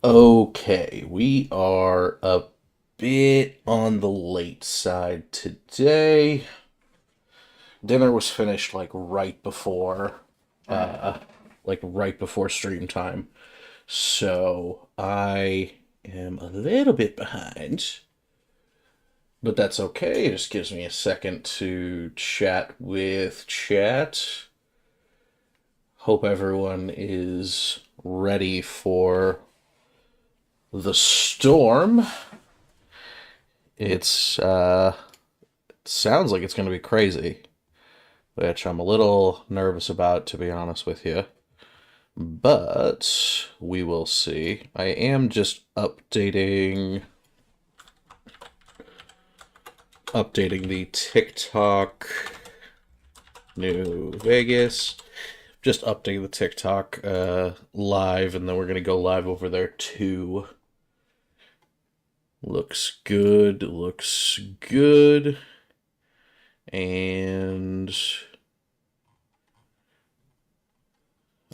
Okay, we are a bit on the late side today. Dinner was finished uh, like right before stream time. So I am a little bit behind, but that's okay. It just gives me a second to chat with chat. Hope everyone is ready for the storm. It's sounds like it's going to be crazy, which I'm a little nervous about, to be honest with you. But we will see. I am just updating the TikTok New Vegas. Just updating the TikTok live, and then we're gonna go live over there too. Looks good. Looks good. And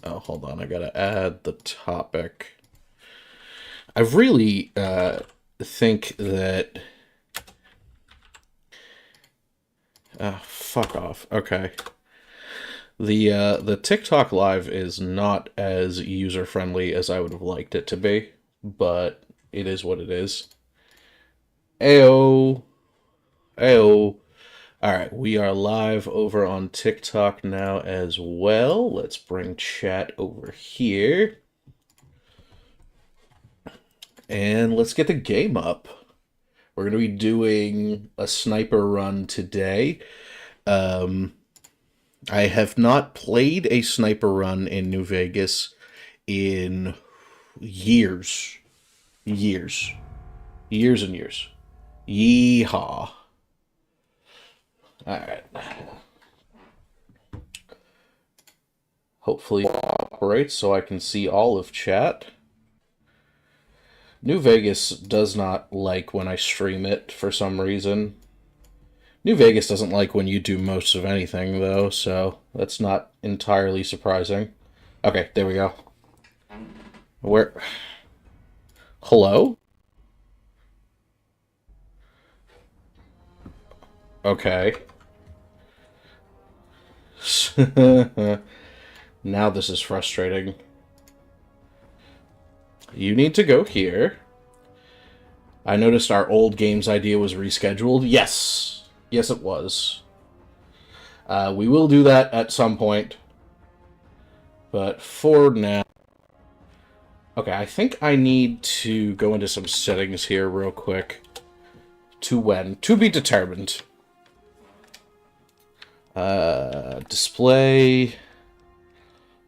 oh, hold on. I gotta add the topic. I really think that. Fuck off. Okay. The TikTok live is not as user friendly as I would have liked it to be, but it is what it is. Ayo, ayo. All right, we are live over on TikTok now as well. Let's bring chat over here. And let's get the game up. We're going to be doing a sniper run today. Um, I have not played a sniper run in New Vegas in years. Years. Years and years. Yeehaw. Alright. Hopefully it operates so I can see all of chat. New Vegas does not like when I stream it for some reason. New Vegas doesn't like when you do most of anything, though, so that's not entirely surprising. Okay, there we go. Where? Hello? Okay. Now this is frustrating. You need to go here. I noticed our old games idea was rescheduled. Yes. Yes, it was. We will do that at some point. But for now... Okay, I think I need to go into some settings here real quick. To when? To be determined. Display.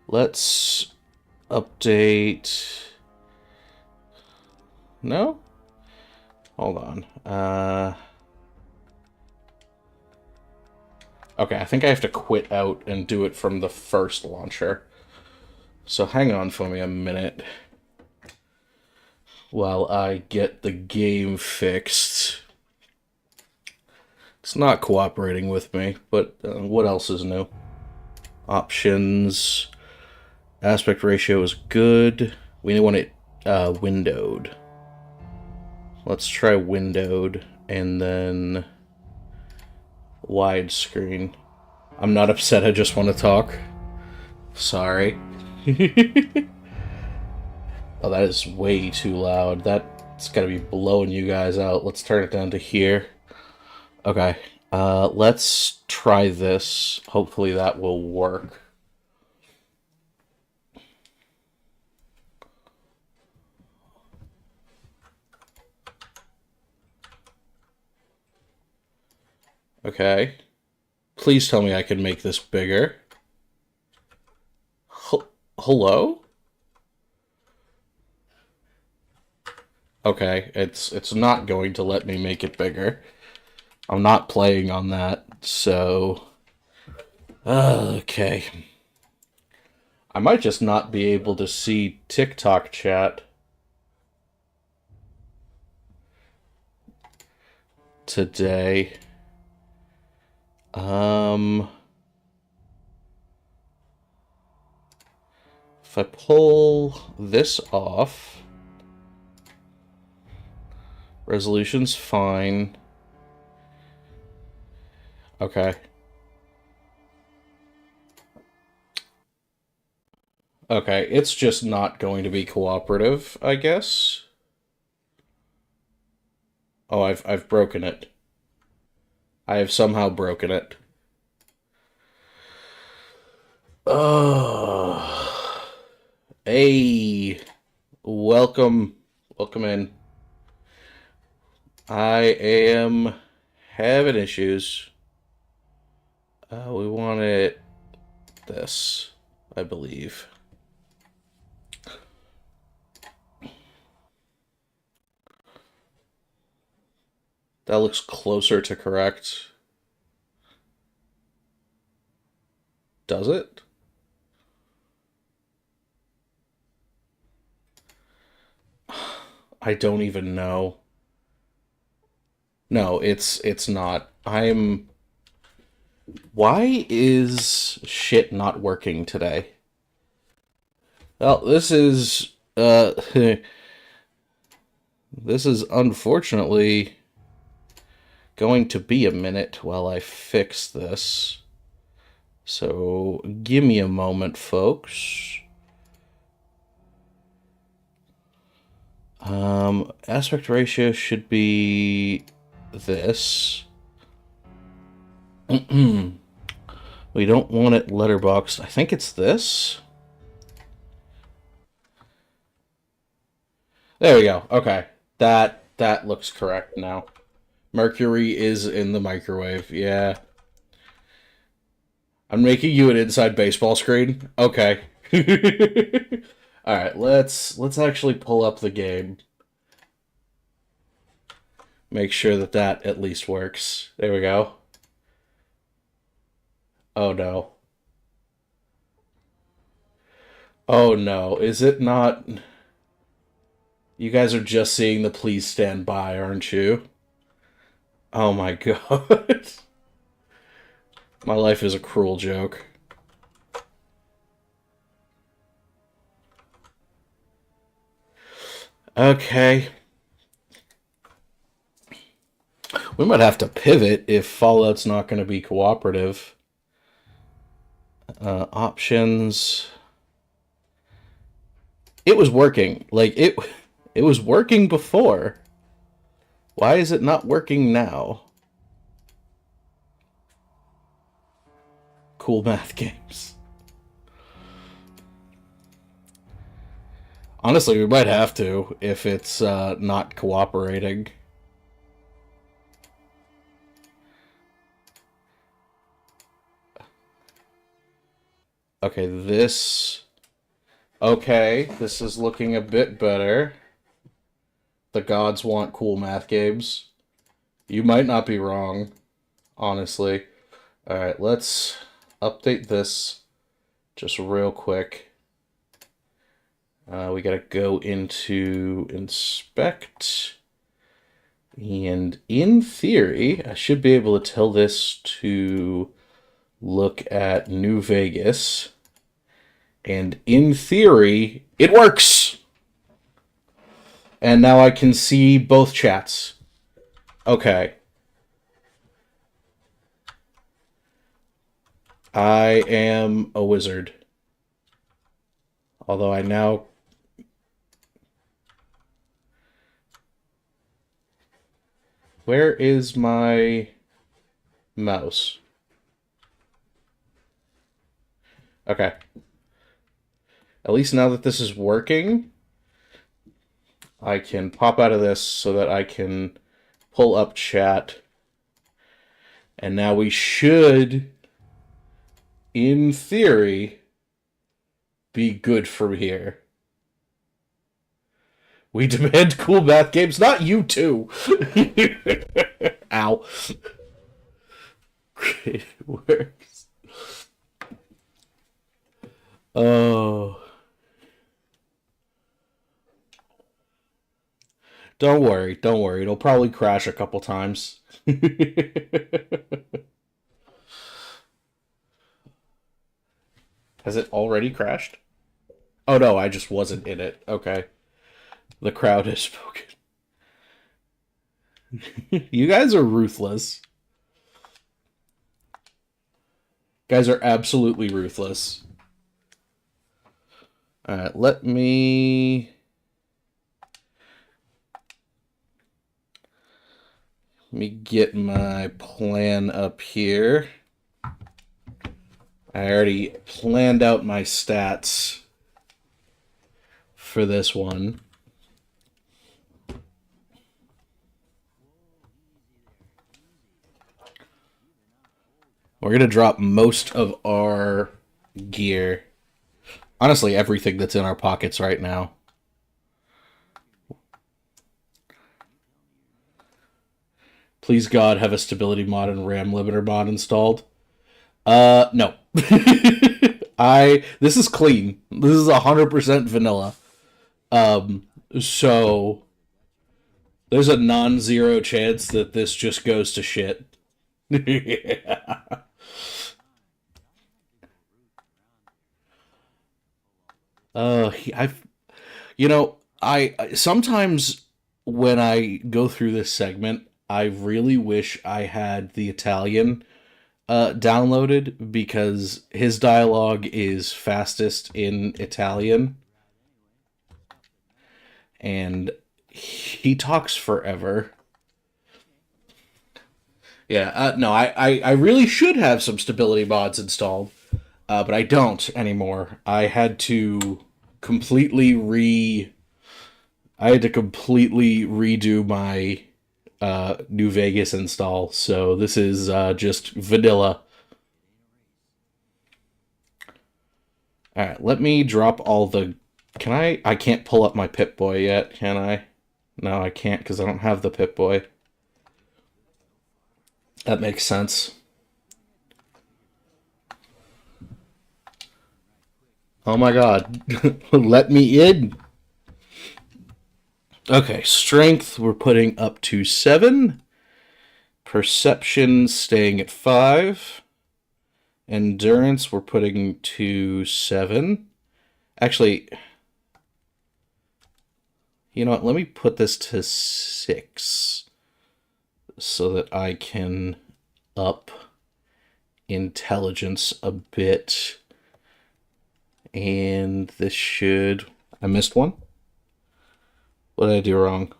Let's update... No? Hold on. Okay, I think I have to quit out and do it from the first launcher. So hang on for me a minute while I get the game fixed. It's not cooperating with me, but what else is new? Options. Aspect ratio is good. We want it windowed. Let's try windowed and then widescreen. I'm not upset, I just want to talk. Sorry. Oh, that is way too loud. That's gotta be blowing you guys out. Let's turn it down to here. Okay. Let's try this. Hopefully that will work. Okay. Please tell me I can make this bigger. Hello? Okay, it's not going to let me make it bigger. I'm not playing on that, so... Okay. I might just not be able to see TikTok chat today. If I pull this off, Resolution's fine. Okay. Okay, it's just not going to be cooperative, I guess. Oh, I've broken it. I have somehow broken it. Oh. Hey, welcome in. I am having issues. We wanted this, I believe. That looks closer to correct. Does it? I don't even know. No, it's not. I'm Why is shit not working today? Well, this is this is unfortunately going to be a minute while I fix this. So, give me a moment, folks. Aspect ratio should be this. We don't want it letterboxed. I think it's this. There we go. Okay. That looks correct now. Mercury is in the microwave. Yeah. I'm making you an inside baseball screen. Okay. All right, let's actually pull up the game. Make sure that that at least works. There we go. Oh no. Oh no. Is it not? You guys are just seeing the please stand by, aren't you? Oh my god. My life is a cruel joke. Okay. We might have to pivot if Fallout's not going to be cooperative. Options. It was working. It was working before. Why is it not working now? Cool math games. Honestly, we might have to if it's not cooperating. Okay, this... Okay, this is looking a bit better. The gods want cool math games. You might not be wrong, honestly. Alright, let's update this just real quick. We gotta go into inspect. And in theory, I should be able to tell this to look at New Vegas. And in theory, it works! And now I can see both chats. Okay. I am a wizard. Although I now... Where is my mouse? Okay. At least now that this is working, I can pop out of this so that I can pull up chat. And now we should, in theory, be good from here. We demand cool math games, not you two. Ow. It works. Oh. Don't worry, don't worry. It'll probably crash a couple times. Has it already crashed? Oh no, I just wasn't in it. Okay. The crowd has spoken. You guys are ruthless. Guys are absolutely ruthless. Alright, let me get my plan up here. I already planned out my stats for this one. We're going to drop most of our gear. Honestly, everything that's in our pockets right now. Please God, have a stability mod and RAM limiter mod installed. No. This is clean. This is 100% vanilla. So there's a non-zero chance that this just goes to shit. Yeah. I've, I sometimes when I go through this segment, I really wish I had the Italian downloaded because his dialogue is fastest in Italian, and he talks forever. Yeah, no, I really should have some stability mods installed, but I don't anymore. Completely re I had to completely redo my New Vegas install. So this is just vanilla. All right, let me drop all the. Can I? I can't pull up my Pip-Boy yet, can I? No, I can't because I don't have the Pip-Boy. That makes sense. Oh my god. Let me in. Okay, strength we're putting up to 7. Perception staying at 5. Endurance we're putting to 7. Actually, you know what? Let me put this to 6 so that I can up intelligence a bit. And this should... I missed one? What did I do wrong?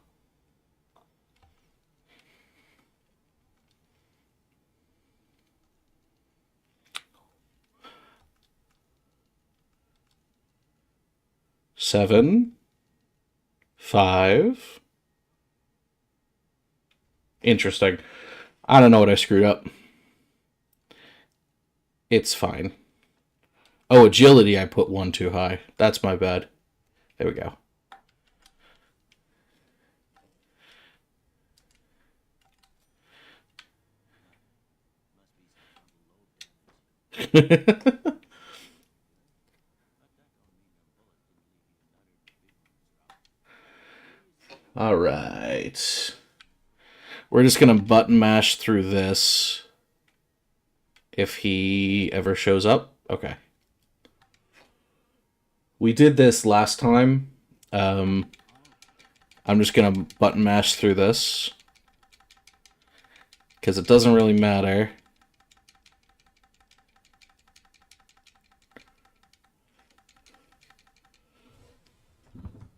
Seven, 5. Interesting. I don't know what I screwed up. It's fine. Oh, agility I put 1 too high. That's my bad. There we go. All right. We're just going to button mash through this if he ever shows up. Okay. We did this last time. I'm just going to button mash through this because it doesn't really matter.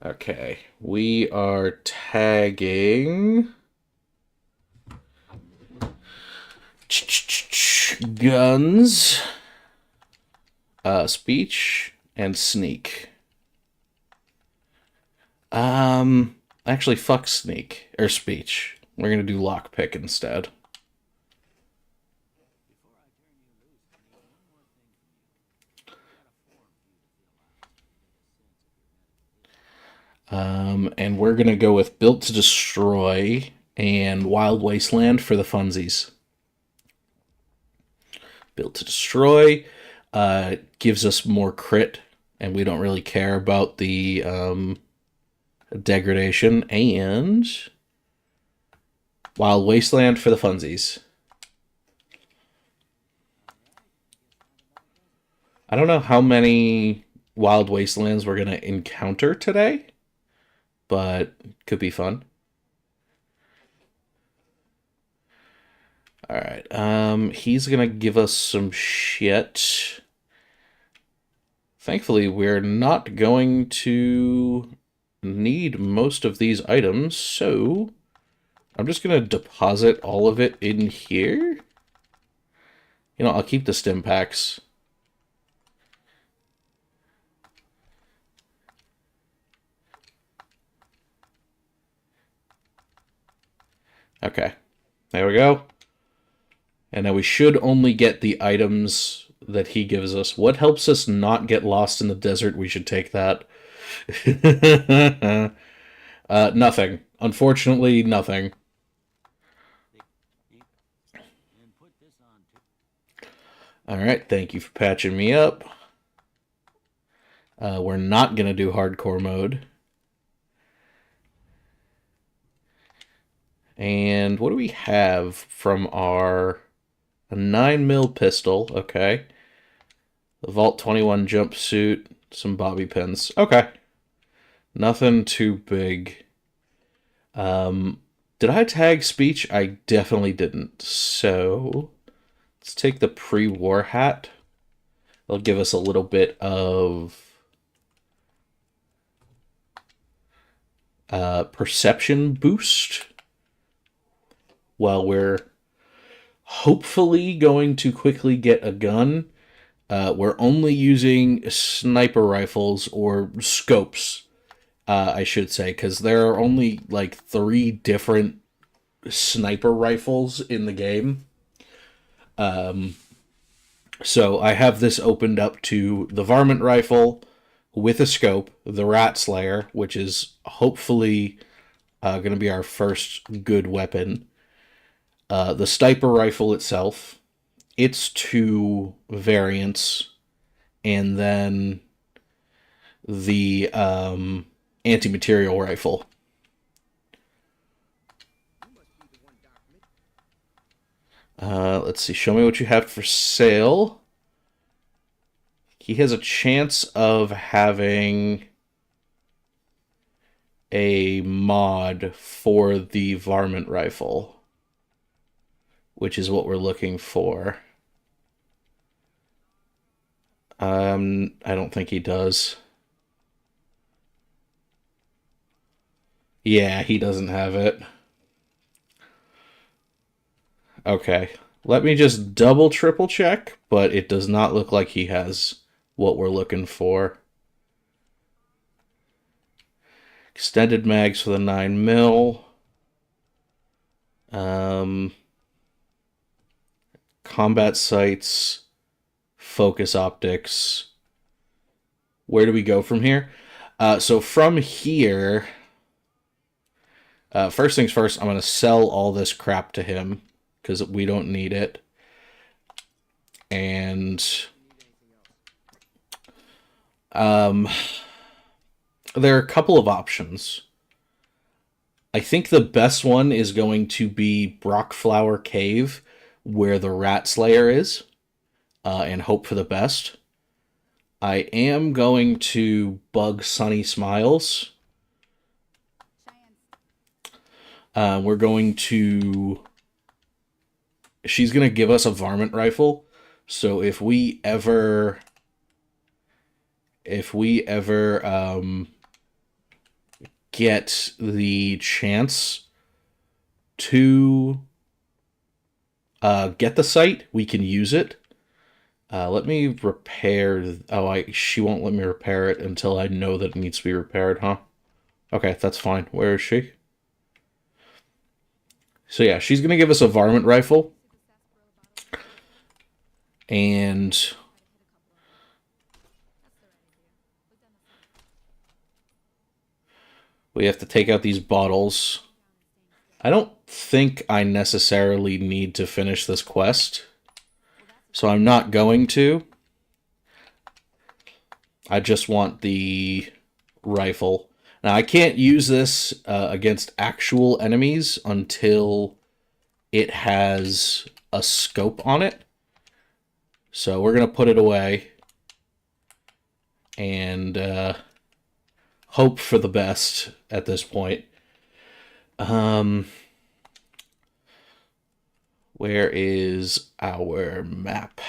Okay, we are tagging guns, speech, and sneak. Actually, fuck sneak or speech. We're gonna do lockpick instead. And we're gonna go with Built to Destroy and Wild Wasteland for the funsies. Built to Destroy gives us more crit, and we don't really care about the degradation. And Wild Wasteland for the funsies. I don't know how many Wild Wastelands we're gonna encounter today, but could be fun. Alright, he's gonna give us some shit. Thankfully, we're not going to need most of these items, so I'm just gonna deposit all of it in here. You know, I'll keep the stim packs. Okay, there we go. And now we should only get the items that he gives us. What helps us not get lost in the desert? We should take that. Nothing. Unfortunately, nothing. Alright, thank you for patching me up. We're not going to do hardcore mode. And what do we have from our... A 9mm pistol, okay. The Vault 21 jumpsuit, some bobby pins. Okay. Nothing too big. Did I tag speech? I definitely didn't. So, let's take the pre-war hat. It'll give us a little bit of perception boost while we're hopefully going to quickly get a gun. We're only using sniper rifles or scopes, I should say, because there are only like 3 different sniper rifles in the game. So I have this opened up to the varmint rifle with a scope, the rat slayer, which is hopefully going to be our first good weapon. The sniper rifle itself, its 2 variants, and then the anti-material rifle. Let's see, show me what you have for sale. He has a chance of having a mod for the varmint rifle, which is what we're looking for. I don't think he does. Yeah, he doesn't have it. Okay. Let me just double triple check, but it does not look like he has what we're looking for. Extended mags for the 9mm. Combat sights. Focus optics. Where do we go from here? So from here, first things first, I'm going to sell all this crap to him because we don't need it. And there are a couple of options. I think the best one is going to be Brockflower Cave, where the Rat Slayer is, and hope for the best. I am going to bug Sunny Smiles. We're going to... She's going to give us a varmint rifle. So if we ever get the chance to get the sight, we can use it. Let me repair... she won't let me repair it until I know that it needs to be repaired, huh? Okay, that's fine. Where is she? So yeah, she's going to give us a varmint rifle. And we have to take out these bottles. I don't think I necessarily need to finish this quest, so I'm not going to. I just want the rifle. Now, I can't use this against actual enemies until it has a scope on it. So we're going to put it away and hope for the best at this point. Where is our map?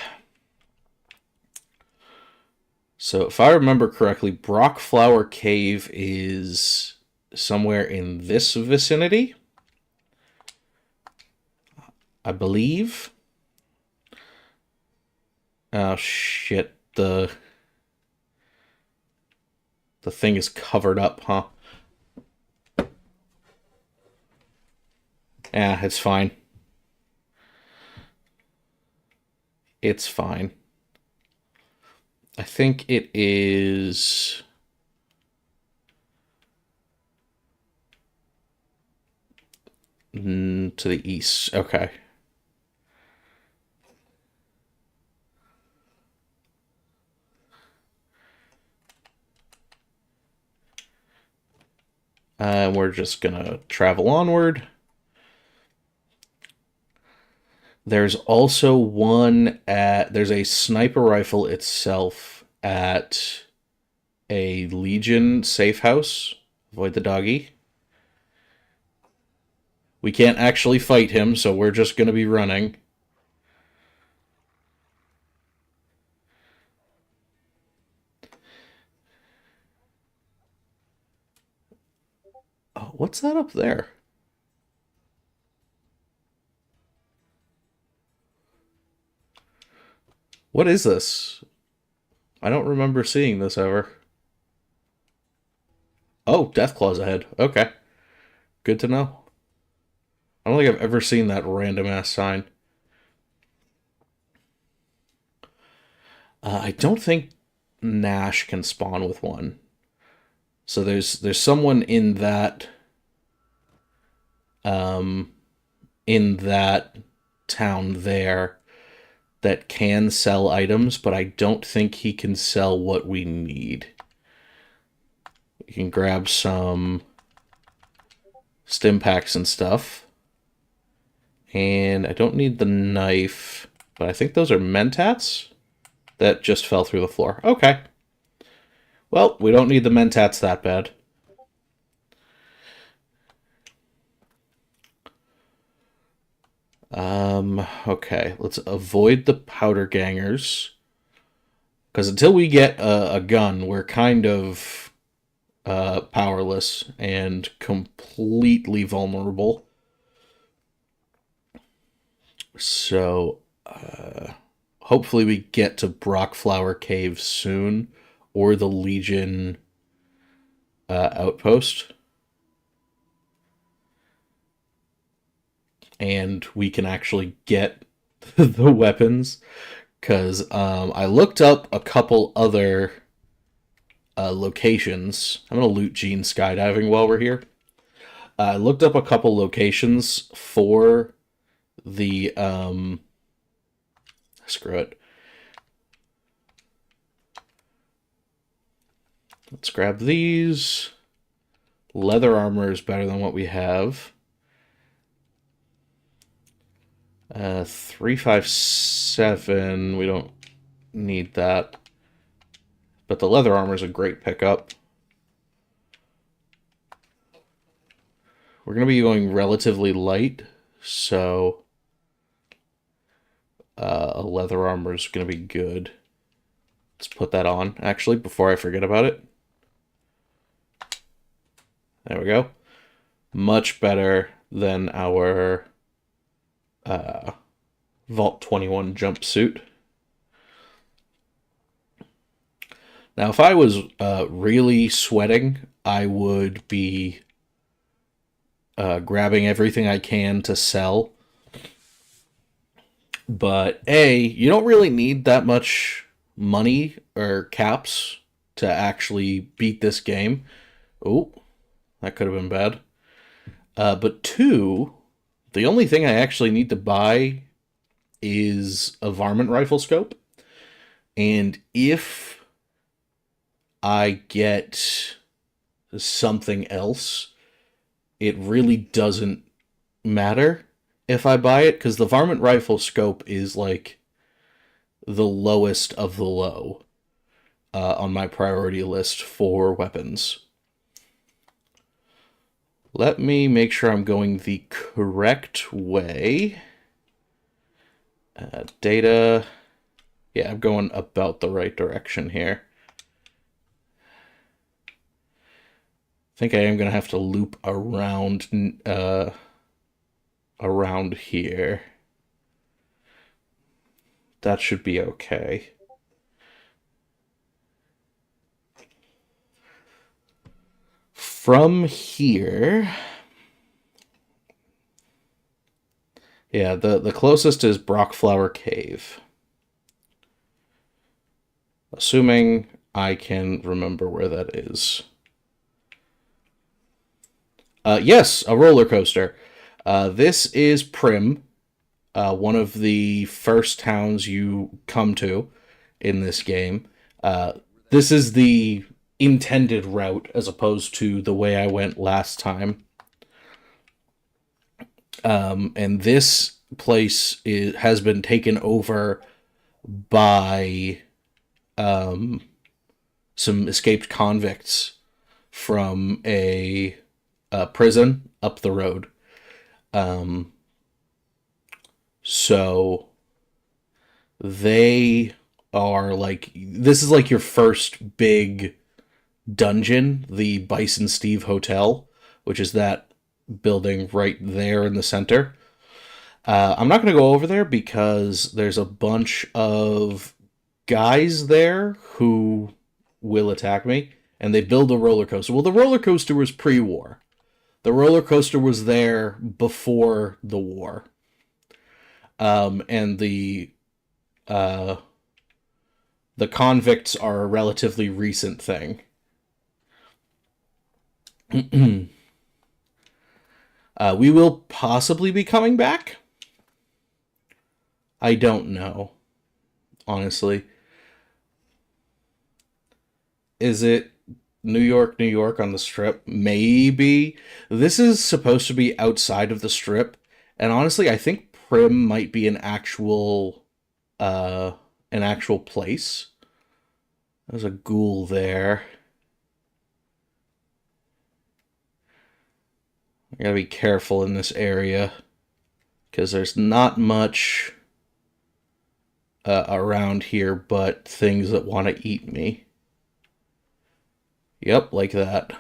So if I remember correctly, Brockflower Cave is somewhere in this vicinity, I believe. Oh shit, the thing is covered up, huh? Yeah, it's fine. It's fine. I think it is to the east. Okay. We're just gonna travel onward. There's also there's a sniper rifle itself at a Legion safe house. Avoid the doggy. We can't actually fight him, so we're just gonna be running. Oh, what's that up there? What is this? I don't remember seeing this ever. Oh, Deathclaw's ahead. Okay. Good to know. I don't think I've ever seen that random ass sign. I don't think Nash can spawn with one. So there's someone um in that town there that can sell items, but I don't think he can sell what we need. You can grab some stim packs and stuff. And I don't need the knife, but I think those are mentats that just fell through the floor. Okay. Well, we don't need the mentats that bad. Okay, let's avoid the powder gangers. Because until we get a gun, we're kind of powerless and completely vulnerable. So, hopefully we get to Brockflower Cave soon, or the Legion outpost. And we can actually get the weapons. Because I looked up a couple other locations. I'm going to loot Gene skydiving while we're here. I looked up a couple locations for the screw it. Let's grab these. Leather armor is better than what we have. 357. We don't need that. But the leather armor is a great pickup. We're going to be going relatively light, so a leather armor is going to be good. Let's put that on, actually, before I forget about it. There we go. Much better than our Vault 21 jumpsuit. Now, if I was really sweating, I would be grabbing everything I can to sell. But A, you don't really need that much money or caps to actually beat this game. Oh, that could have been bad. But two, the only thing I actually need to buy is a varmint rifle scope. And if I get something else, it really doesn't matter if I buy it, because the varmint rifle scope is like the lowest of the low on my priority list for weapons. Let me make sure I'm going the correct way. Data. Yeah, I'm going about the right direction here. I think I am going to have to loop around around here. That should be okay. From here, yeah, the closest is Brockflower Cave. Assuming I can remember where that is. Yes, a roller coaster. This is Prim, one of the first towns you come to in this game. This is the intended route as opposed to the way I went last time. And this has been taken over by some escaped convicts from a prison up the road. So they are like, this is like your first big dungeon, the Bison Steve Hotel, which is that building right there in the center. I'm not going to go over there because there's a bunch of guys there who will attack me, and they build a roller coaster. Well, the roller coaster was pre-war. The roller coaster was there before the war. And the convicts are a relatively recent thing. We will possibly be coming back. I don't know, honestly. Is it New York, New York on the Strip? Maybe. This is supposed to be outside of the Strip, and honestly, I think Prim might be an actual place. There's a ghoul there. I gotta be careful in this area because there's not much around here but things that want to eat me. Yep, like that.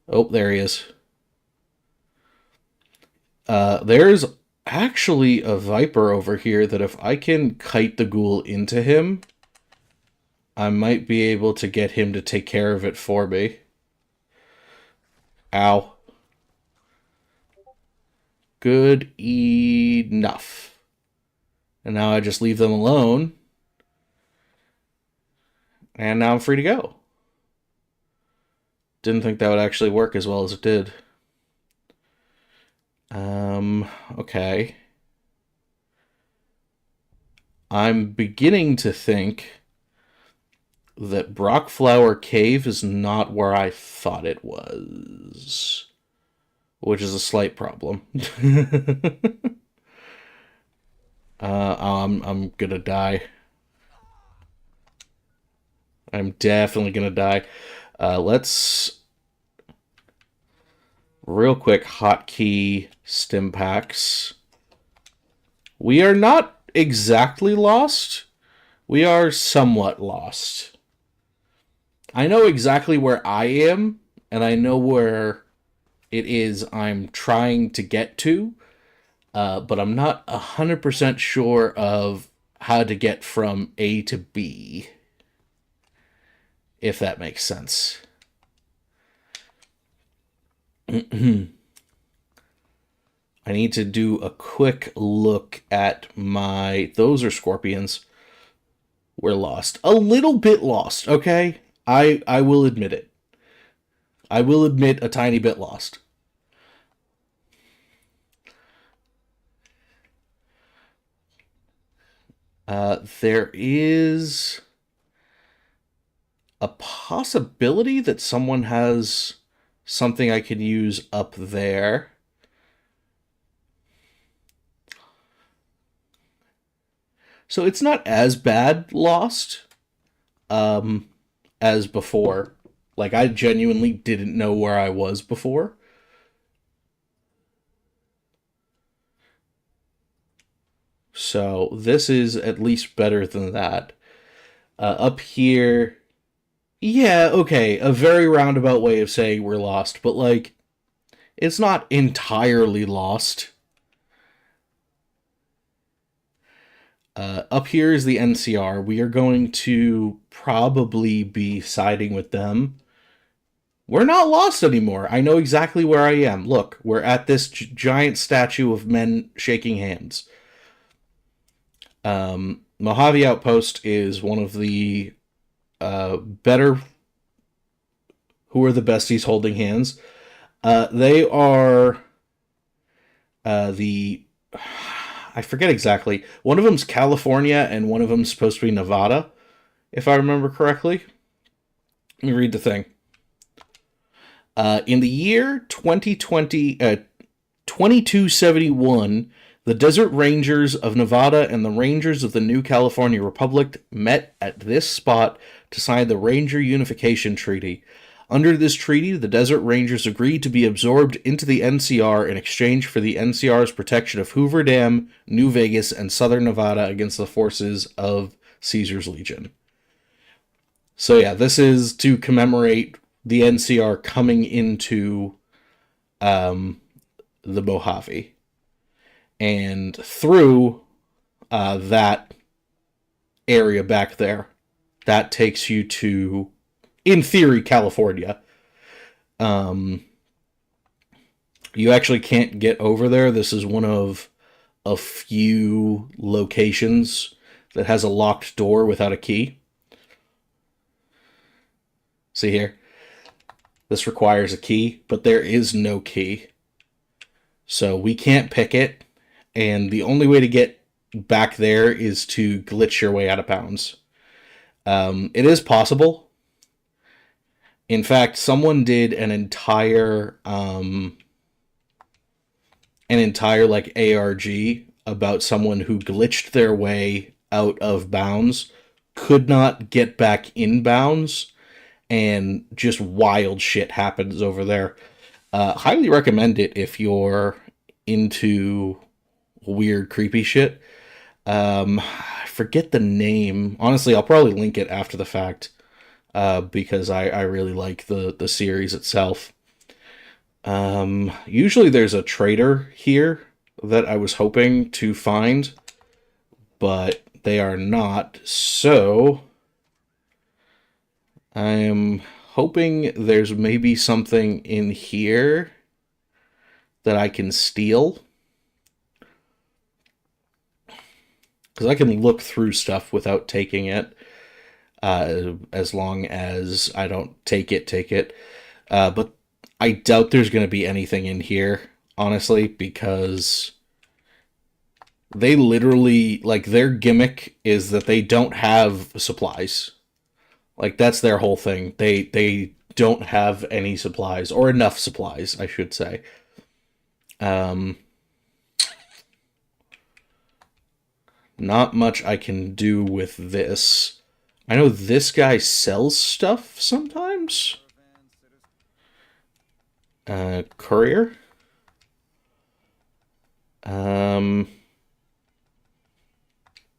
Oh, there he is. There's actually a viper over here that if I can kite the ghoul into him, I might be able to get him to take care of it for me. Ow. Good enough. And now I just leave them alone. And now I'm free to go. Didn't think that would actually work as well as it did. Okay. I'm beginning to think that Brockflower Cave is not where I thought it was, which is a slight problem. I'm gonna die. I'm definitely gonna die. Let's real quick hotkey stim packs. We are not exactly lost. We are somewhat lost. I know exactly where I am, and I know where it is I'm trying to get to, but I'm not 100% sure of how to get from A to B, if that makes sense. I need to do a quick look at my... Those are scorpions. We're lost. A little bit lost, okay? I will admit it. I will admit a tiny bit lost. There is a possibility that someone has something I could use up there. So it's not as bad lost as before. Like, I genuinely didn't know where I was before. So this is at least better than that. Up here, yeah, okay, a very roundabout way of saying we're lost, but like, it's not entirely lost. Up here is the NCR. We are going to probably be siding with them. We're not lost anymore. I know exactly where I am. Look, we're at this giant statue of men shaking hands. Mojave Outpost is one of the better. Who are the besties holding hands? They are the. I forget exactly. One of them's California and one of them's supposed to be Nevada, if I remember correctly. Let me read the thing. In the year 2271, the Desert Rangers of Nevada and the Rangers of the New California Republic met at this spot to sign the Ranger Unification Treaty. Under this treaty, the Desert Rangers agreed to be absorbed into the NCR in exchange for the NCR's protection of Hoover Dam, New Vegas, and southern Nevada against the forces of Caesar's Legion. So yeah, this is to commemorate the NCR coming into the Mojave. And through that area back there, that takes you to, in theory, California. You actually can't get over there. This is one of a few locations that has a locked door without a key. See here? This requires a key, but there is no key. So we can't pick it, and the only way to get back there is to glitch your way out of bounds. It is possible. In fact, someone did an entire like ARG about someone who glitched their way out of bounds, could not get back in bounds, and just wild shit happens over there. Highly recommend it if you're into weird, creepy shit. I forget the name. Honestly, I'll probably link it after the fact because I really like the series itself. Usually there's a trader here that I was hoping to find, but they are not. So I'm hoping there's maybe something in here that I can steal. Because I can look through stuff without taking it, as long as I don't take it. But I doubt there's going to be anything in here, honestly, because they literally, like, their gimmick is that they don't have supplies. Like, that's their whole thing. They don't have any supplies, or enough supplies, I should say. Not much I can do with this. I know this guy sells stuff sometimes. Courier. No,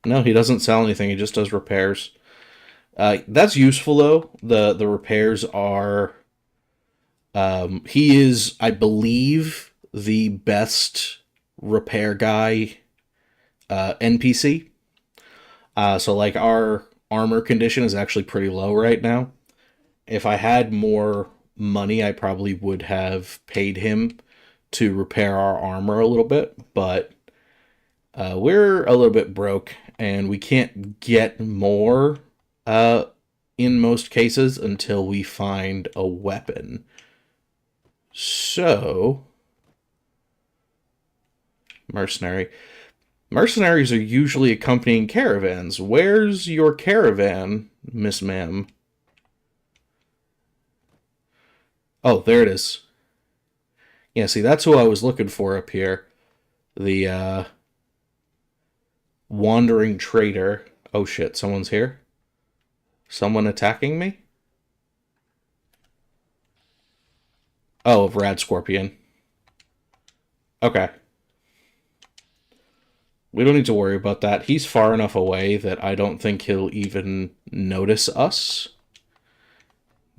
he doesn't sell anything. He just does repairs. That's useful though. The repairs are. He is, I believe, the best repair guy NPC. So like our armor condition is actually pretty low right now. If I had more money, I probably would have paid him to repair our armor a little bit, but we're a little bit broke and we can't get more in most cases until we find a weapon. So, mercenary. Mercenaries are usually accompanying caravans. Where's your caravan, Miss Ma'am? Oh, there it is. Yeah, see, that's who I was looking for up here. The, wandering trader. Oh shit, someone's here? Someone attacking me? Oh, Rad Scorpion. Okay. We don't need to worry about that. He's far enough away that I don't think he'll even notice us.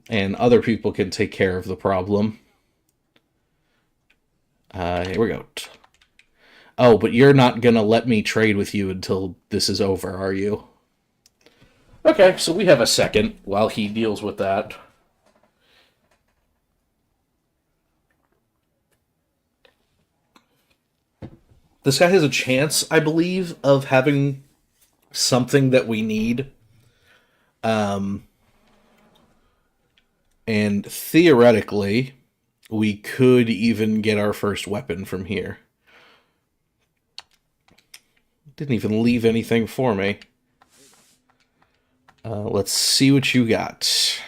And other people can take care of the problem. Here we go. Oh, but you're not gonna let me trade with you until this is over, are you? Okay, so we have a second while he deals with that. This guy has a chance, I believe, of having something that we need. And theoretically, we could even get our first weapon from here. Didn't even leave anything for me. Let's see what you got.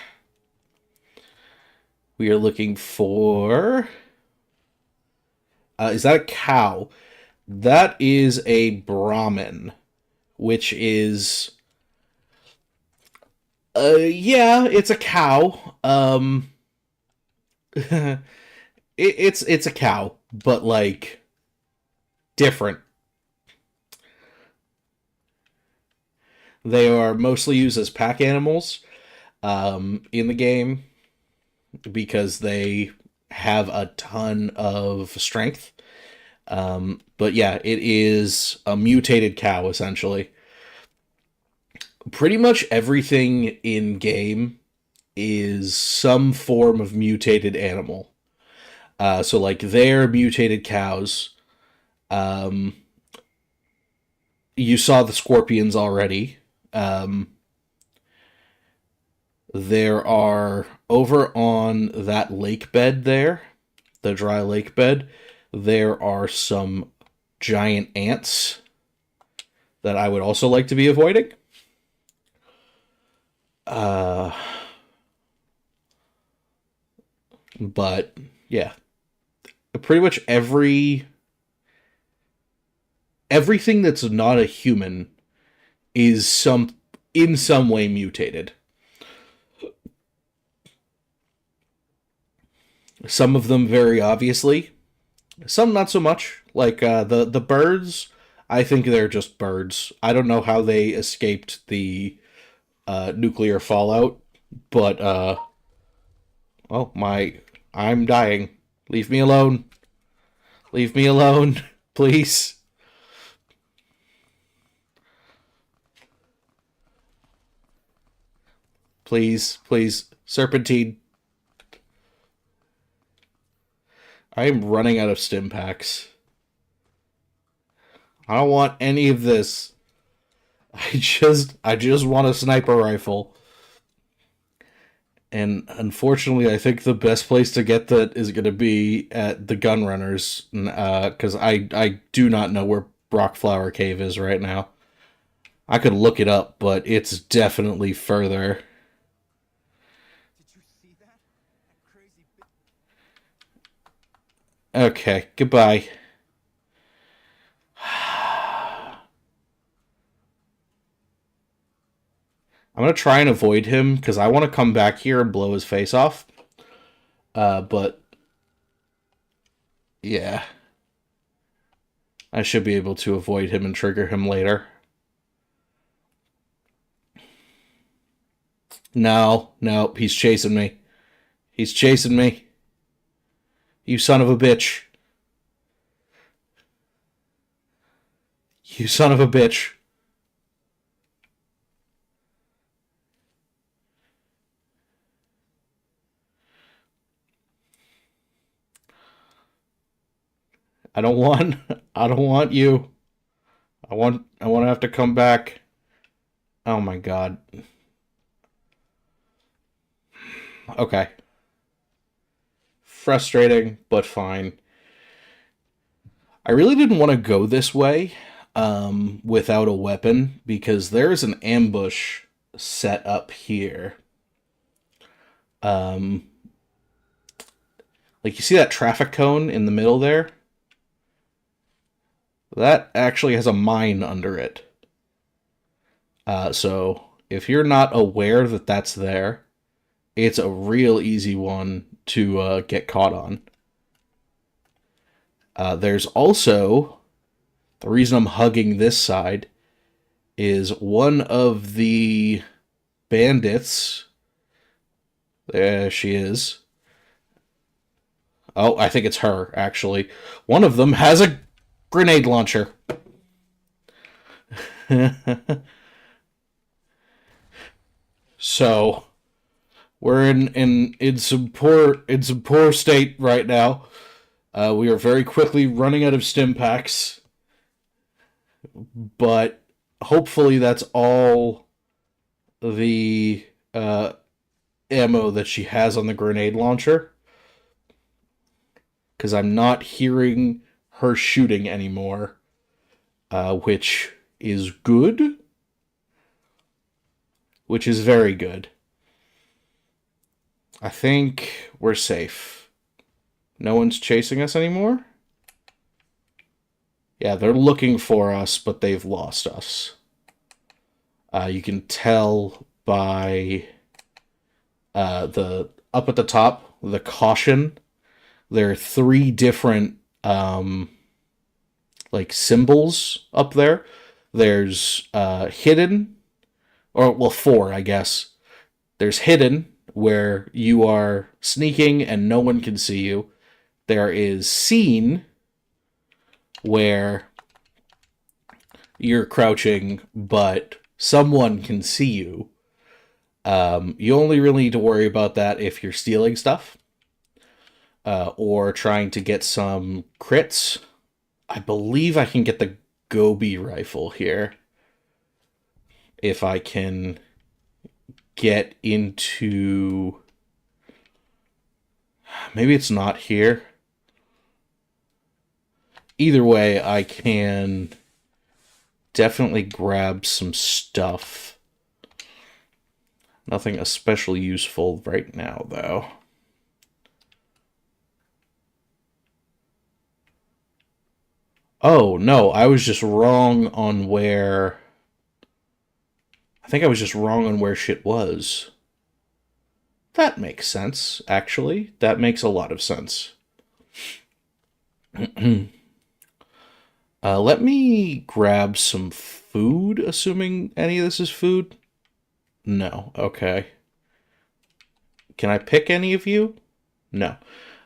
We are looking for... is that a cow? That is a Brahmin, which is... yeah, it's a cow. It's a cow, but, like, different. They are mostly used as pack animals in the game because they have a ton of strength. But yeah, it is a mutated cow, essentially. Pretty much everything in game is some form of mutated animal. So, like, they're mutated cows. You saw the scorpions already. There are, over on that lake bed there, the dry lake bed, there are some giant ants that I would also like to be avoiding. But yeah, pretty much everything that's not a human is in some way mutated. Some of them very obviously, some not so much. Like the birds, I think they're just birds. I don't know how they escaped the nuclear fallout, but oh my, I'm dying. Leave me alone. Leave me alone, please. Please, please, serpentine. I am running out of stim packs. I don't want any of this. I just want a sniper rifle. And unfortunately, I think the best place to get that is going to be at the gun runners, because I do not know where Brockflower Cave is right now. I could look it up, but it's definitely further. Okay, goodbye. I'm going to try and avoid him because I want to come back here and blow his face off. But yeah, I should be able to avoid him and trigger him later. No, no, he's chasing me. He's chasing me. You son of a bitch. You son of a bitch. I don't want I don't want you. I want to have to come back. Oh my god. Okay. Frustrating, but fine. I really didn't want to go this way without a weapon because there's an ambush set up here. Like, you see that traffic cone in the middle there? That actually has a mine under it. So if you're not aware that that's there, it's a real easy one to get caught on. There's also The reason I'm hugging this side is one of the bandits. There she is. Oh, I think it's her, actually. One of them has a grenade launcher. So we're in some poor state right now. We are very quickly running out of stim packs, but hopefully that's all the ammo that she has on the grenade launcher. Because I'm not hearing her shooting anymore, which is good. Which is very good. I think we're safe. No one's chasing us anymore? Yeah, they're looking for us, but they've lost us. You can tell by the up at the top, the caution. There are 3 different like symbols up there. There's hidden, or well, 4, I guess. There's hidden, where you are sneaking and no one can see you. There is seen, where you're crouching, but someone can see you. You only really need to worry about that if you're stealing stuff. Or trying to get some crits. I believe I can get the Gobi rifle here. If I can get into... Maybe it's not here. Either way, I can definitely grab some stuff. Nothing especially useful right now, though. Oh, no, I was just wrong on where... I think I was just wrong on where shit was. That makes sense, actually. That makes a lot of sense. Let me grab some food, assuming any of this is food. No, okay. Can I pick any of you? No.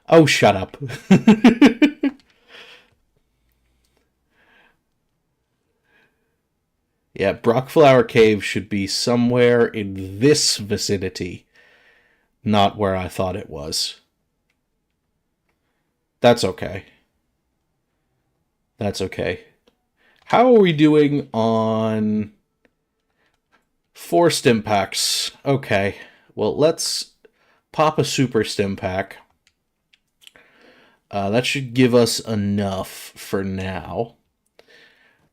Oh, shut up. Yeah, Brockflower Cave should be somewhere in this vicinity, not where I thought it was. That's okay. That's okay. How are we doing on 4 stim packs? Okay, well, let's pop a super stim pack. That should give us enough for now.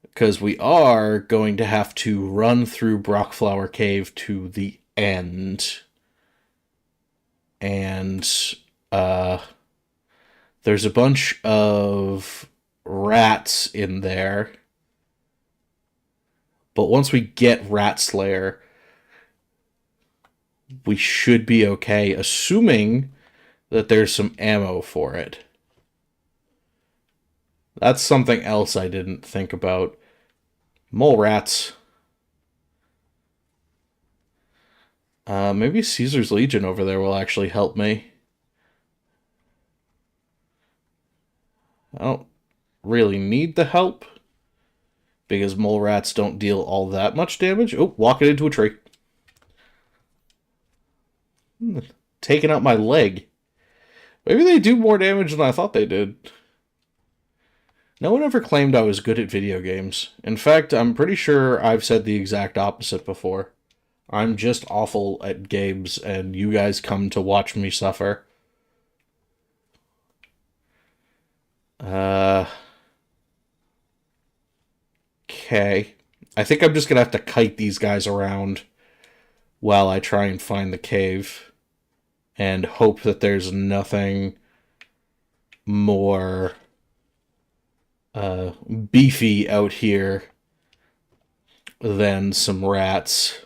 Because we are going to have to run through Brockflower Cave to the end. And there's a bunch of rats in there. But once we get Rat Slayer, we should be okay, assuming that there's some ammo for it. That's something else I didn't think about. Mole rats. Maybe Caesar's Legion over there will actually help me. I don't really need the help, because mole rats don't deal all that much damage. Oh, walking into a tree. Taking out my leg. Maybe they do more damage than I thought they did. No one ever claimed I was good at video games. In fact, I'm pretty sure I've said the exact opposite before. I'm just awful at games, and you guys come to watch me suffer. Okay. I think I'm just gonna have to kite these guys around while I try and find the cave. And hope that there's nothing more beefy out here than some rats.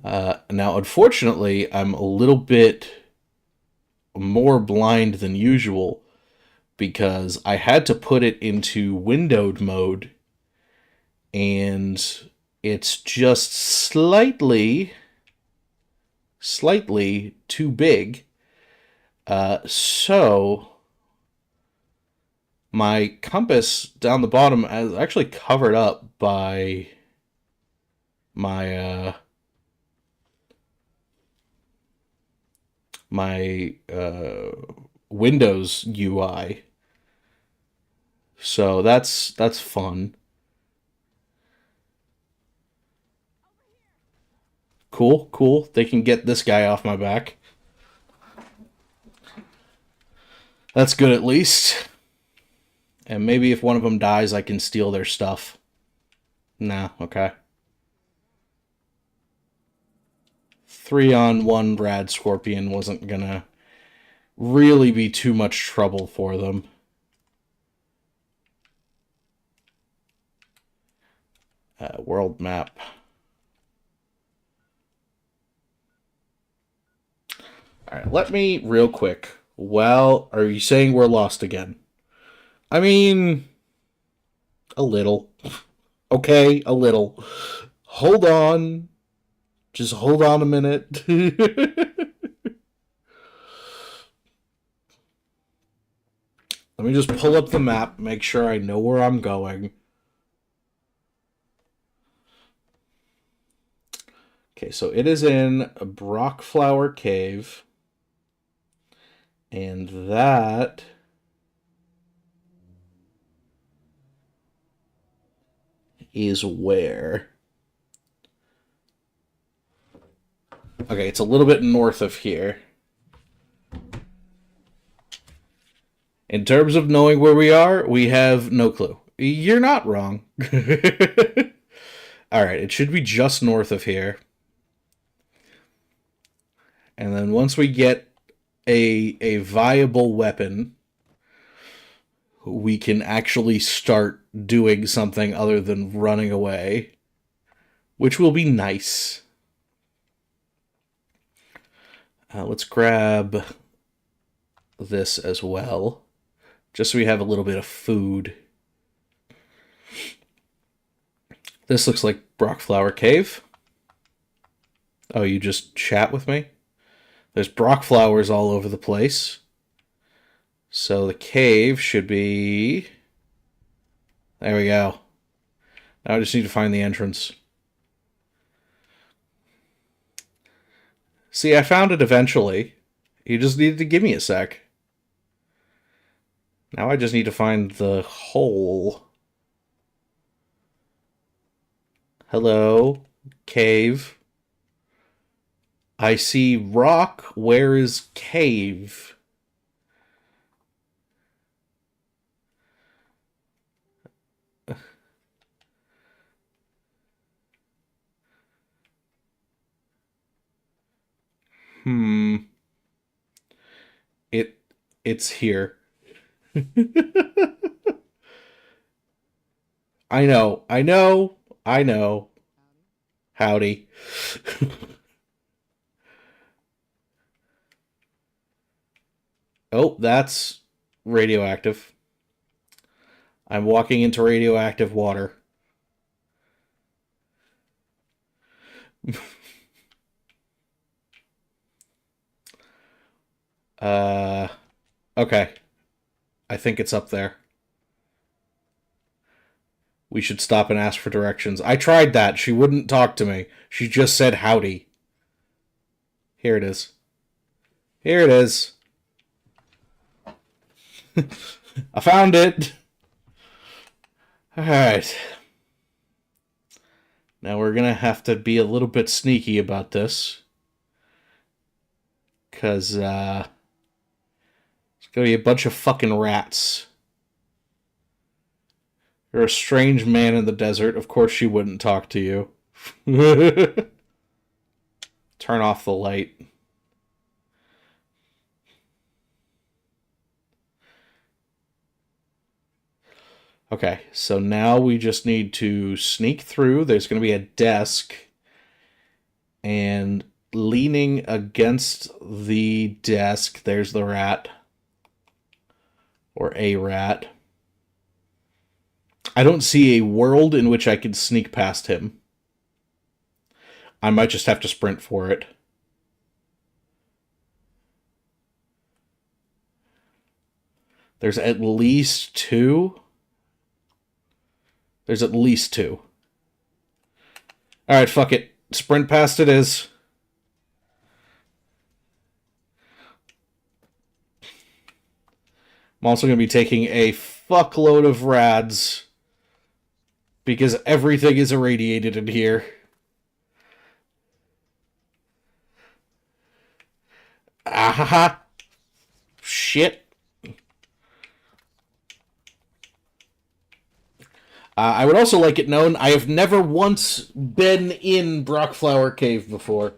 Now, unfortunately, I'm a little bit more blind than usual because I had to put it into windowed mode, and it's just slightly too big. So my compass down the bottom is actually covered up by my Windows UI. So that's fun. Cool, cool. They can get this guy off my back. That's good at least. And maybe if one of them dies, I can steal their stuff. Nah, okay. 3-on-1 Rad Scorpion wasn't gonna really be too much trouble for them. World map. Alright, let me real quick. Well, are you saying we're lost again? I mean, a little. Okay, a little. Hold on. Just hold on a minute. Let me just pull up the map, make sure I know where I'm going. Okay, so it is in Brockflower Cave. And that is where? Okay, it's a little bit north of here. In terms of knowing where we are, we have no clue. You're not wrong. Alright, it should be just north of here. And then once we get a viable weapon, we can actually start doing something other than running away, which will be nice. Let's grab this as well, just so we have a little bit of food. This looks like Brockflower Cave. Oh, you just chat with me? There's Brock flowers all over the place. So the cave should be... There we go. Now I just need to find the entrance. See, I found it eventually. You just needed to give me a sec. Now I just need to find the hole. Hello, cave. I see rock. Where is cave? It's here. I know. Howdy. Oh, that's radioactive. I'm walking into radioactive water. Okay. I think it's up there. We should stop and ask for directions. I tried that. She wouldn't talk to me. She just said howdy. Here it is. Here it is. I found it. Alright. Now we're gonna have to be a little bit sneaky about this. Because, it's gonna be a bunch of fucking rats. You're a strange man in the desert. Of course she wouldn't talk to you. Turn off the light. Okay, so now we just need to sneak through. There's going to be a desk. And leaning against the desk, there's the rat. or a rat. I don't see a world in which I could sneak past him. I might just have to sprint for it. There's at least two. There's at least two. Alright, fuck it. Sprint past it is. I'm also going to be taking a fuckload of rads because everything is irradiated in here. Ahaha. Shit. I would also like it known I have never once been in Brockflower Cave before.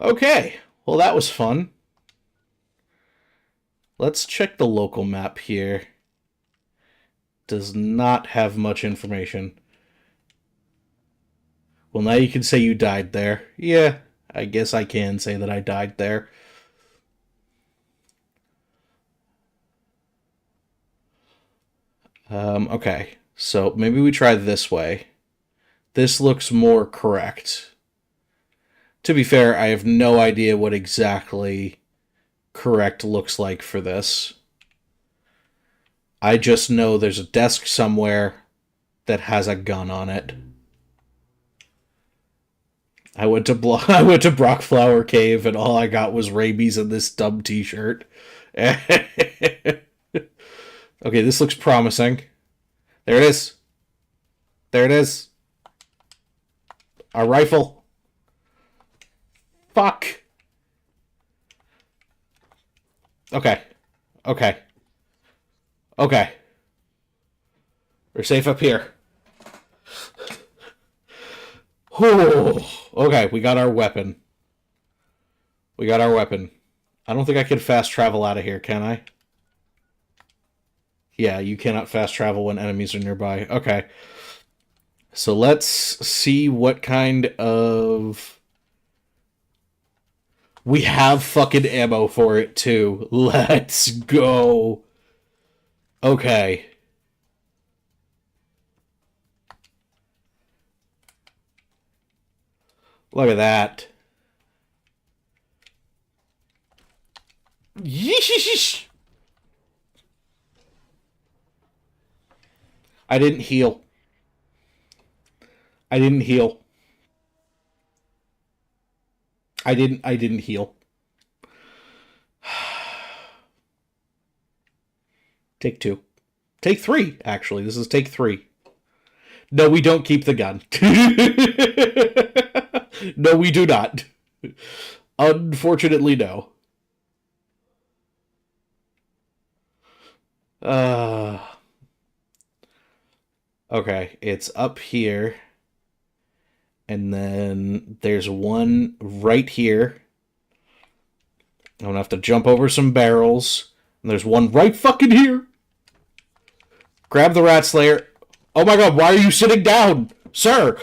Okay, well that was fun. Let's check the local map here. Does not have much information. Well, now you can say you died there. Yeah, I guess I can say that I died there. Okay, so maybe we try this way. This looks more correct. To be fair, I have no idea what exactly correct looks like for this. I just know there's a desk somewhere that has a gun on it. I went to Brockflower Cave and all I got was rabies and this dumb t-shirt. Okay, this looks promising. There it is. There it is. A rifle. Fuck. Okay. Okay. Okay. We're safe up here. Whew. Okay, we got our weapon. We got our weapon. I don't think I can fast travel out of here, can I? Yeah, you cannot fast travel when enemies are nearby. Okay. So let's see what kind of... We have fucking ammo for it, too. Let's go. Okay. Look at that. Yeesh. I didn't heal. I didn't heal. I didn't heal. Take two. Take three, actually. This is take three. No, we don't keep the gun. No, we do not. Unfortunately, no. Okay, it's up here. And then there's one right here. I'm gonna have to jump over some barrels. And there's one right fucking here. Grab the rat slayer. Oh my god, why are you sitting down? Sir!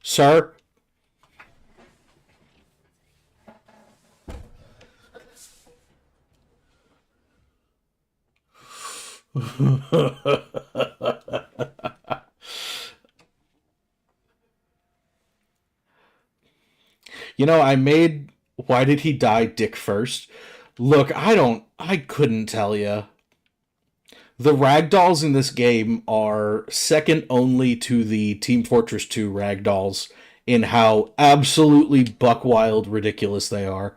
Sir? You know, I made Why Did He Die Dick first? Look, I couldn't tell you. The ragdolls in this game are second only to the Team Fortress 2 ragdolls in how absolutely buck wild ridiculous they are.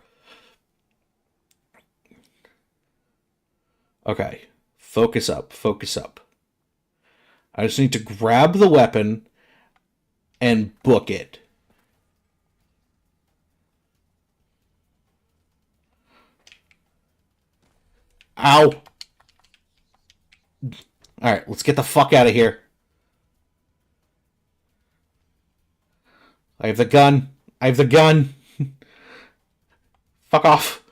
Okay, focus up, focus up. I just need to grab the weapon and book it. Ow! Alright, let's get the fuck out of here. I have the gun. I have the gun. Fuck off.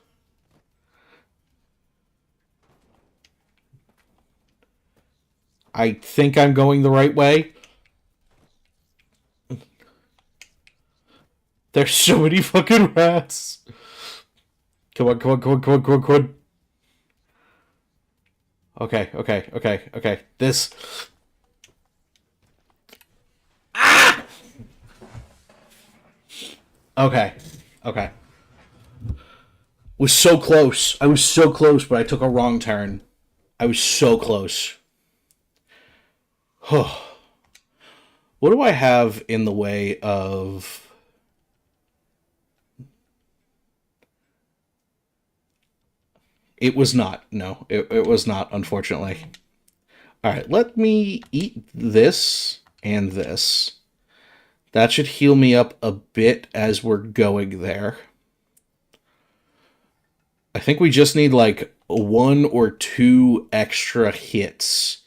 I think I'm going the right way. There's so many fucking rats. Come on, come on, come on, come on, come on, come on. Okay, okay, okay, okay. This. Ah! Okay, okay. Was so close. I was so close, but I took a wrong turn. I was so close. What do I have in the way of... It was not. No, it was not, unfortunately. Alright, let me eat this and this. That should heal me up a bit as we're going there. I think we just need like 1 or 2 extra hits.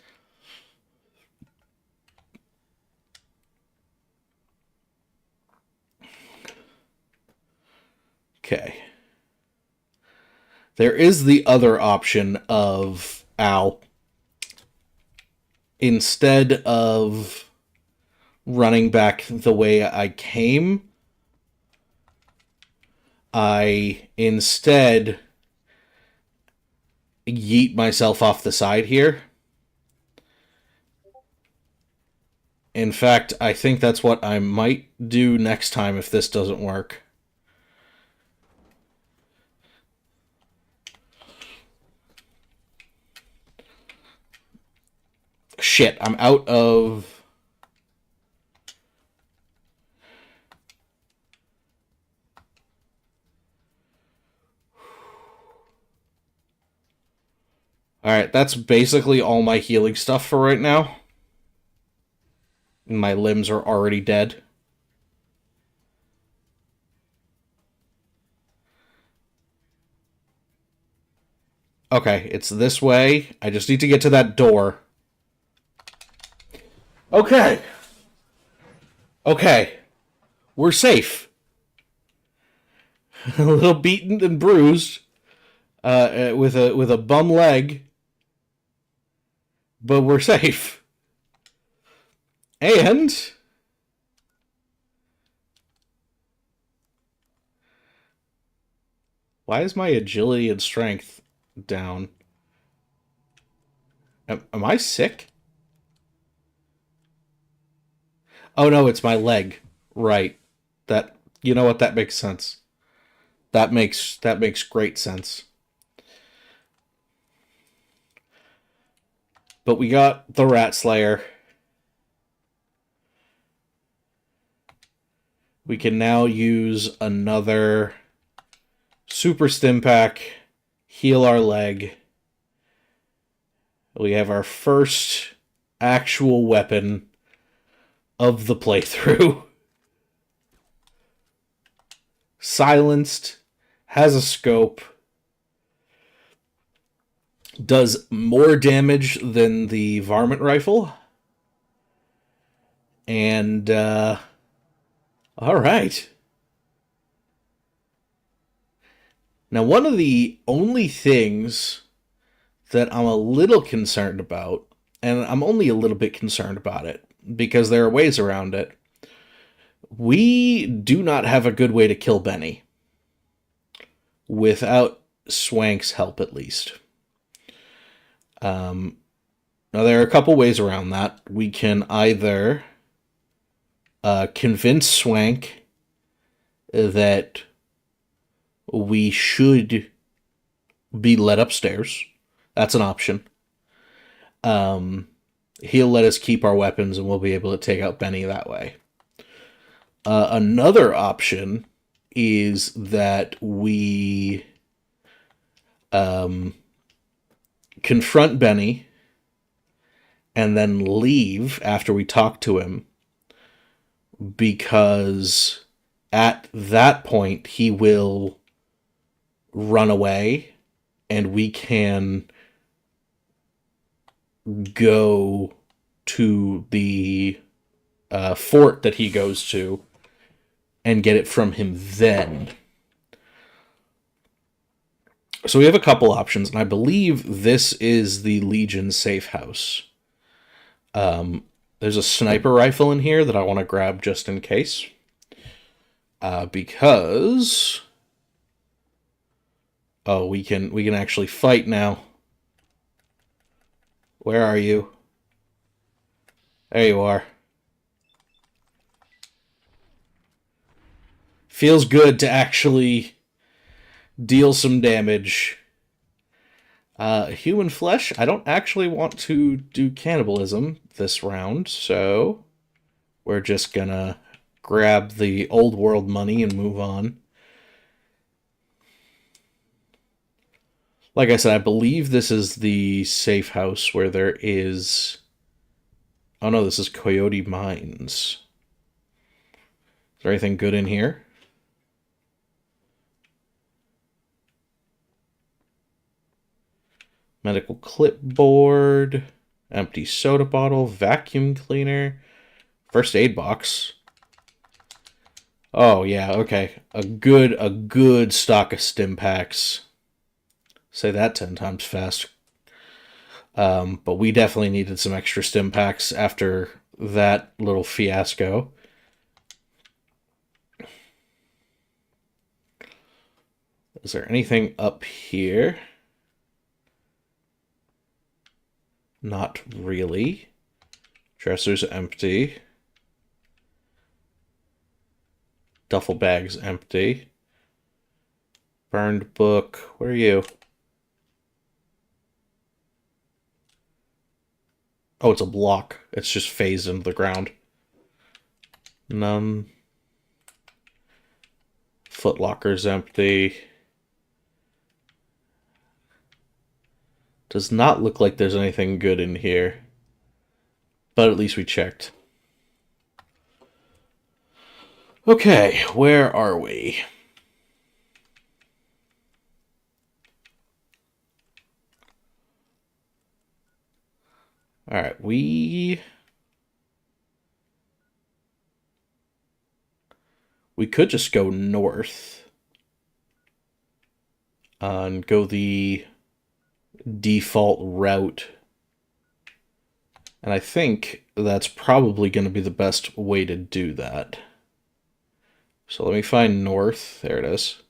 Okay. There is the other option of, ow, instead of running back the way I came, I instead yeet myself off the side here. In fact, I think that's what I might do next time if this doesn't work. Shit, I'm out of... Alright, that's basically all my healing stuff for right now. My limbs are already dead. Okay, it's this way. I just need to get to that door. Okay. Okay. We're safe. A little beaten and bruised. With a bum leg. But we're safe. And... why is my agility and strength down? Am I sick? Oh no, it's my leg. Right. That, you know what, that makes sense. That makes great sense. But we got the Rat Slayer. We can now use another Super Stim Pack, heal our leg. We have our first actual weapon of the playthrough. Silenced, has a scope, does more damage than the varmint rifle. And, alright. Now, one of the only things that I'm a little concerned about, and I'm only a little bit concerned about it, because there are ways around it, we do not have a good way to kill Benny. Without Swank's help, at least. Now, there are a couple ways around that. We can either convince Swank that we should be let upstairs. That's an option. He'll let us keep our weapons and we'll be able to take out Benny that way. Another option is that we confront Benny and then leave after we talk to him, because at that point he will run away and we can go to the fort that he goes to and get it from him then. So we have a couple options, and I believe this is the Legion safe house. There's a sniper rifle in here that I want to grab just in case. Because we can actually fight now. Where are you? There you are. Feels good to actually deal some damage. Human flesh, I don't actually want to do cannibalism this round, so we're just gonna grab the old world money and move on. Like I said, I believe this is the safe house where there is... Oh no, this is Coyote Mines. Is there anything good in here? Medical clipboard, empty soda bottle, vacuum cleaner, first aid box. Oh yeah, okay. A good stock of stim packs. Say that 10 times fast. But we definitely needed some extra stim packs after that little fiasco. Is there anything up here? Not really. Dresser's empty. Duffel bag's empty. Burned book. Where are you? Oh, it's a block. It's just phased into the ground. None. Footlocker's empty. Does not look like there's anything good in here. But at least we checked. Okay, where are we? Alright, we could just go north and go the default route. And I think that's probably going to be the best way to do that. So let me find north. There it is.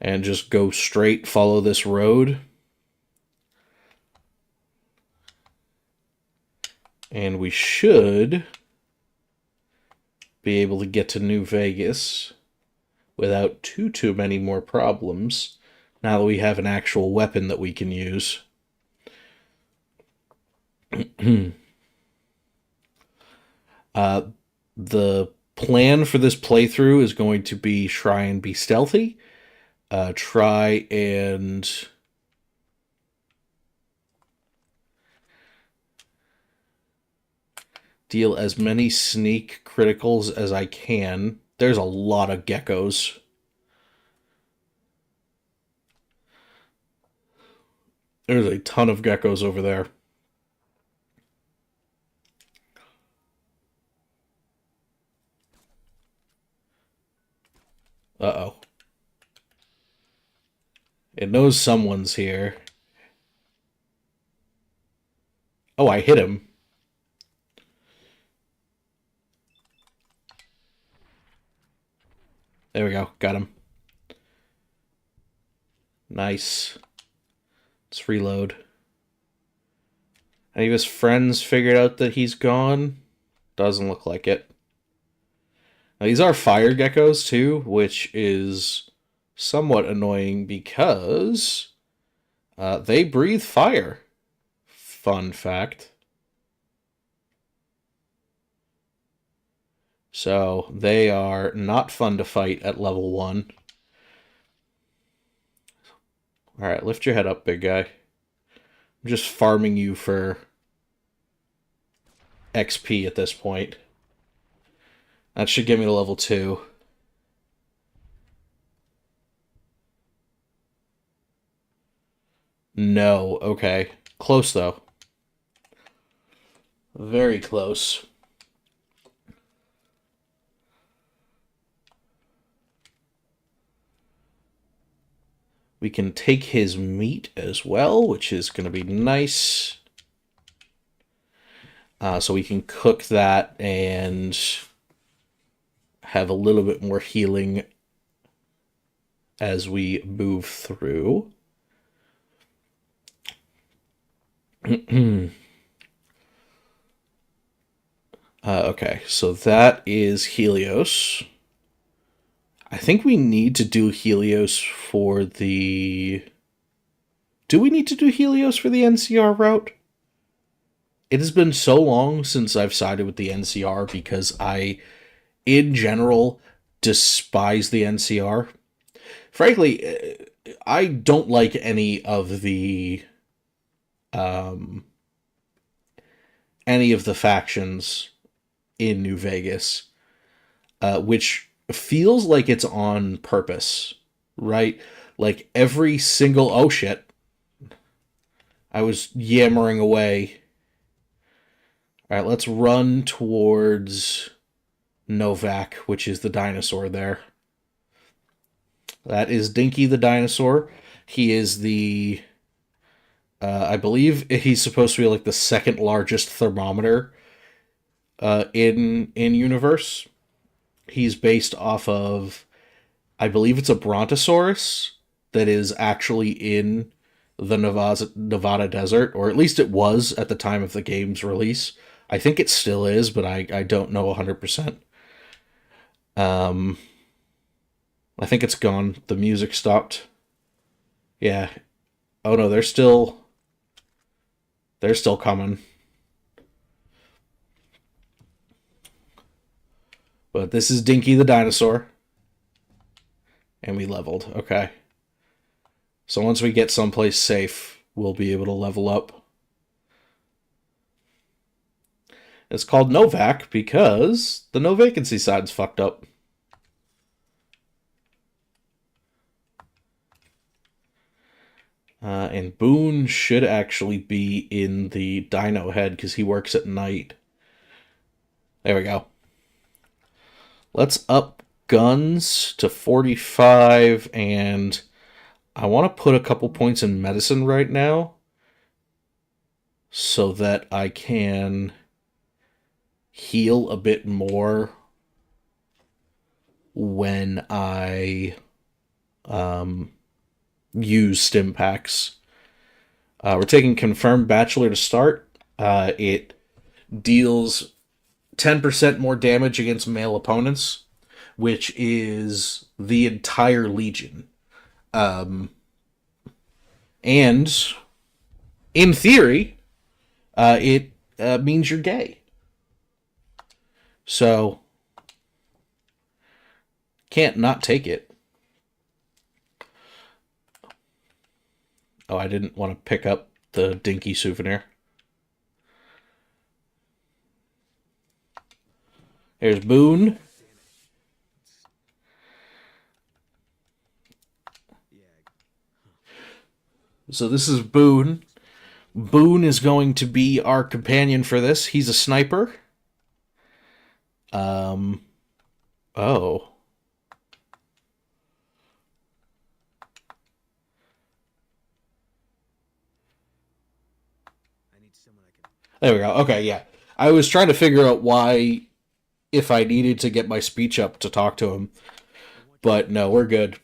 And just go straight, follow this road. And we should be able to get to New Vegas without too many more problems now that we have an actual weapon that we can use. The plan for this playthrough is going to be try and be stealthy. Try and deal as many sneak criticals as I can. There's a lot of geckos. There's a ton of geckos over there. Uh-oh. It knows someone's here. Oh, I hit him. There we go. Got him. Nice. Let's reload. Any of his friends figured out that he's gone? Doesn't look like it. Now, these are fire geckos, too, which is somewhat annoying because they breathe fire. Fun fact. So they are not fun to fight at level 1. Alright, lift your head up, big guy. I'm just farming you for XP at this point. That should get me to level 2. No, okay. Close, though. Very close. We can take his meat as well, which is going to be nice. So we can cook that and have a little bit more healing as we move through. Okay, so that is Helios. I think we need to do Helios for the. Do we need to do Helios for the NCR route? It has been so long since I've sided with the NCR because I, in general, despise the NCR. Frankly, I don't like um, any of the factions in New Vegas, which feels like it's on purpose, right? Like every single oh shit, I was yammering away. All right, let's run towards Novak, which is the dinosaur there. That is Dinky the dinosaur. He is the I believe he's supposed to be like the second largest thermometer in universe. He's based off of, I believe it's a brontosaurus that is actually in the Nevada desert, or at least it was at the time of the game's release. I think it still is, but I don't know 100%. Um, I think it's gone. The music stopped. Yeah. Oh no, they're still coming. But this is Dinky the dinosaur. And we leveled. Okay. So once we get someplace safe, we'll be able to level up. It's called Novak because the no vacancy side's fucked up. And Boone should actually be in the dino head because he works at night. There we go. Let's up guns to 45, and I want to put a couple points in medicine right now so that I can heal a bit more when I use stim packs. We're taking Confirmed Bachelor to start. It deals 10% more damage against male opponents, which is the entire Legion. And in theory, it means you're gay. So, can't not take it. Oh, I didn't want to pick up the Dinky souvenir. There's Boone. So this is Boone. Boone is going to be our companion for this. He's a sniper. Oh. There we go. Okay, yeah. I was trying to figure out why, if I needed to get my speech up to talk to him. But no, we're good.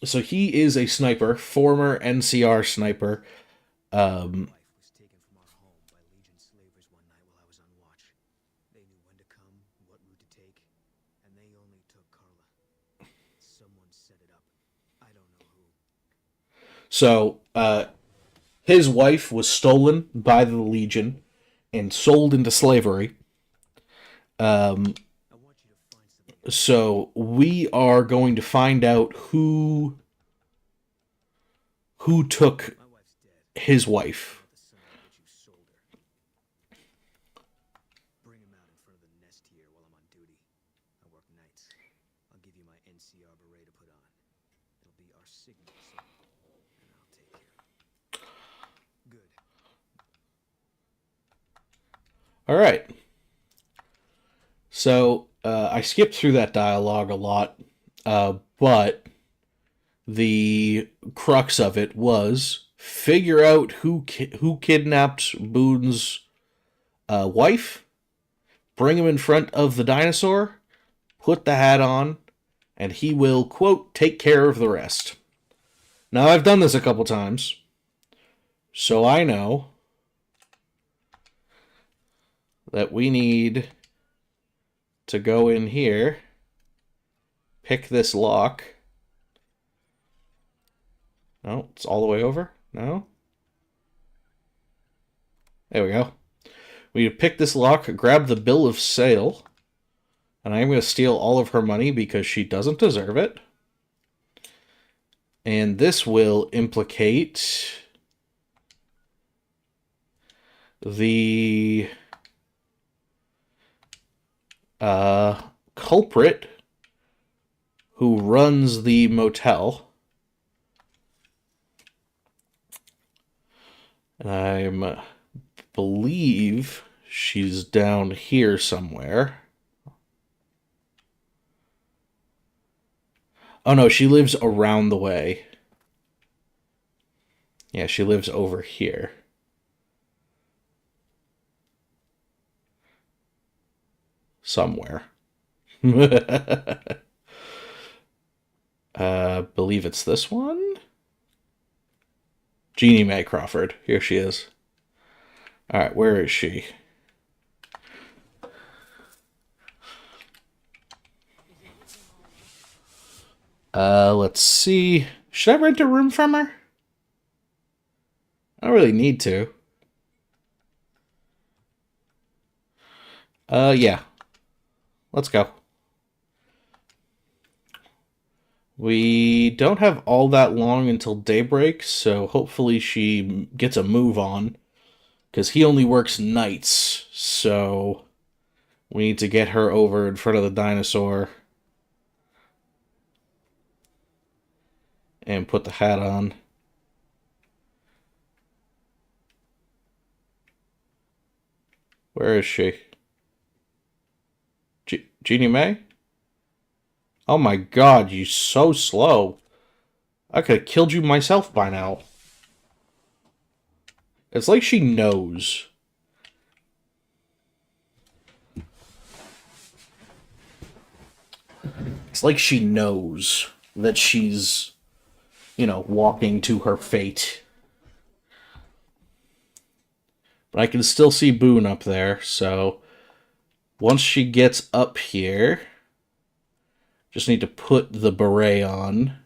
So he is a sniper, former NCR sniper. Um, so his wife was stolen by the Legion and sold into slavery. Um, so we are going to find out who took his wife. All right. So I skipped through that dialogue a lot, but the crux of it was figure out who kidnapped Boone's Wife, bring him in front of the dinosaur, put the hat on, and he will, quote, take care of the rest. Now, I've done this a couple times, so I know that we need to go in here, pick this lock. No, it's all the way over. No. There we go. We need to pick this lock, grab the bill of sale, and I'm going to steal all of her money because she doesn't deserve it. And this will implicate the culprit who runs the motel. And I believe she's down here somewhere. Oh no, she lives around the way. Yeah, she lives over here. Somewhere. Believe it's this one? Jeannie Mae Crawford. Here she is. Alright, where is she? Let's see. Should I rent a room from her? I don't really need to. Yeah. Let's go. We don't have all that long until daybreak, so hopefully she gets a move on. Because he only works nights, so we need to get her over in front of the dinosaur and put the hat on. Where is she? Jeannie Mae? Oh my god, you're so slow. I could have killed you myself by now. It's like she knows. It's like she knows that she's, walking to her fate. But I can still see Boone up there, so once she gets up here, just need to put the beret on.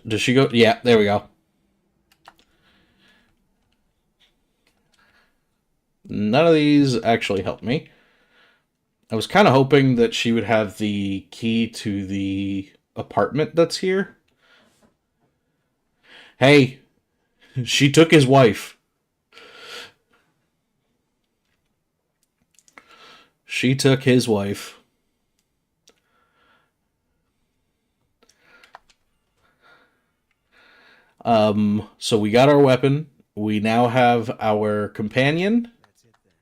Does she go? Yeah, there we go. None of these actually help me. I was kind of hoping that she would have the key to the apartment that's here. Hey, she took his wife. She took his wife. So we got our weapon. We now have our companion. That's it then.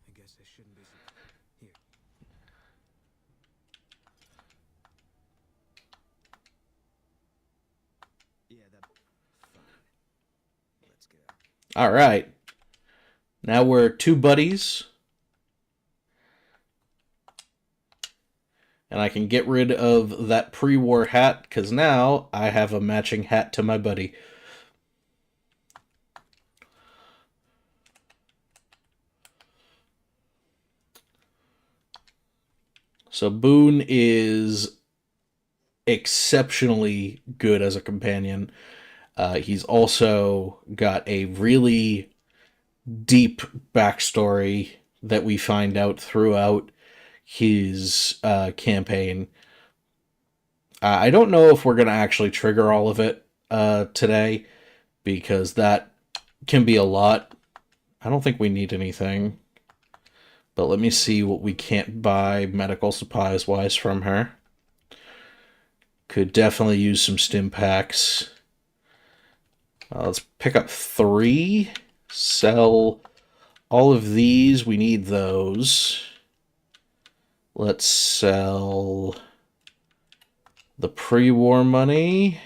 I guess I shouldn't be here. Yeah, fine. Let's go. All right. Now we're two buddies. And I can get rid of that pre-war hat, because now I have a matching hat to my buddy. So Boone is exceptionally good as a companion. He's also got a really deep backstory that we find out throughout his campaign. I don't know if we're going to actually trigger all of it today, because that can be a lot. I don't think we need anything. But let me see what we can't buy medical supplies wise from her. Could definitely use some stim packs. Let's pick up 3. Sell all of these. We need those. Let's sell the pre-war money.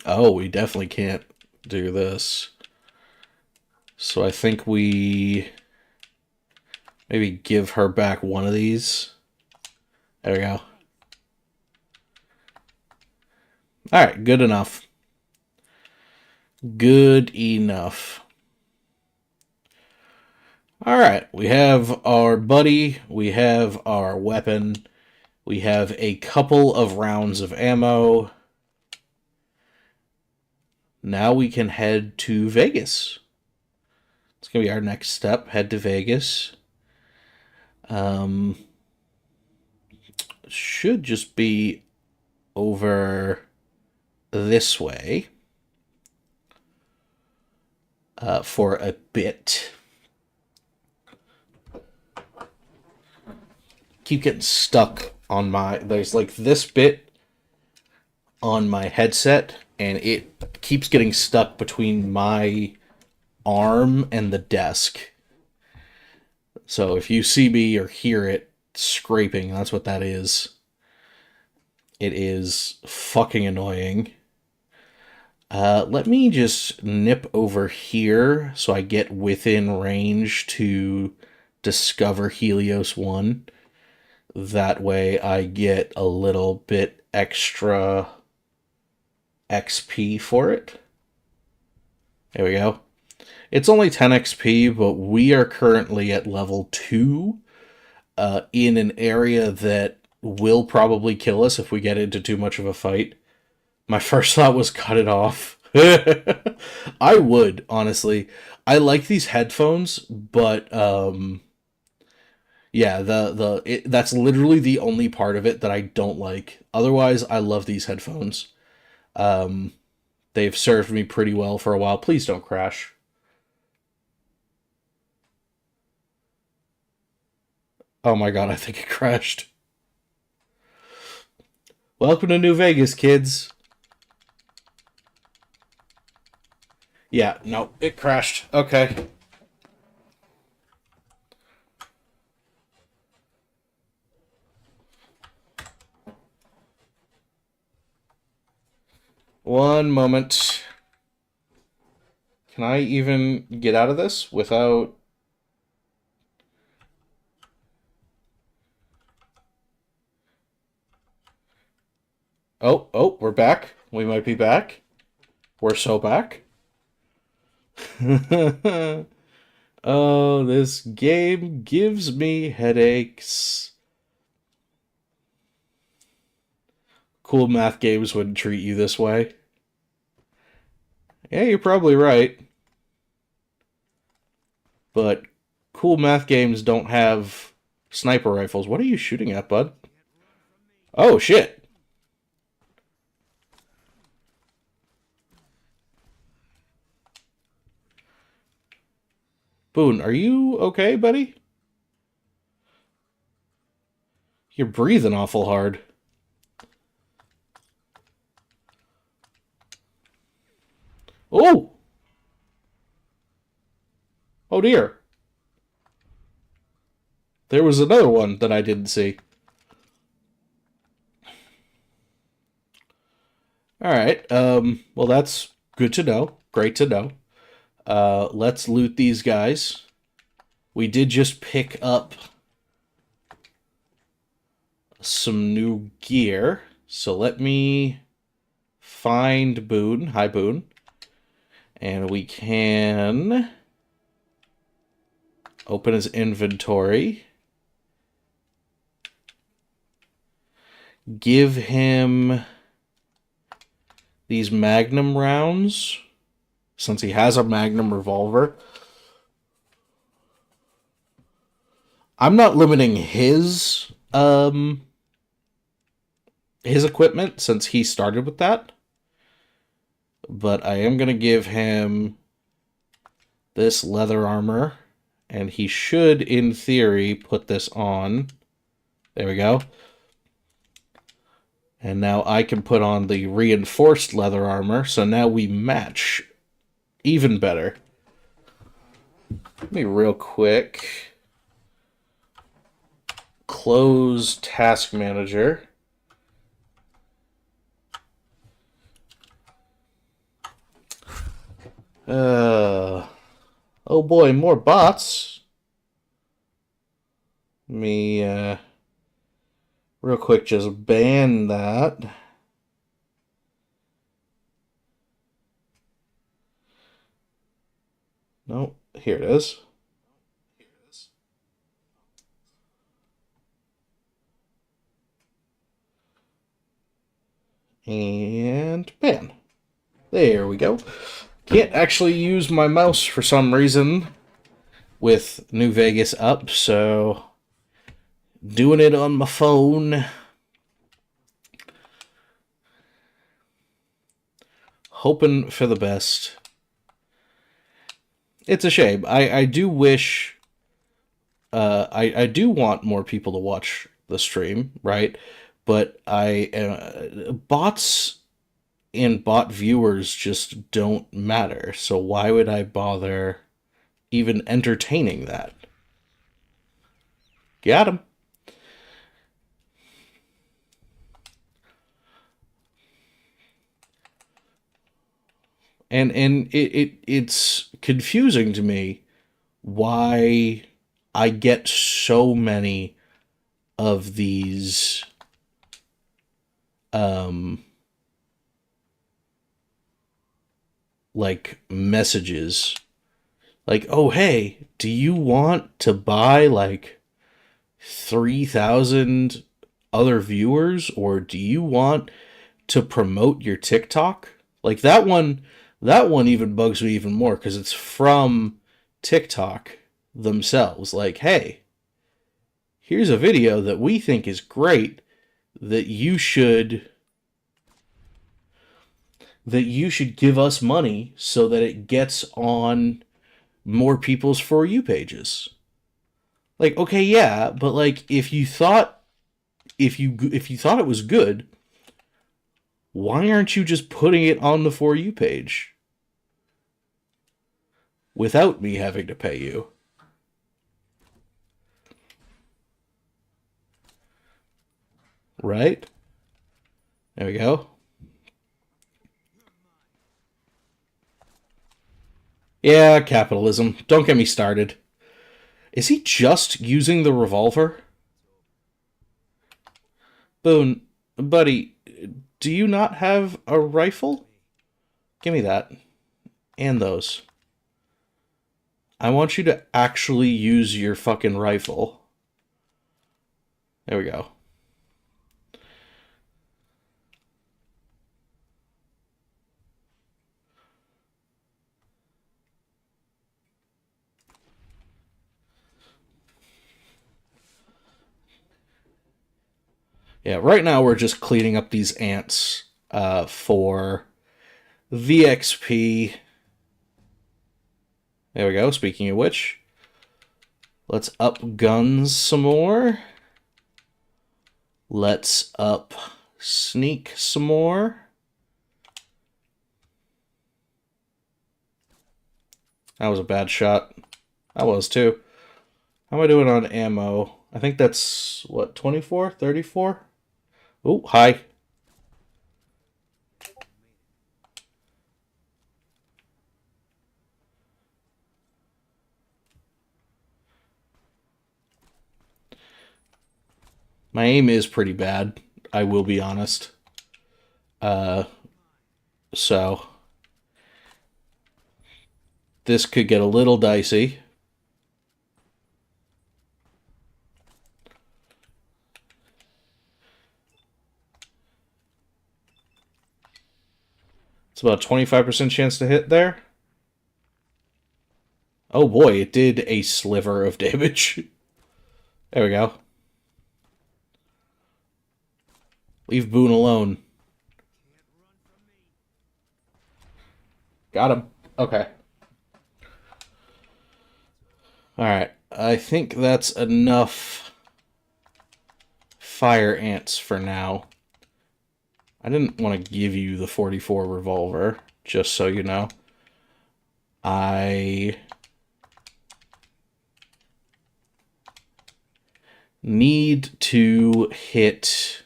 Oh, we definitely can't do this. So I think we maybe give her back one of these. There we go. All right, good enough. Good enough. All right, we have our buddy, we have our weapon, we have a couple of rounds of ammo. Now we can head to Vegas. It's going to be our next step, head to Vegas. Should just be over this way for a bit. Keep getting stuck on my... There's like this bit on my headset, and it keeps getting stuck between my arm and the desk. So if you see me or hear it scraping, that's what that is. It is fucking annoying. Let me just nip over here so I get within range to discover Helios 1. That way I get a little bit extra XP for it. There we go. It's only 10 XP, but we are currently at level 2 in an area that will probably kill us if we get into too much of a fight. My first thought was cut it off. I would, honestly. I like these headphones, but yeah, that's literally the only part of it that I don't like. Otherwise, I love these headphones. They've served me pretty well for a while. Please don't crash. Oh my god, I think it crashed. Welcome to New Vegas, kids. Yeah, no, it crashed. Okay. One moment. Can I even get out of this without... Oh, we're back. We might be back. We're so back. Oh, this game gives me headaches. Cool math games wouldn't treat you this way. Yeah, you're probably right. But cool math games don't have sniper rifles. What are you shooting at, bud? Oh, shit. Boone, are you okay, buddy? You're breathing awful hard. Oh! Oh dear. There was another one that I didn't see. Alright, well that's good to know. Great to know. Let's loot these guys. We did just pick up some new gear. So let me find Boone. Hi, Boone. And we can open his inventory. Give him these Magnum rounds, since he has a Magnum revolver. I'm not limiting his equipment since he started with that. But I am going to give him this leather armor, and he should, in theory, put this on. There we go. And now I can put on the reinforced leather armor, so now we match even better. Let me real quick close task manager. Oh boy, more bots. Let me real quick just ban that. No, here it is. And ban. There we go. Can't actually use my mouse for some reason with New Vegas up, so doing it on my phone. Hoping for the best. It's a shame. I do wish. I do want more people to watch the stream, right? But bots and bot viewers just don't matter. So why would I bother even entertaining that? Got him. And it's confusing to me why I get so many of these like messages like, oh hey, do you want to buy like 3,000 other viewers, or do you want to promote your TikTok? Like that one even bugs me even more because it's from TikTok themselves. Like, hey, here's a video that we think is great that you should give us money so that it gets on more people's For You pages. Like, okay, yeah, but like if you thought it was good, why aren't you just putting it on the For You page without me having to pay you? Right? There we go. Yeah, capitalism. Don't get me started. Is he just using the revolver? Boone, buddy, do you not have a rifle? Give me that. And those. I want you to actually use your fucking rifle. There we go. Yeah, right now we're just cleaning up these ants for VXP. There we go. Speaking of which, let's up guns some more. Let's up sneak some more. That was a bad shot. I was too. How am I doing on ammo? I think that's, what, 24? 34? Oh, hi. My aim is pretty bad, I will be honest. So this could get a little dicey. It's about a 25% chance to hit there. Oh boy, it did a sliver of damage. There we go. Leave Boone alone. Got him. Okay. Alright. I think that's enough fire ants for now. I didn't want to give you the 44 revolver, just so you know. I need to hit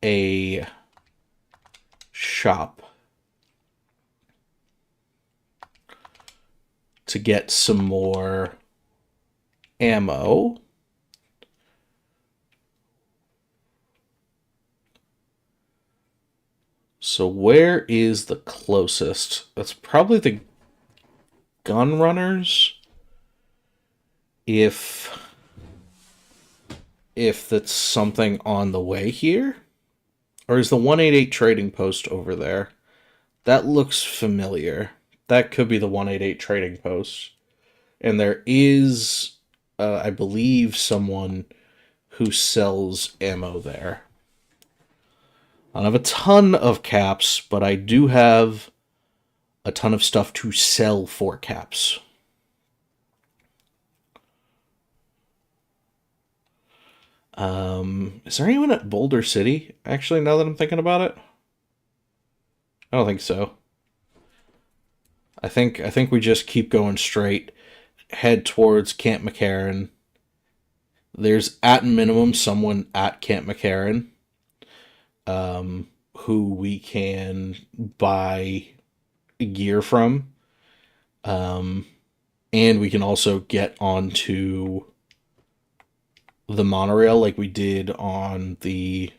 a shop to get some more ammo. So where is the closest? That's probably the gun runners. If that's something on the way here. Or is the 188 trading post over there? That looks familiar. That could be the 188 trading post. And there is, I believe, someone who sells ammo there. I don't have a ton of caps, but I do have a ton of stuff to sell for caps. Is there anyone at Boulder City? Actually, now that I'm thinking about it, I don't think so. I think we just keep going straight, head towards Camp McCarran. There's at minimum someone at Camp McCarran, who we can buy gear from, and we can also get onto the monorail like we did on the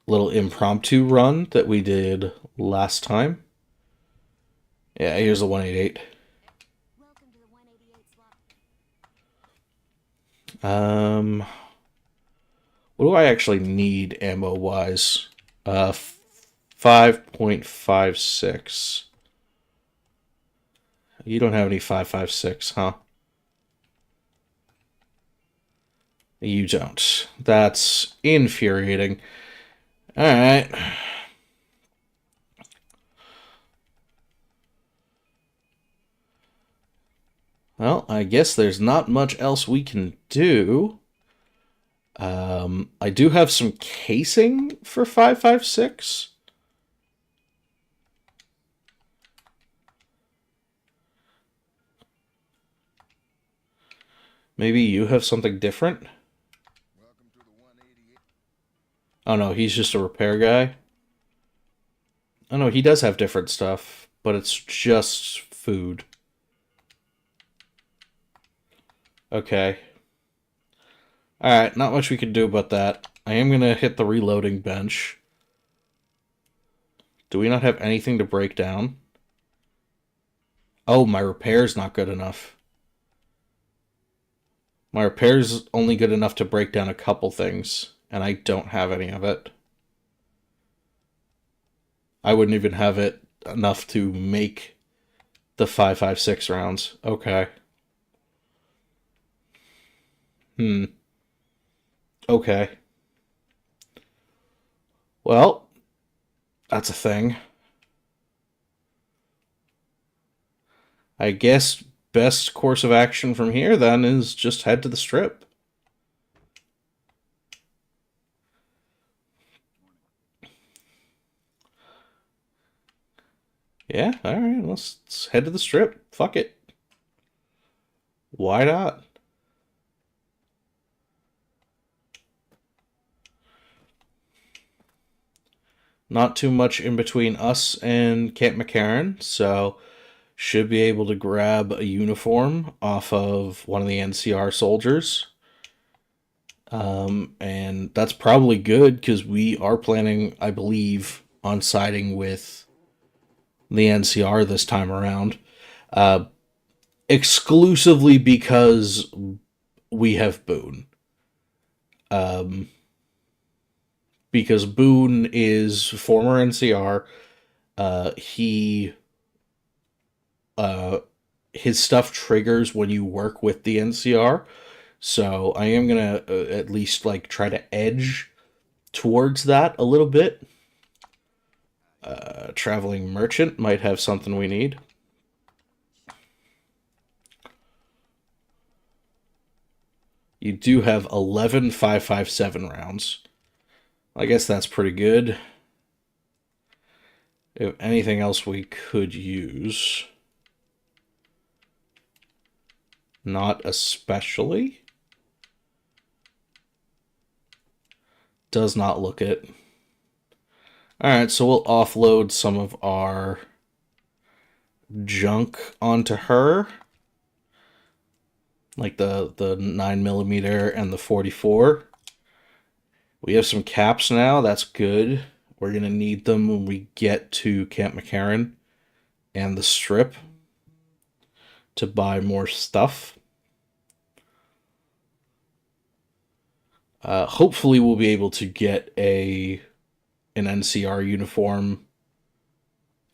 little impromptu run that we did last time. Yeah, here's the 188. Welcome to the 188 slot. What do I actually need ammo wise? 5.56. You don't have any 5.56, huh? You don't. That's infuriating. Alright. Well, I guess there's not much else we can do. I do have some casing for 5.56. Maybe you have something different? Oh no, he's just a repair guy. Oh no, he does have different stuff, but it's just food. Okay. Alright, not much we can do about that. I am gonna hit the reloading bench. Do we not have anything to break down? Oh, my repair's not good enough. My repair's only good enough to break down a couple things, and I don't have any of it. I wouldn't even have it enough to make the 5.56 rounds. Okay. Okay. Well, that's a thing. I guess best course of action from here then is just head to the strip. Yeah, alright, let's head to the strip. Fuck it. Why not? Not too much in between us and Camp McCarran, so should be able to grab a uniform off of one of the NCR soldiers. And that's probably good because we are planning, I believe, on siding with the NCR this time around. Exclusively because we have Boone. Because Boone is former NCR. He his stuff triggers when you work with the NCR. So I am gonna at least like try to edge towards that a little bit. Traveling merchant might have something we need. You do have 11 5.57 rounds. I guess that's pretty good. If anything else we could use. Not especially. Does not look it. Alright, so we'll offload some of our junk onto her. Like the 9mm and the 44. We have some caps now. That's good. We're going to need them when we get to Camp McCarran and the Strip to buy more stuff. Hopefully we'll be able to get an NCR uniform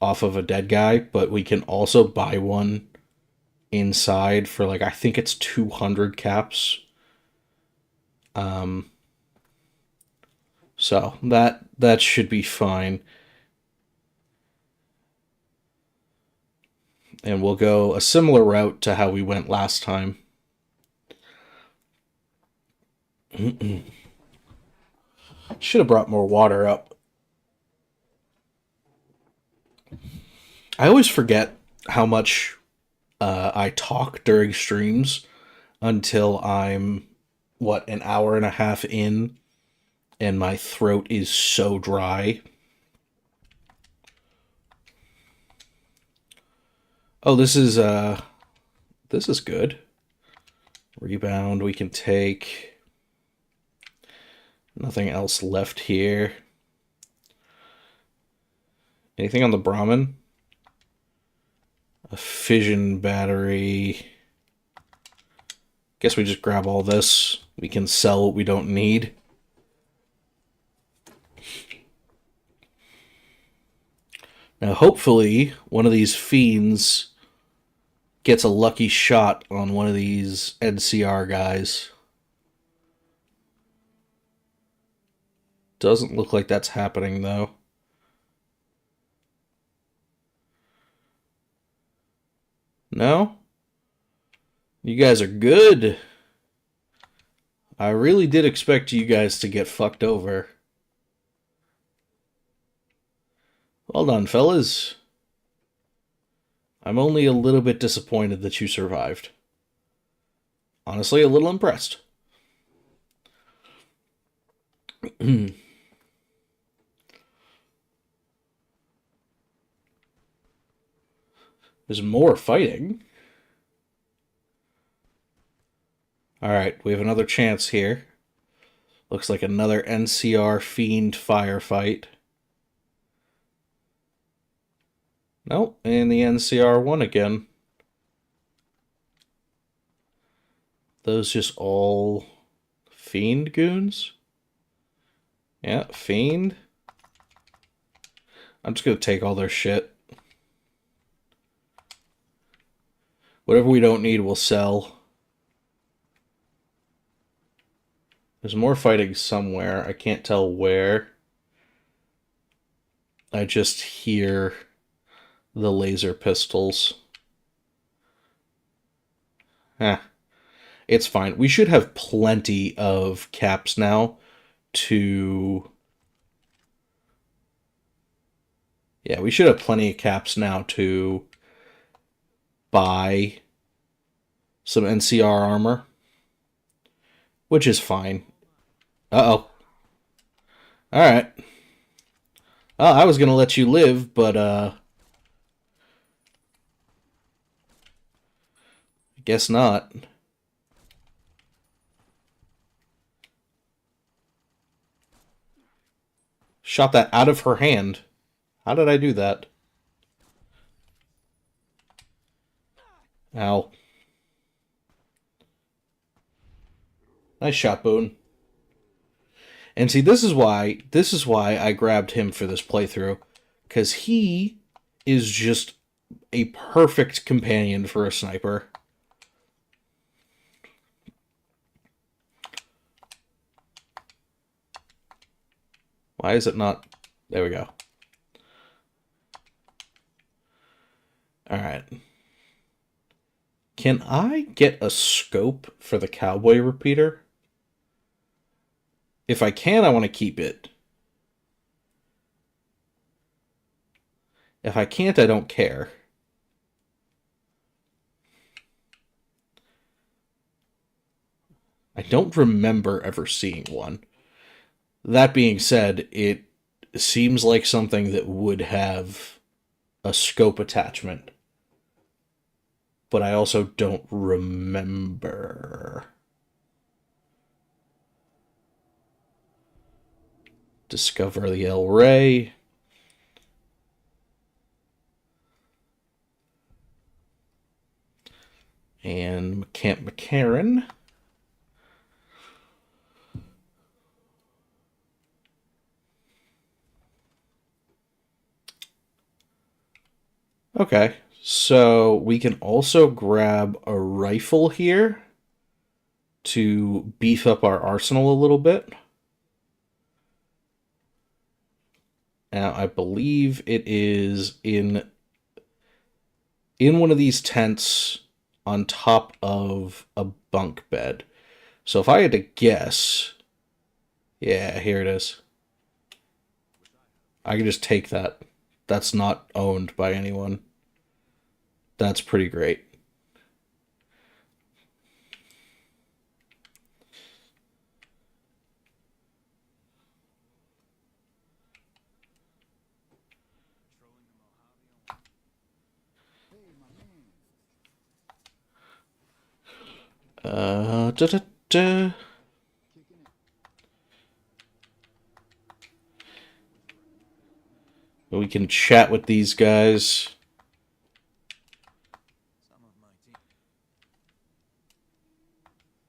off of a dead guy, but we can also buy one inside for like, I think it's 200 caps. So that should be fine. And we'll go a similar route to how we went last time. Should have brought more water up. I always forget how much I talk during streams until I'm, an hour and a half in, and my throat is so dry. Oh, this is good. Rebound we can take. Nothing else left here. Anything on the Brahmin? A fission battery. Guess we just grab all this. We can sell what we don't need. Now, hopefully, one of these fiends gets a lucky shot on one of these NCR guys. Doesn't look like that's happening, though. No? You guys are good. I really did expect you guys to get fucked over. Well done, fellas. I'm only a little bit disappointed that you survived. Honestly, a little impressed. There's more fighting. Alright, we have another chance here. Looks like another NCR Fiend firefight. Nope, and the NCR won again. Those just all Fiend goons? Yeah, Fiend. I'm just gonna take all their shit. Whatever we don't need, we'll sell. There's more fighting somewhere. I can't tell where. I just hear the laser pistols. It's fine. We should have plenty of caps now to... Yeah, we should have plenty of caps now to buy some NCR armor, which is fine. Uh-oh. Alright. Oh, I was gonna let you live, but, I guess not. Shot that out of her hand. How did I do that? Ow. Nice shot, Boone. And see, this is why I grabbed him for this playthrough, because he is just a perfect companion for a sniper. Why is it not? There we go. Alright. Can I get a scope for the cowboy repeater? If I can, I want to keep it. If I can't, I don't care. I don't remember ever seeing one. That being said, it seems like something that would have a scope attachment, but I also don't remember. Discover the El Rey. And Camp McCarran. Okay, so we can also grab a rifle here to beef up our arsenal a little bit. Now, I believe it is in one of these tents on top of a bunk bed. So if I had to guess, yeah, here it is. I can just take that. That's not owned by anyone. That's pretty great. Da, da, da. We can chat with these guys. Some of my team.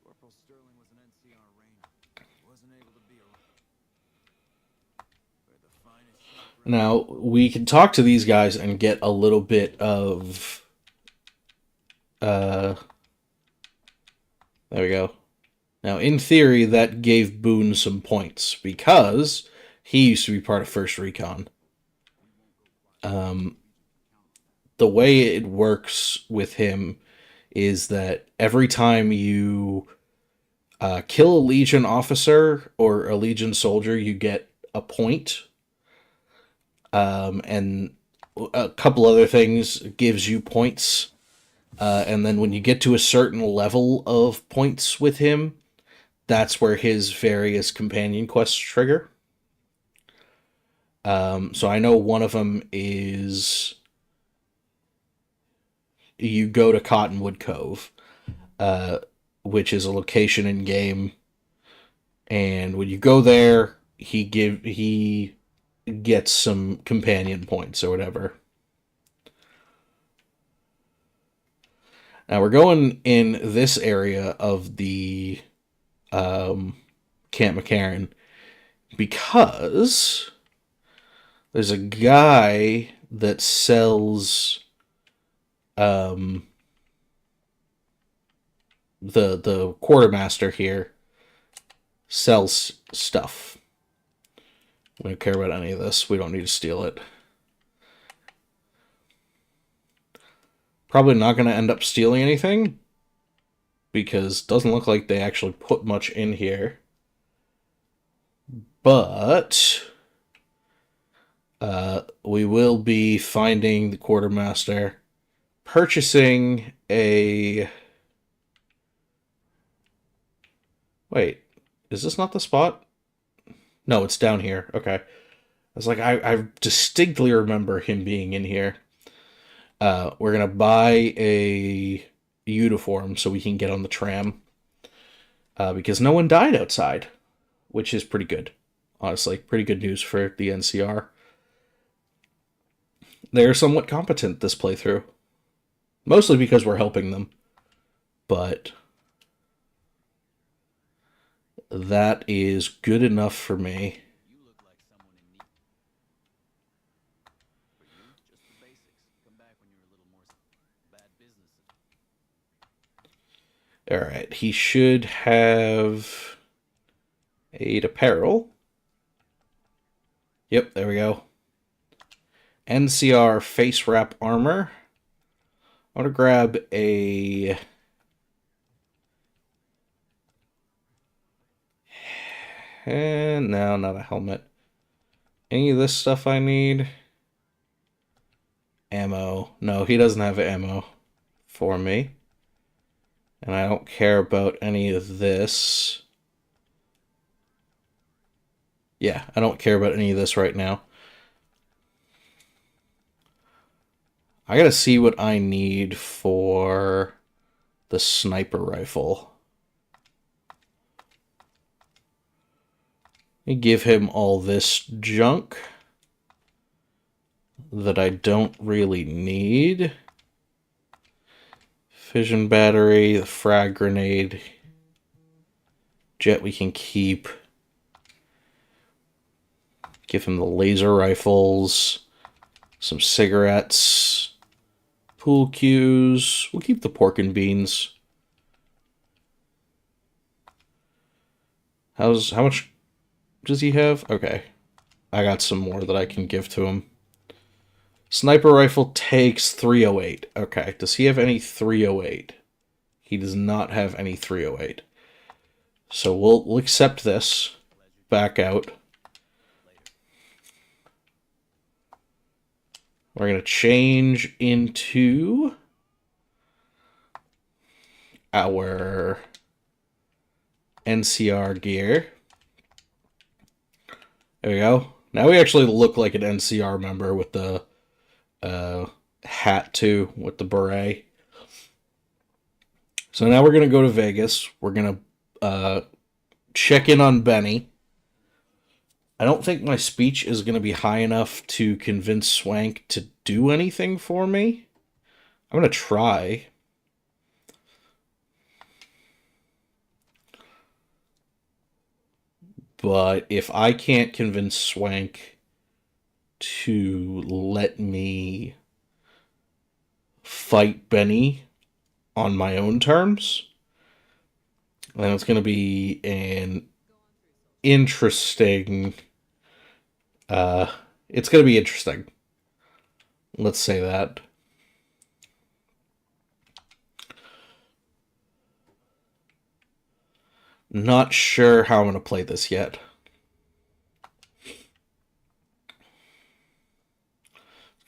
Corporal Sterling was an NCR ranger. Wasn't able to be around. We're the finest sheep Now, we can talk to these guys and get a little bit of. There we go. Now, in theory, that gave Boone some points because he used to be part of First Recon. The way it works with him is that every time you kill a Legion officer or a Legion soldier, you get a point. And a couple other things gives you points. And then when you get to a certain level of points with him, that's where his various companion quests trigger. So I know one of them is you go to Cottonwood Cove, which is a location in game, and when you go there, he gets some companion points or whatever. Now we're going in this area of the Camp McCarran because there's a guy that sells the quartermaster here sells stuff. We don't care about any of this. We don't need to steal it. Probably not going to end up stealing anything because it doesn't look like they actually put much in here. But we will be finding the quartermaster, purchasing a... Wait, is this not the spot? No, it's down here. Okay. I was like, I distinctly remember him being in here. We're going to buy a uniform so we can get on the tram. Because no one died outside, which is pretty good. Honestly, pretty good news for the NCR. They're somewhat competent this playthrough. Mostly because we're helping them. But that is good enough for me. You look like someone in need. For you, just the basics. Come back when you're a little more bad business. Alright, he should have 8 apparel. Yep, there we go. NCR face wrap armor. I want to grab a... And no, not a helmet. Any of this stuff I need? Ammo. No, he doesn't have ammo for me. And I don't care about any of this. Yeah, I don't care about any of this right now. I gotta see what I need for the sniper rifle. I give him all this junk that I don't really need. Fission battery, the frag grenade. Jet we can keep. Give him the laser rifles. Some cigarettes. Pool cues. We'll keep the pork and beans. How much does he have? Okay. I got some more that I can give to him. Sniper rifle takes 308. Okay. Does he have any 308? He does not have any 308. So we'll accept this. Back out. We're going to change into our NCR gear. There we go. Now we actually look like an NCR member with the hat too, with the beret. So now we're going to go to Vegas. We're going to check in on Benny. I don't think my speech is going to be high enough to convince Swank to do anything for me. I'm going to try. But if I can't convince Swank to let me fight Benny on my own terms, then it's going to be an interesting... it's going to be interesting. Let's say that. Not sure how I'm going to play this yet. It's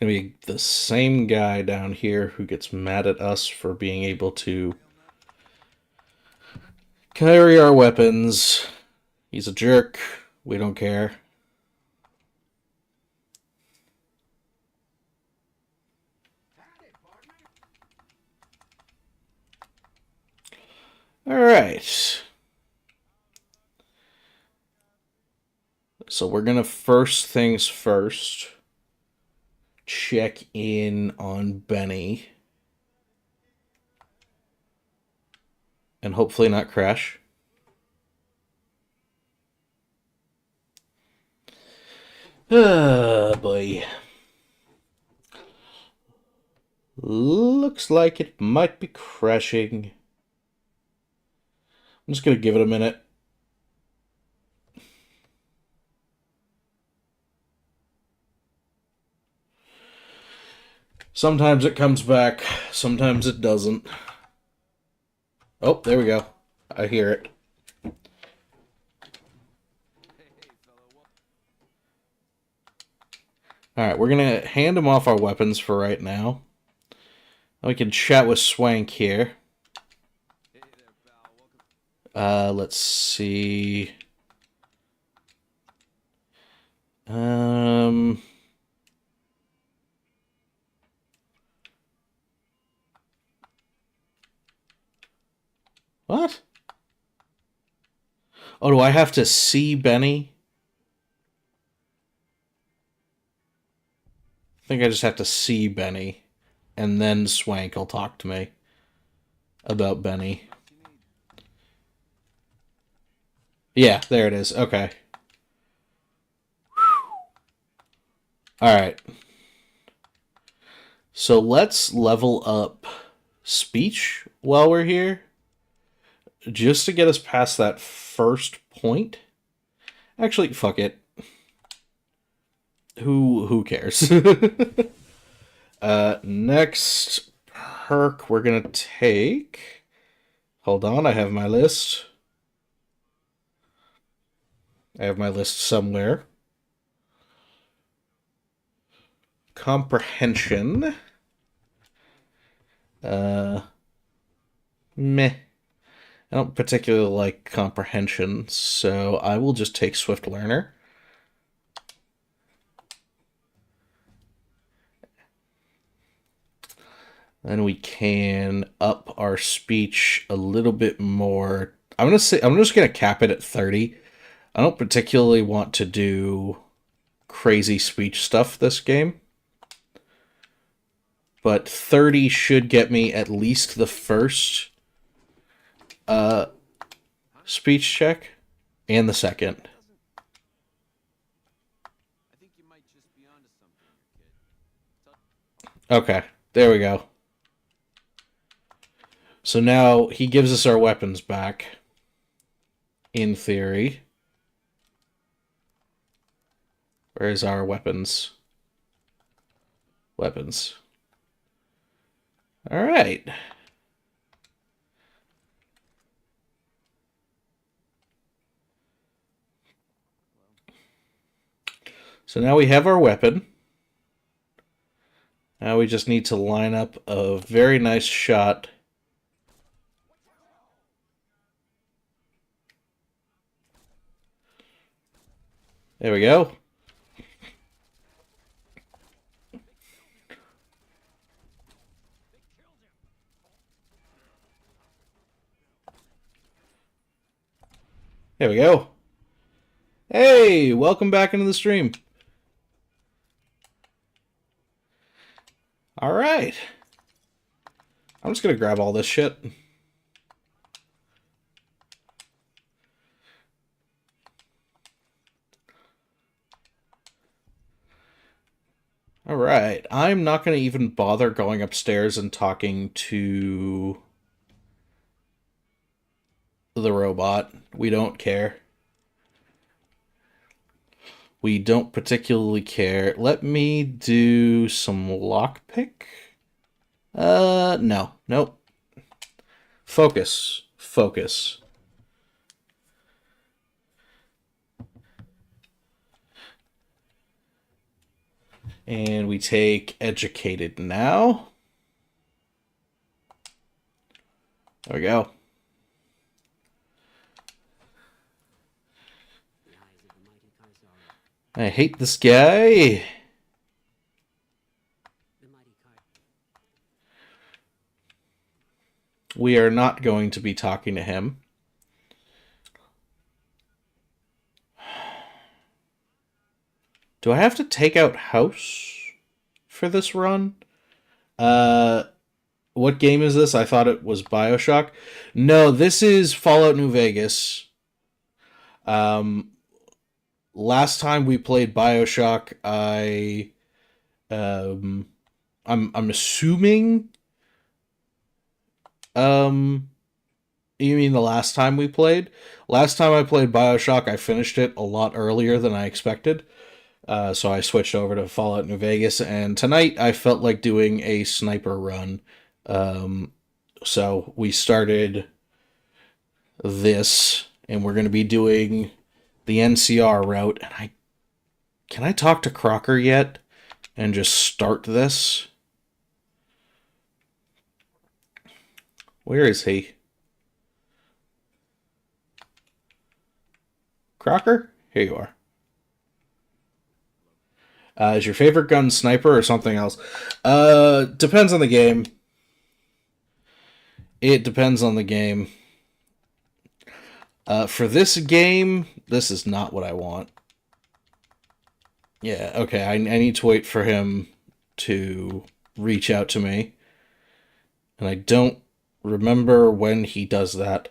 going to be the same guy down here who gets mad at us for being able to carry our weapons. He's a jerk. We don't care. All right. So we're going to first things first check in on Benny and hopefully not crash. Oh boy. Looks like it might be crashing. I'm just going to give it a minute. Sometimes it comes back, sometimes it doesn't. Oh, there we go. I hear it. Alright, we're going to hand him off our weapons for right now. We can chat with Swank here. Let's see. What? Oh, do I have to see Benny? I think I just have to see Benny. And then Swank will talk to me about Benny. Yeah, there it is. Okay. Alright. So let's level up speech while we're here. Just to get us past that first point. Actually, fuck it. Who cares? Next perk we're gonna take. Hold on, I have my list. I have my list somewhere. Comprehension. Meh. I don't particularly like comprehension, so I will just take Swift Learner. Then we can up our speech a little bit more. I'm just gonna cap it at 30. I don't particularly want to do crazy speech stuff this game, but 30 should get me at least the first speech check and the second. I think you might just be onto something, kid. Okay, there we go. So now he gives us our weapons back, in theory. Where's our weapons? Weapons. All right. So now we have our weapon. Now we just need to line up a very nice shot. There we go. There we go. Hey, welcome back into the stream. All right. I'm just going to grab all this shit. All right. I'm not going to even bother going upstairs and talking to the robot. We don't care. We don't particularly care. Let me do some lockpick. No. Nope. Focus. Focus. And we take educated now. There we go. I hate this guy. We are not going to be talking to him. Do I have to take out House for this run? What game is this? I thought it was BioShock. No, this is Fallout New Vegas. Last time we played BioShock, I'm assuming you mean the last time we played? Last time I played BioShock, I finished it a lot earlier than I expected. So I switched over to Fallout New Vegas, and tonight I felt like doing a sniper run. So we started this, and we're going to be doing the NCR route. And can I talk to Crocker yet and just start this? Where is he? Crocker? Here you are. Is your favorite gun sniper or something else? Depends on the game. It depends on the game. For this game, this is not what I want. Yeah, okay, I need to wait for him to reach out to me. And I don't remember when he does that.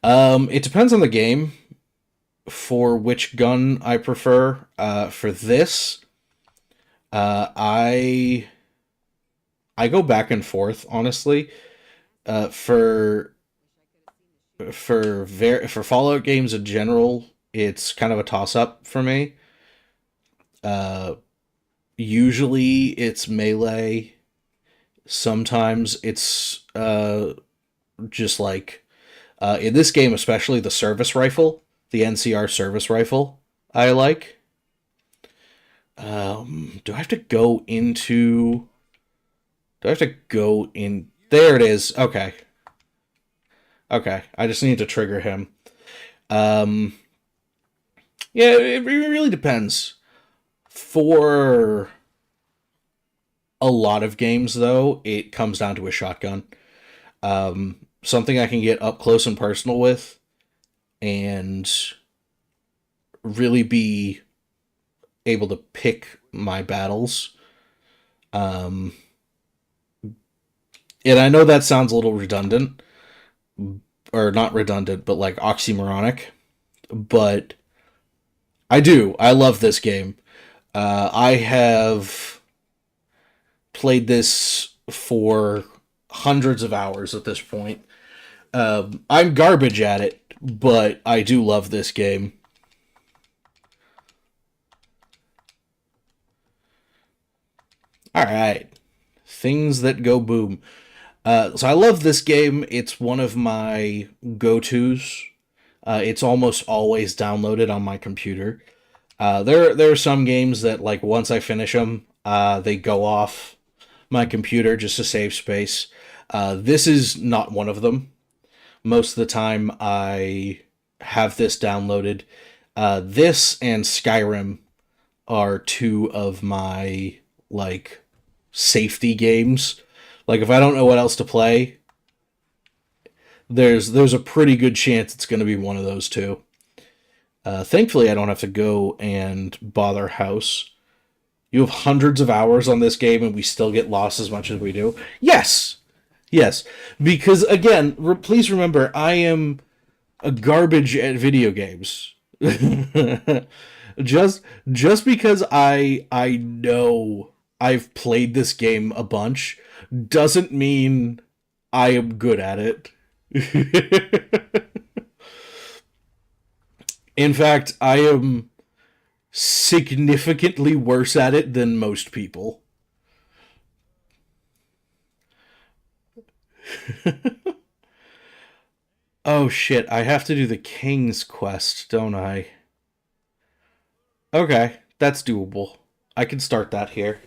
It depends on the game for which gun I prefer. For this, I go back and forth, honestly. For Fallout games in general, it's kind of a toss-up for me. Usually it's melee. Sometimes it's just like in this game, especially the service rifle, the NCR service rifle, I like. Do I have to go into? Do I have to go in? There it is. Okay. Okay, I just need to trigger him. Yeah, it really depends. For a lot of games, though, it comes down to a shotgun. Something I can get up close and personal with and really be able to pick my battles. Um, and I know that sounds a little redundant, or not redundant, but like oxymoronic. But I do. I love this game. I have played this for hundreds of hours at this point. I'm garbage at it, but I do love this game. All right. Things that go boom. So I love this game. It's one of my go-tos. It's almost always downloaded on my computer. There are some games that like once I finish them, they go off my computer just to save space. This is not one of them. Most of the time, I have this downloaded. This and Skyrim are two of my like safety games. Like if I don't know what else to play, there's a pretty good chance it's going to be one of those two. Thankfully, I don't have to go and bother House. You have hundreds of hours on this game, and we still get lost as much as we do. Yes, yes. Because again, please remember, I am a garbage at video games. just because I know I've played this game a bunch doesn't mean I am good at it. In fact, I am significantly worse at it than most people. Oh shit, I have to do the King's Quest, don't I? Okay, that's doable. I can start that here.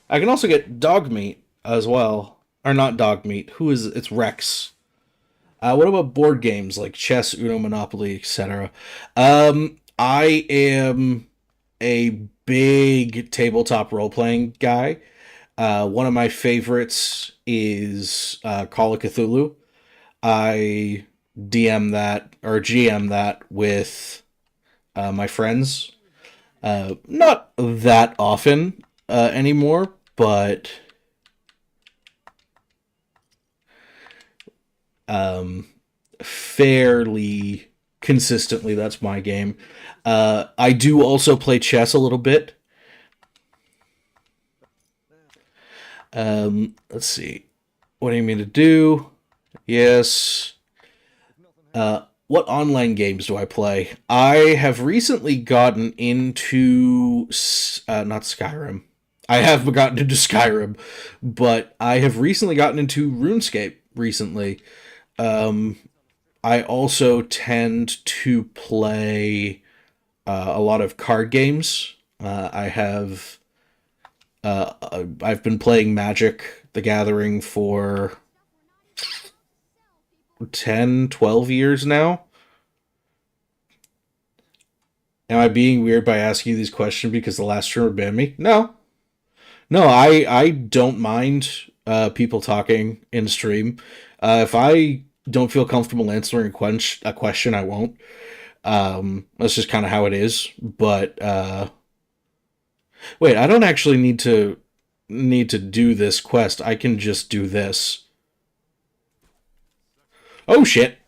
I can also get dog meat as well. Or not dog meat. Who is it? It's Rex. What about board games like chess, Uno, Monopoly, etc.? I am a big tabletop role playing guy. One of my favorites is Call of Cthulhu. I DM that or GM that with my friends. Not that often anymore, but um, fairly consistently. That's my game. I do also play chess a little bit. Let's see. What do you mean to do? Yes. What online games do I play? I have recently gotten into not Skyrim. I have gotten into Skyrim, but I have recently gotten into RuneScape recently. Um, I also tend to play a lot of card games. I've been playing Magic the Gathering for 10, 12 years now. Am I being weird by asking you these questions because the last streamer banned me? No. No, I don't mind people talking in stream. If I don't feel comfortable answering a question, I won't. That's just kind of how it is. But wait, I don't actually need to do this quest. I can just do this. Oh shit!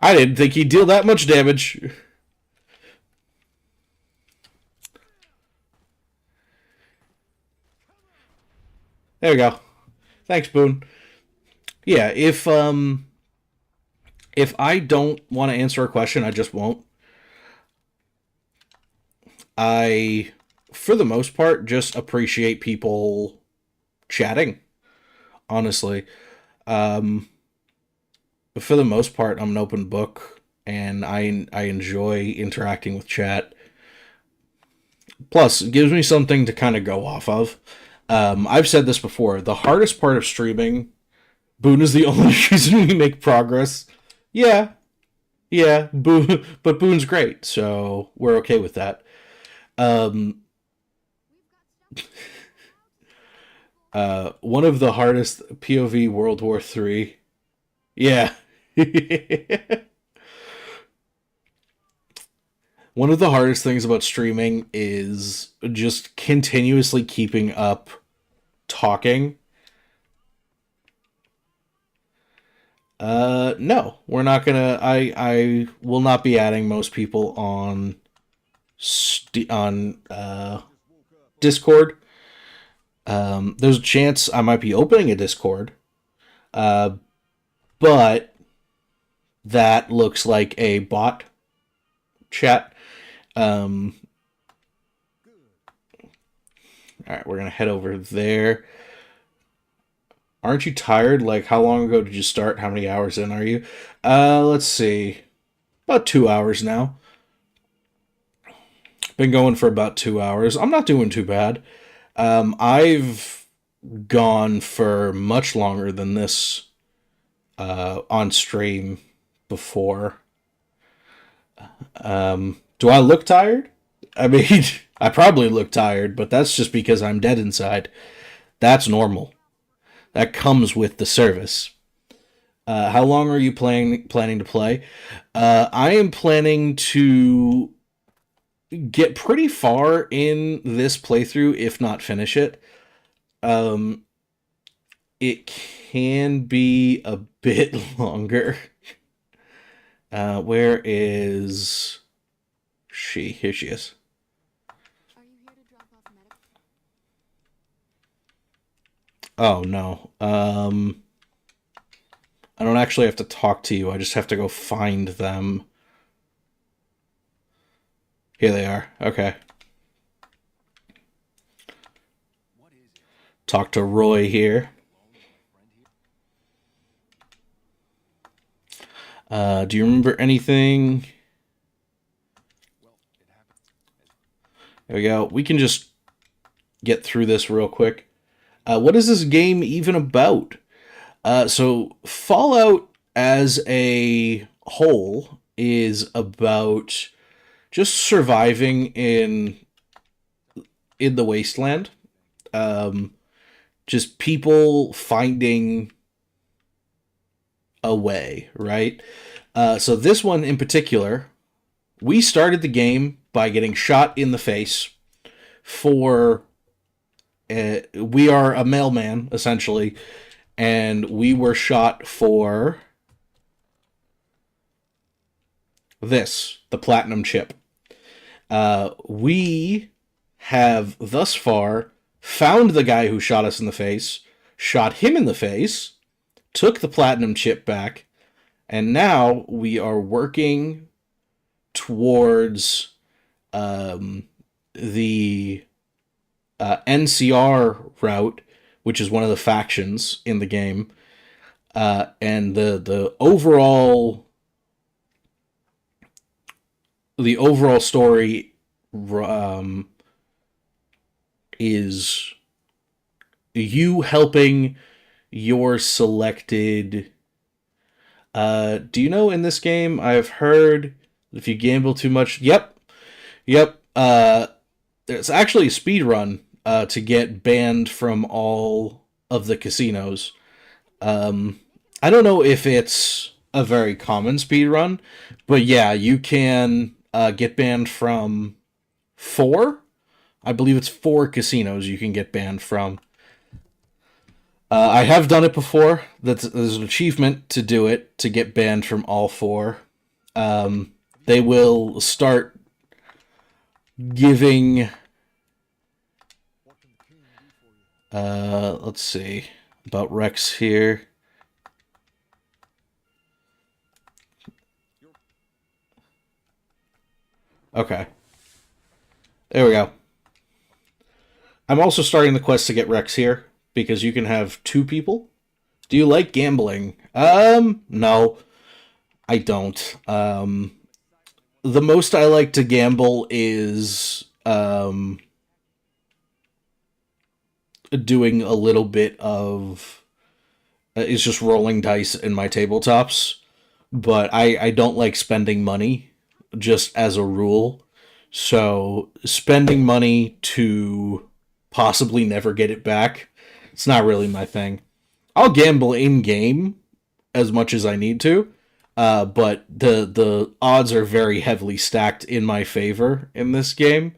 I didn't think he'd deal that much damage. There we go. Thanks, Boone. Yeah, if I don't want to answer a question, I just won't. I, for the most part, just appreciate people chatting. Honestly, um, for the most part, I'm an open book, and I enjoy interacting with chat. Plus, it gives me something to kind of go off of. I've said this before. The hardest part of streaming, Boone is the only reason we make progress. Yeah, yeah, Boone, but Boone's great, so we're okay with that. Um, One of the hardest POV World War III. Yeah. One of the hardest things about streaming is just continuously keeping up talking. No, we're not gonna. I will not be adding most people on Discord. There's a chance I might be opening a Discord, uh, but that looks like a bot chat. All right, we're gonna head over there. Aren't you tired? Like, how long ago did you start? How many hours in are you? Let's see. About 2 hours now. Been going for about 2 hours. I'm not doing too bad. I've gone for much longer than this on stream before. Do I look tired? I mean, I probably look tired, but that's just because I'm dead inside. That's normal. That comes with the service. How long are you planning to play? I am planning to get pretty far in this playthrough, if not finish it. Um, it can be a bit longer. Where is she? Here she is. Are you here to drop off medical? Oh no. I don't actually have to talk to you. I just have to go find them. Here they are. Okay. What is it? Talk to Roy here. Do you remember anything? Well, it happened. There we go. We can just get through this real quick. What is this game even about? So Fallout as a whole is about just surviving in the wasteland. Just people finding a way, right? So this one in particular, we started the game by getting shot in the face for. We are a mailman essentially, and we were shot for this, the platinum chip. We have thus far found the guy who shot us in the face, shot him in the face, took the platinum chip back, and now we are working towards the NCR route, which is one of the factions in the game, and the overall story is you helping your selected. Do you know in this game? I've heard if you gamble too much. Yep. There's actually a speed run to get banned from all of the casinos. I don't know if it's a very common speed run, but yeah, you can get banned from 4. I believe it's 4 casinos you can get banned from. I have done it before. There's an achievement to do it, to get banned from all 4. They will start giving. Let's see about Rex here. Okay, there we go. I'm also starting the quest to get Rex here because you can have 2 people. Do you like gambling? No, I don't. The most I like to gamble is doing a little bit of is just rolling dice in my tabletops, but I don't like spending money just as a rule. So spending money to possibly never get it back It's not really my thing. I'll gamble in game as much as I need to, but the odds are very heavily stacked in my favor in this game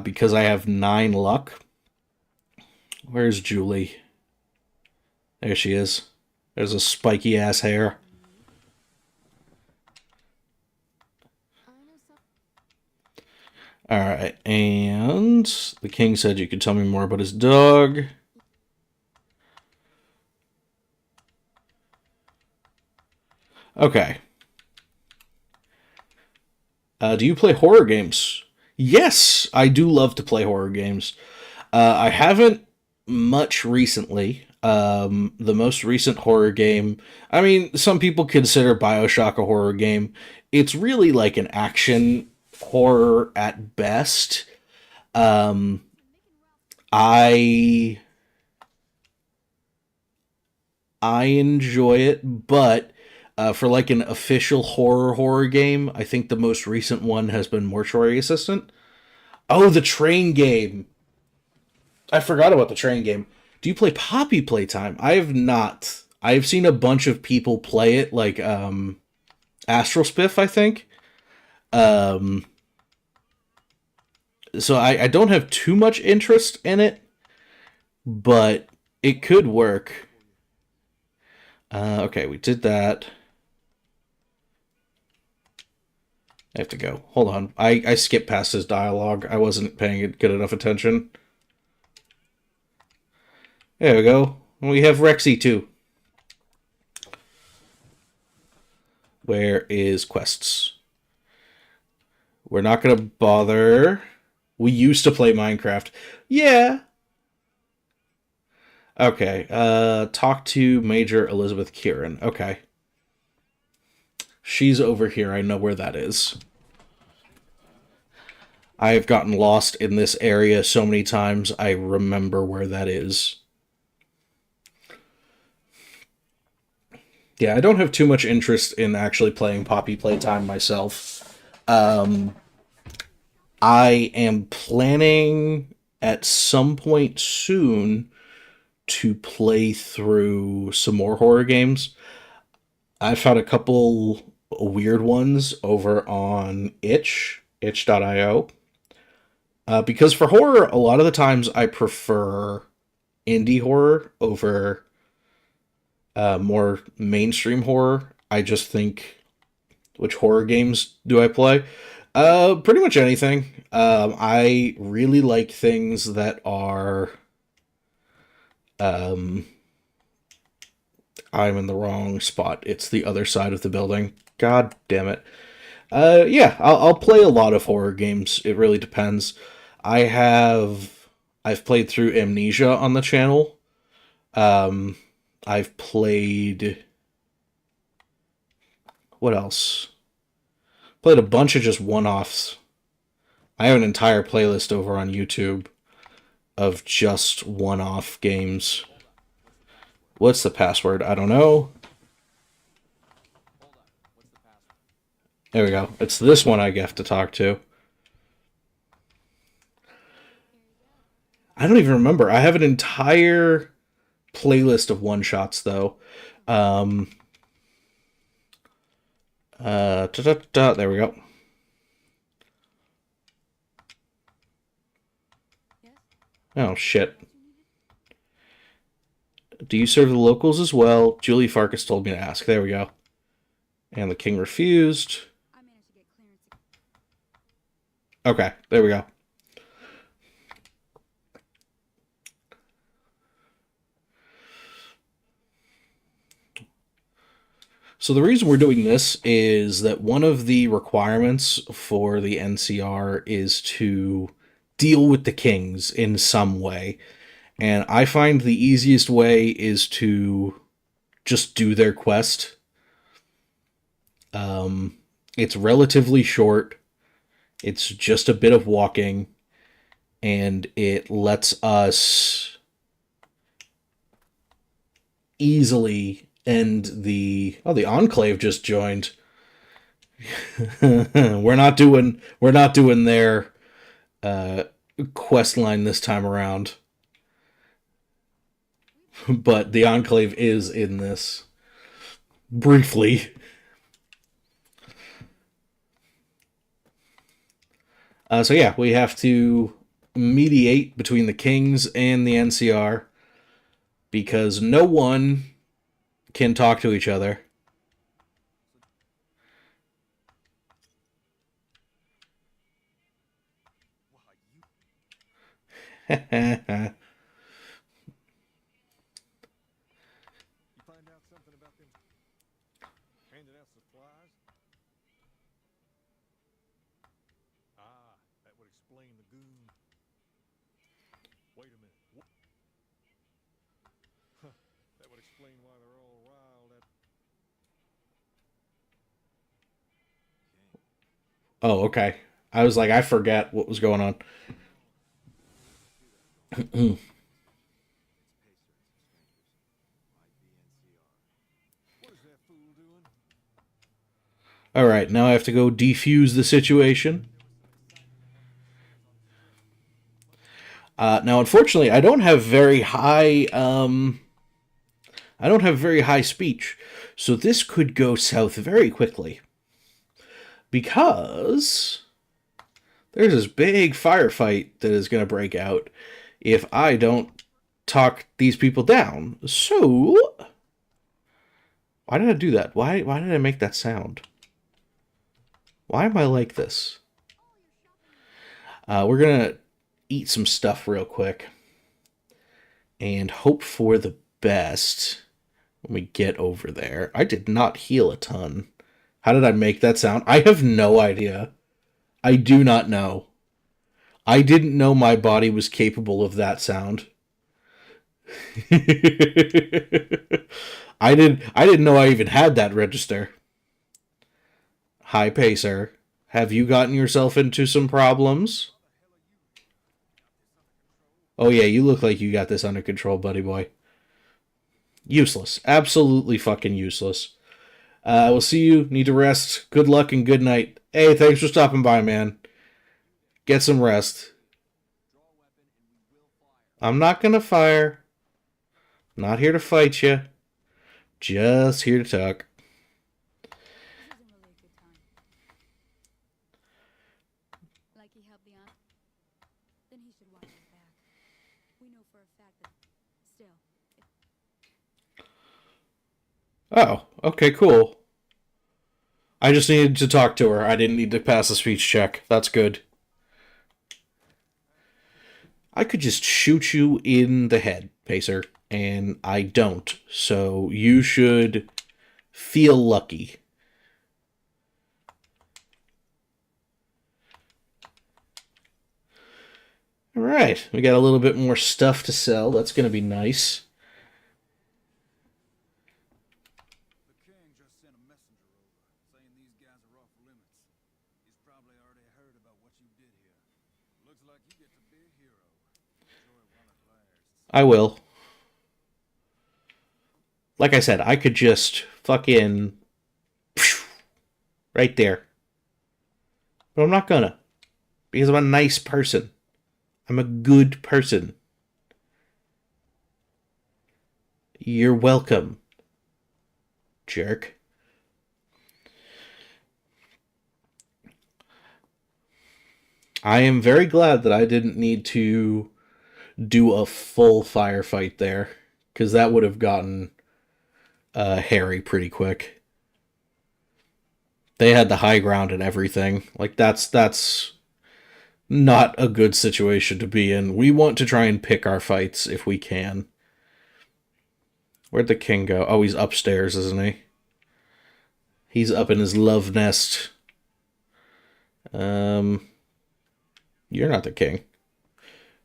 because I have 9 luck. Where's Julie? There she is. There's a spiky ass hair. I know some. Alright, and the king said you could tell me more about his dog. Okay. Do you play horror games? Yes, I do love to play horror games. I haven't much recently. The most recent horror game, I mean, some people consider Bioshock a horror game. It's really like an action horror at best. Um, I I enjoy it, but for like an official horror game, I think the most recent one has been Mortuary Assistant. Oh, the train game. I forgot about the train game. Do you play Poppy Playtime? I have not. I have seen a bunch of people play it, like Astral Spiff, I think. Um, so I don't have too much interest in it, but it could work. Okay, we did that. I have to go. Hold on. I skipped past his dialogue. I wasn't paying good enough attention. There we go. We have Rexy too. Where is quests? We're not gonna bother. We used to play Minecraft. Yeah. Okay. Talk to Major Elizabeth Kieran. Okay. She's over here. I know where that is. I have gotten lost in this area so many times. I remember where that is. Yeah, I don't have too much interest in actually playing Poppy Playtime myself. Um, I am planning at some point soon to play through some more horror games. I found a couple weird ones over on itch.io. Because for horror, a lot of the times I prefer indie horror over more mainstream horror. I just think, which horror games do I play? Pretty much anything. I really like things that are. Um, I'm in the wrong spot. It's the other side of the building. God damn it. Yeah, I'll play a lot of horror games. It really depends. I've played through Amnesia on the channel. Um, I've played what else? Played a bunch of just one-offs. I have an entire playlist over on YouTube of just one-off games. What's the password? I don't know. There we go. It's this one I have to talk to. I don't even remember. I have an entire playlist of one-shots though. Um, there we go. Yes? Oh shit. Do you serve the locals as well? Julie Farkas told me to ask. There we go. And the king refused. I managed to get clearance. Okay, there we go. So the reason we're doing this is that one of the requirements for the NCR is to deal with the kings in some way. And I find the easiest way is to just do their quest. It's relatively short. It's just a bit of walking, and it lets us easily end the Enclave just joined. we're not doing their quest line this time around. but the Enclave is in this briefly. So yeah, we have to mediate between the Kings and the NCR because no one can talk to each other. You find out something about them handing out supplies? Ah, that would explain the goon. Wait a minute. What? Huh, that would explain why they're all riled at. Oh, okay. I was like, I forget what was going on. What is that fool doing? All right, now I have to go defuse the situation. Now, unfortunately, I don't have very high. I don't have very high speech, so this could go south very quickly because there's this big firefight that is going to break out if I don't talk these people down. So, why did I do that? Why did I make that sound? Why am I like this? We're gonna eat some stuff real quick and hope for the best when we get over there. I did not heal a ton. How did I make that sound? I have no idea. I do not know. I didn't know my body was capable of that sound. I didn't know I even had that register. Hi, Pacer. Have you gotten yourself into some problems? Oh yeah, you look like you got this under control, buddy boy. Useless. Absolutely fucking useless. We'll see you. Need to rest. Good luck and good night. Hey, thanks for stopping by, man. Get some rest. I'm not gonna fire. Not here to fight you. Just here to talk. This isn't really a good time. Like he helped the aunt? Then he should watch his back. We know for a fact that still. Oh, okay, cool. I just needed to talk to her. I didn't need to pass a speech check. That's good. I could just shoot you in the head, Pacer, and I don't. So you should feel lucky. All right, we got a little bit more stuff to sell. That's going to be nice. The king just sent a messenger over, saying these guys are off limits. He's probably already heard about what you did here. Looks like you get to be a hero. Enjoy while it lasts. I will. Like I said, I could just fucking right there. But I'm not gonna. Because I'm a nice person. I'm a good person. You're welcome, jerk. I am very glad that I didn't need to do a full firefight there, because that would have gotten hairy pretty quick. They had the high ground and everything. Like that's not a good situation to be in. We want to try and pick our fights if we can. Where'd the king go? Oh, he's upstairs, isn't he? He's up in his love nest. You're not the king.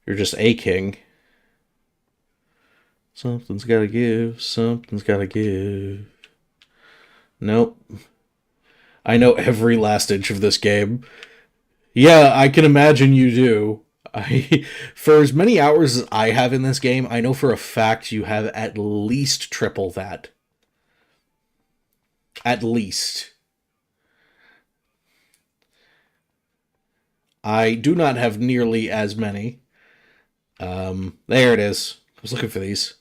You're just a king. Something's gotta give. Something's gotta give. Nope. I know every last inch of this game. Yeah, I can imagine you do. For as many hours as I have in this game, I know for a fact you have at least triple that. At least. I do not have nearly as many. There it is. I was looking for these.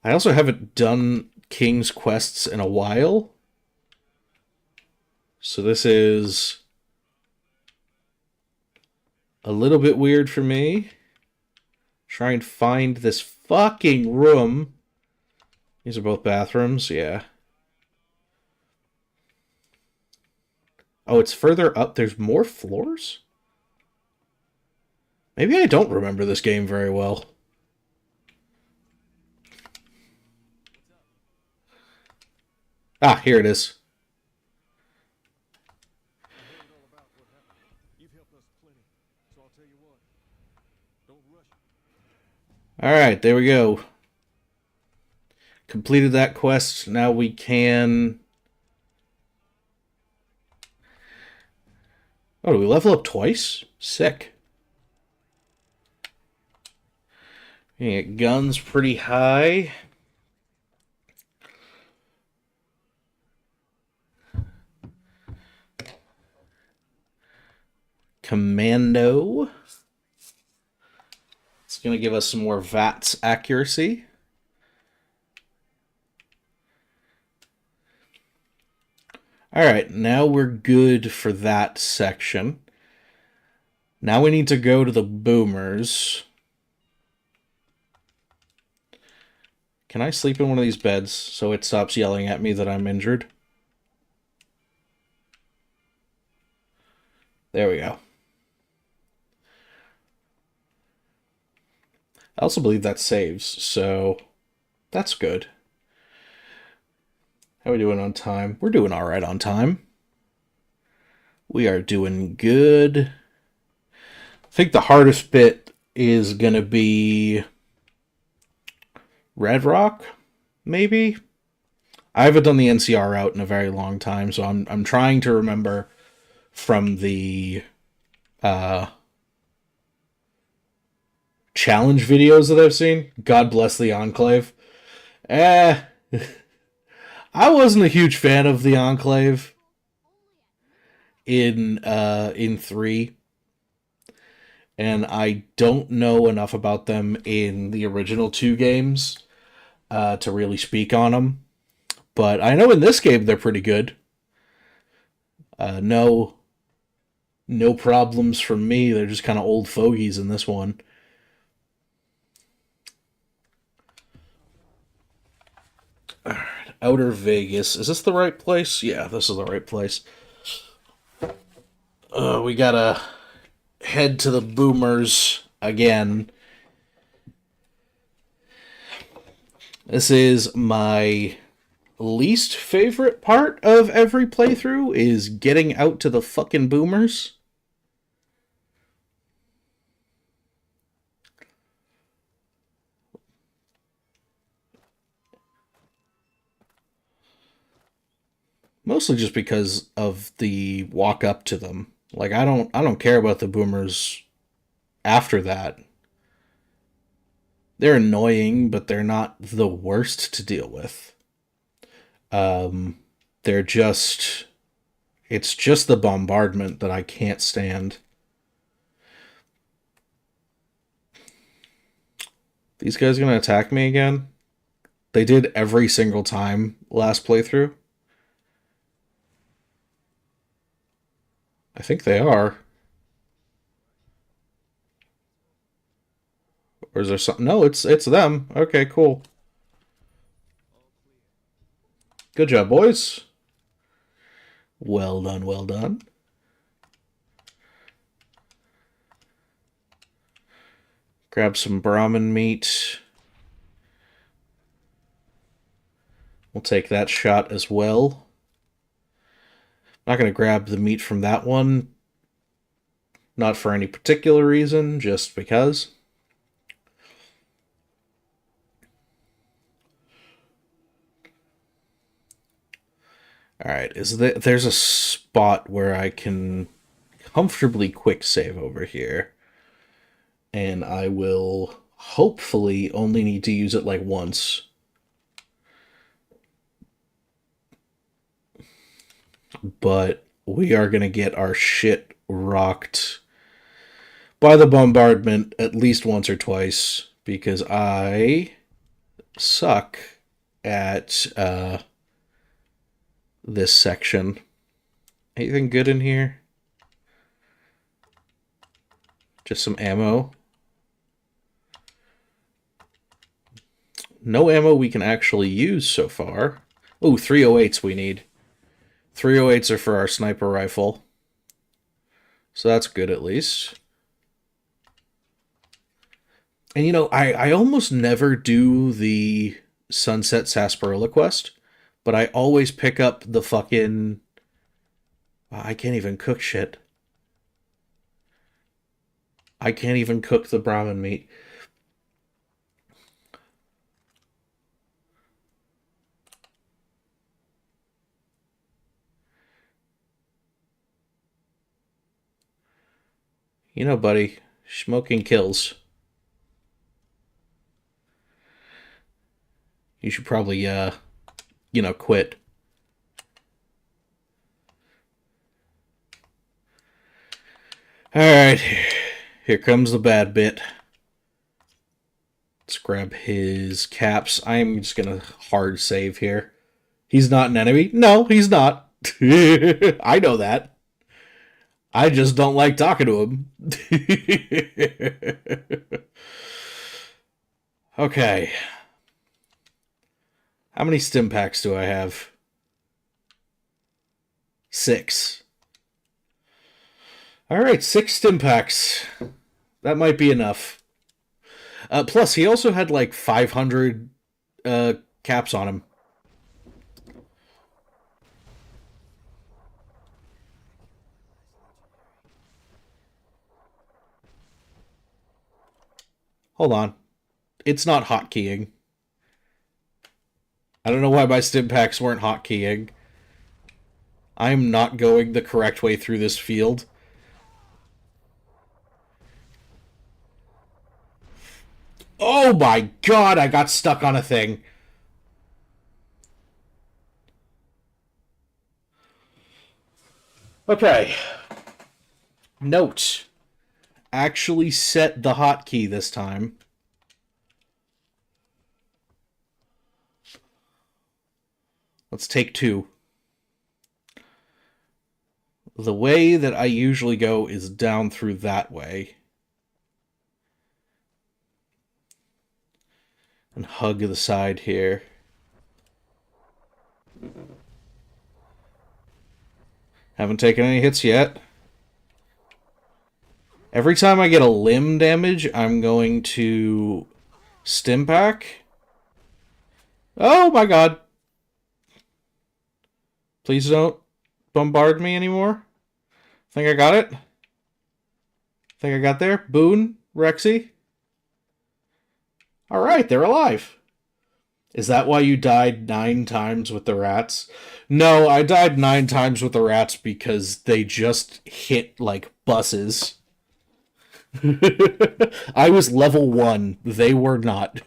I also haven't done King's quests in a while. So this is a little bit weird for me. Try and find this fucking room. These are both bathrooms, yeah. Oh, it's further up. There's more floors? Maybe I don't remember this game very well. Ah, here it is. I heard all about what happened. You've helped us plenty, so I'll tell you what. Don't rush it. Alright, there we go. Completed that quest. Now we can... Oh, do we level up twice? Sick. Yeah, guns pretty high. Commando. It's going to give us some more VATS accuracy. Alright, now we're good for that section. Now we need to go to the boomers. Can I sleep in one of these beds so it stops yelling at me that I'm injured? There we go. I also believe that saves, so that's good. How are we doing on time? We're doing alright on time. We are doing good. I think the hardest bit is going to be Red Rock, maybe? I haven't done the NCR route in a very long time, so I'm trying to remember from the challenge videos that I've seen. God bless the Enclave. I wasn't a huge fan of the Enclave in 3, and I don't know enough about them in the original 2 games to really speak on them. But I know in this game they're pretty good. No problems from me. They're just kind of old fogies in this one. Alright, Outer Vegas. Is this the right place? Yeah, this is the right place. We gotta head to the boomers again. This is my least favorite part of every playthrough, is getting out to the fucking boomers. Mostly just because of the walk up to them. Like I don't care about the boomers after that. They're annoying, but they're not the worst to deal with. They're just... It's just the bombardment that I can't stand. These guys gonna attack me again? They did every single time last playthrough. I think they are. Or is there something? No, it's them. Okay, cool. Good job, boys. Well done, well done. Grab some Brahmin meat. We'll take that shot as well. I'm not going to grab the meat from that one. Not for any particular reason, just because. Alright, there's a spot where I can comfortably quick save over here. And I will hopefully only need to use it like once. But we are going to get our shit rocked by the bombardment at least once or twice, because I suck at this section. Anything good in here? Just some ammo. No ammo we can actually use so far. Oh, 308s we need. 308s are for our sniper rifle. So that's good at least. And you know, I almost never do the Sunset Sarsaparilla quest, but I always pick up the fucking... I can't even cook shit. I can't even cook the Brahmin meat. You know, buddy, smoking kills. You should probably, quit. Alright, here comes the bad bit. Let's grab his caps. I'm just gonna hard save here. He's not an enemy? No, he's not. I know that. I just don't like talking to him. Okay. How many stim packs do I have? 6. Alright, 6 stim packs. That might be enough. Plus, he also had like 500 caps on him. Hold on. It's not hotkeying. I don't know why my stim packs weren't hotkeying. I'm not going the correct way through this field. Oh my god, I got stuck on a thing. Okay. Note. Actually set the hotkey this time. Let's take 2. The way that I usually go is down through that way. And hug the side here. Haven't taken any hits yet. Every time I get a limb damage, I'm going to stim pack. Oh my god. Please don't bombard me anymore. Think I got it? Think I got there? Boone? Rexy? Alright, they're alive. Is that why you died 9 times with the rats? No, I died 9 times with the rats because they just hit like buses. I was level 1. They were not.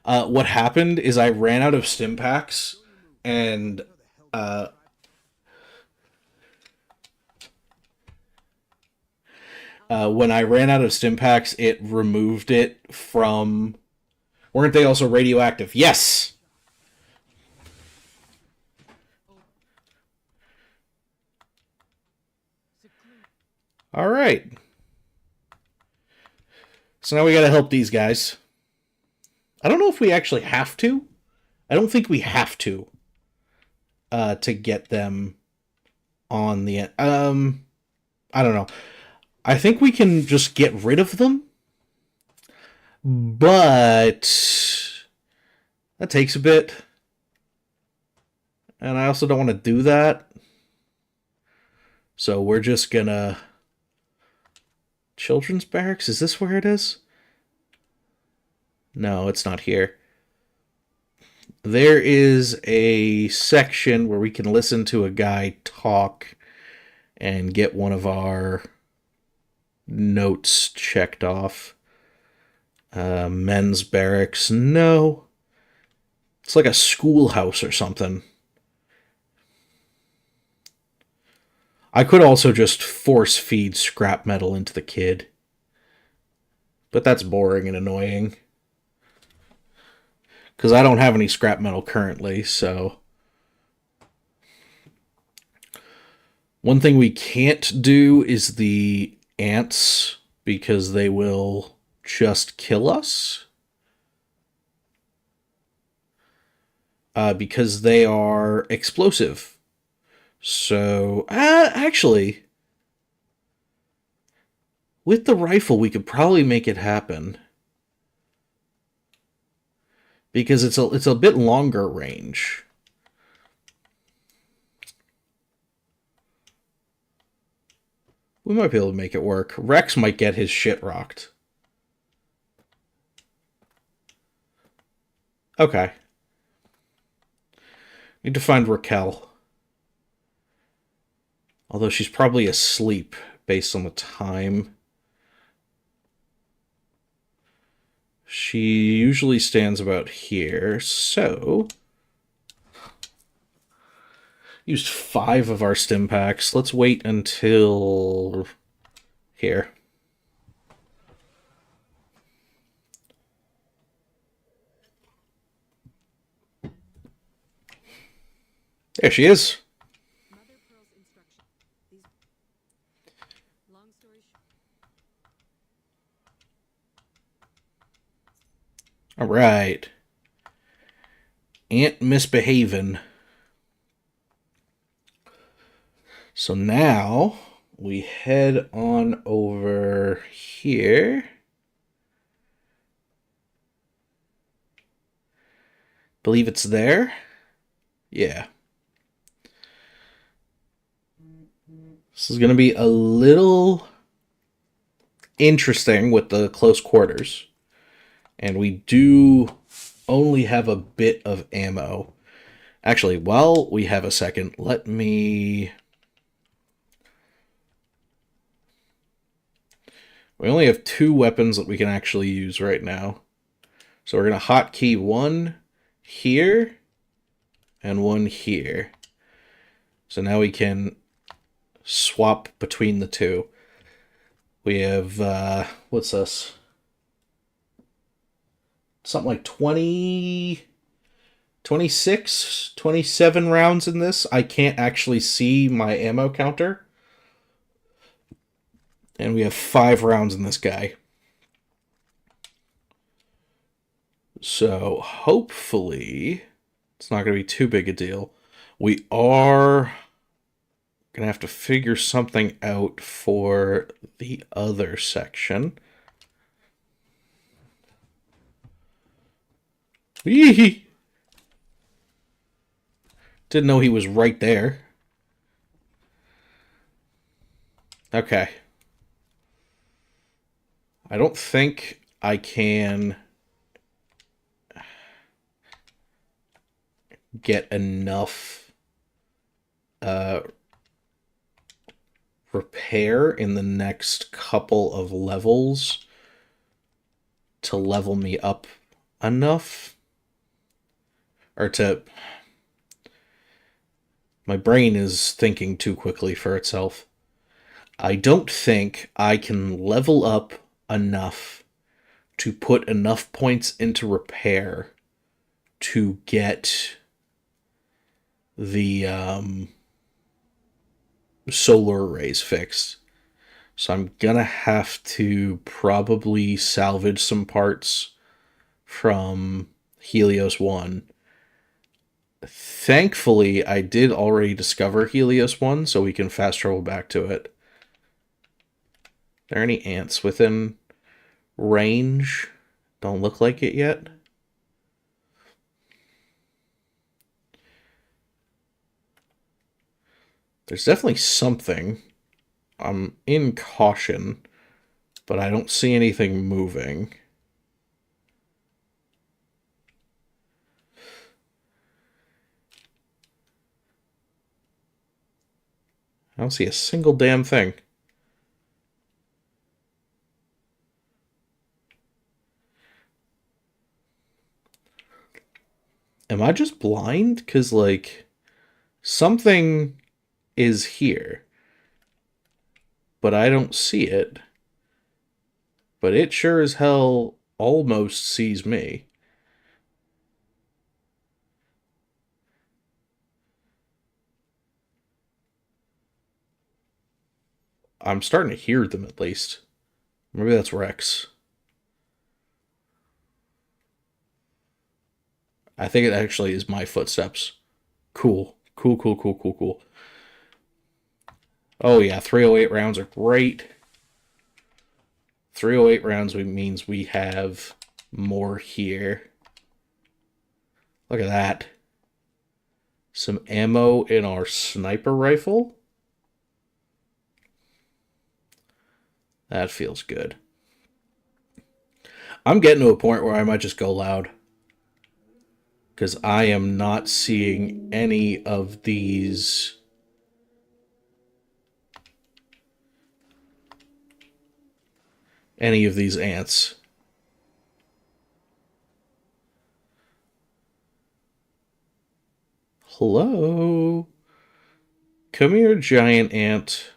What happened is I ran out of stim packs, and when I ran out of stim packs, it removed it from... Weren't they also radioactive? Yes! Alright. So now we gotta help these guys. I don't know if we actually have to. I don't think we have to get them on the... I don't know. I think we can just get rid of them. But that takes a bit. And I also don't want to do that. So we're just gonna... Children's barracks? Is this where it is? No, it's not here. There is a section where we can listen to a guy talk and get one of our notes checked off. Men's barracks. No. It's like a schoolhouse or something. I could also just force feed scrap metal into the kid. But that's boring and annoying. Because I don't have any scrap metal currently, so... One thing we can't do is the ants, because they will just kill us. Because they are explosive. So, actually, with the rifle, we could probably make it happen. Because it's a bit longer range. We might be able to make it work. Rex might get his shit rocked. Okay. Need to find Raquel. Although she's probably asleep based on the time. She usually stands about here, so... Used 5 of our stim packs. Let's wait until... here. There she is. Mother Pearl's instruction. These. Long story short. All right. Ant misbehaving. So now we head on over here. Believe it's there? Yeah. This is going to be a little interesting with the close quarters. And we do only have a bit of ammo. Actually, while we have a second, let me... We only have 2 weapons that we can actually use right now. So we're going to hotkey 1 here and 1 here. So now we can swap between the 2. We have, what's this? Something like 20, 26, 27 rounds in this. I can't actually see my ammo counter. And we have 5 rounds in this guy. So hopefully it's not going to be too big a deal. We are going to have to figure something out for the other section. Eee! Didn't know he was right there. Okay. I don't think I can get enough repair in the next couple of levels to level me up enough. Or to... My brain is thinking too quickly for itself. I don't think I can level up enough to put enough points into repair to get the solar arrays fixed. So I'm gonna have to probably salvage some parts from Helios 1. Thankfully, I did already discover Helios 1, so we can fast travel back to it. Are there any ants within range? Don't look like it yet. There's definitely something. I'm in caution, but I don't see anything moving. I don't see a single damn thing. Am I just blind? Because, like, something is here, but I don't see it. but it sure as hell almost sees me. I'm starting to hear them at least. Maybe that's Rex. I think it actually is my footsteps. Cool. Cool, cool, cool, cool, cool. Oh yeah, 308 rounds are great. 308 rounds means we have more here. Look at that. Some ammo in our sniper rifle. That feels good. I'm getting to a point where I might just go loud. Because I am not seeing any of these. Any of these ants. Hello? Come here, giant ant.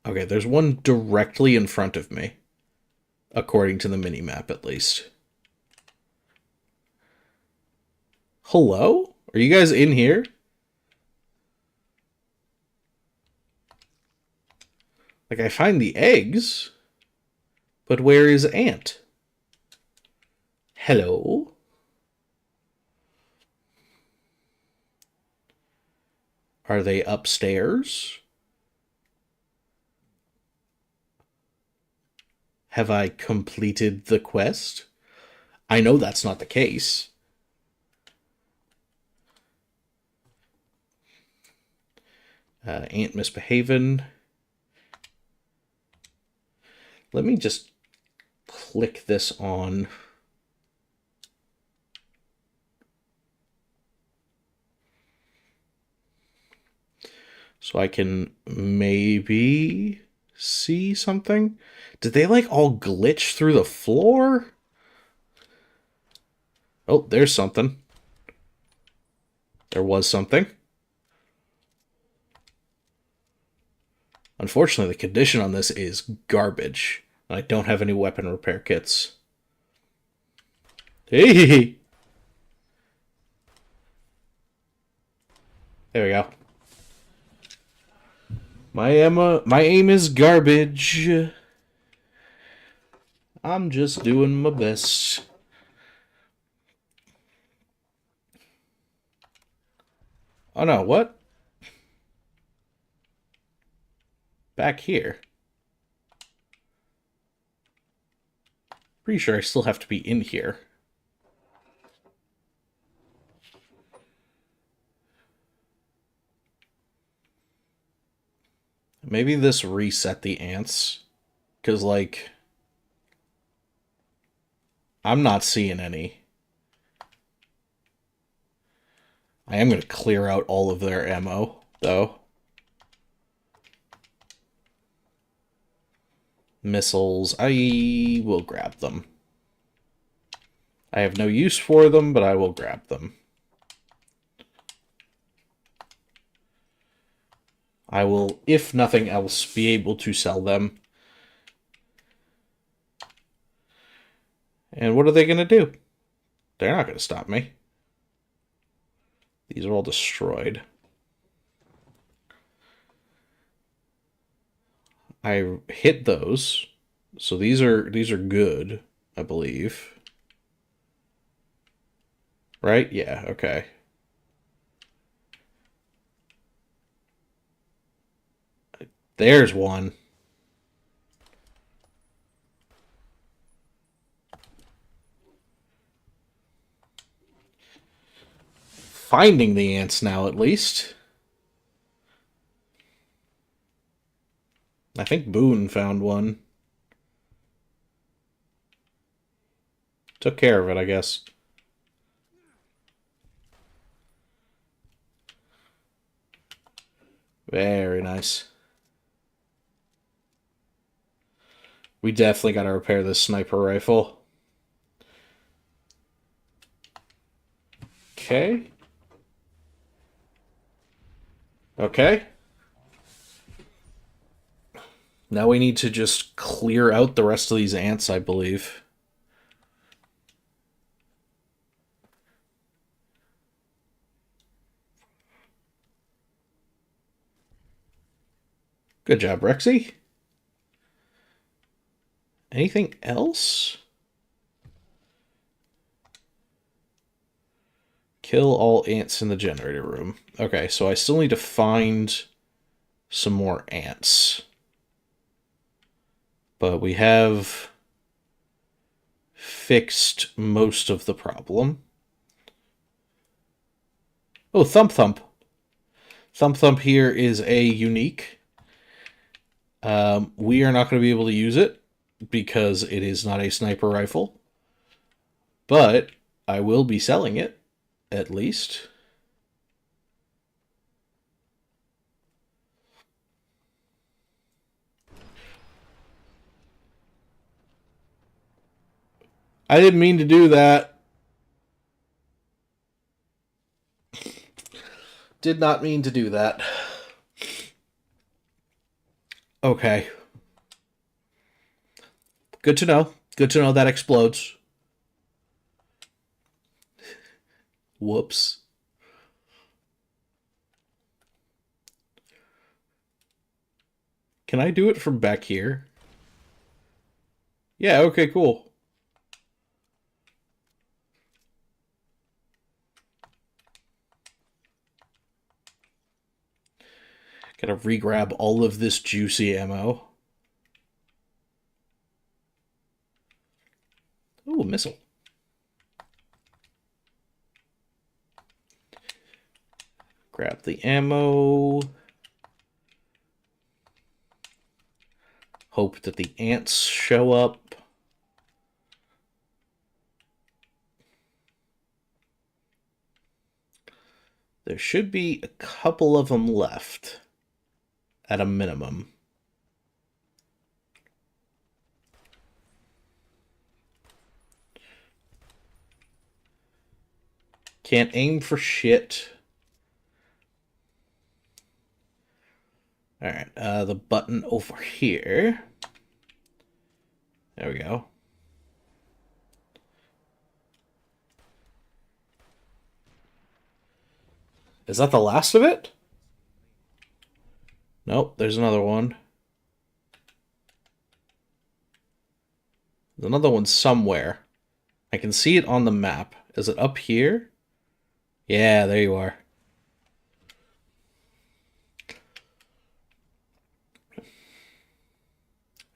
Okay, there's one directly in front of me. According to the mini-map, at least. Hello? Are you guys in here? Like, I find the eggs, but where is ant? Hello? Are they upstairs? Have I completed the quest? I know that's not the case. Ant misbehaving. Let me just click this on. So I can maybe see something. Did they like all glitch through the floor? Oh, there's something. There was something. Unfortunately, the condition on this is garbage. I don't have any weapon repair kits. Hey! There we go. My aim is garbage. I'm just doing my best. Oh no, what? Back here. Pretty sure I still have to be in here. Maybe this reset the ants. Because, like, I'm not seeing any. I am going to clear out all of their ammo, though. Missiles, I will grab them. I have no use for them, but I will grab them. I will, if nothing else, be able to sell them. And what are they going to do? They're not going to stop me. These are all destroyed. I hit those. So these are good, I believe. Right? Yeah, okay. There's one. Finding the ants now, at least. I think Boone found one. Took care of it, I guess. Very nice. We definitely got to repair this sniper rifle. Okay. Okay. Now we need to just clear out the rest of these ants, I believe. Good job, Rexy. Anything else? Kill all ants in the generator room. Okay, so I still need to find some more ants. But we have fixed most of the problem. Oh, Thump Thump. Thump Thump here is a unique. We are not going to be able to use it because it is not a sniper rifle. But I will be selling it, at least. I didn't mean to do that. Did not mean to do that. Okay. Good to know. Good to know that explodes. Whoops. Can I do it from back here? Yeah, okay, cool. Gotta re-grab all of this juicy ammo. Ooh, missile. Grab the ammo. Hope that the ants show up. There should be a couple of them left. At a minimum. Can't aim for shit. Alright, the button over here. There we go. Is that the last of it? Nope, there's another one. There's another one somewhere. I can see it on the map. Is it up here? Yeah, there you are.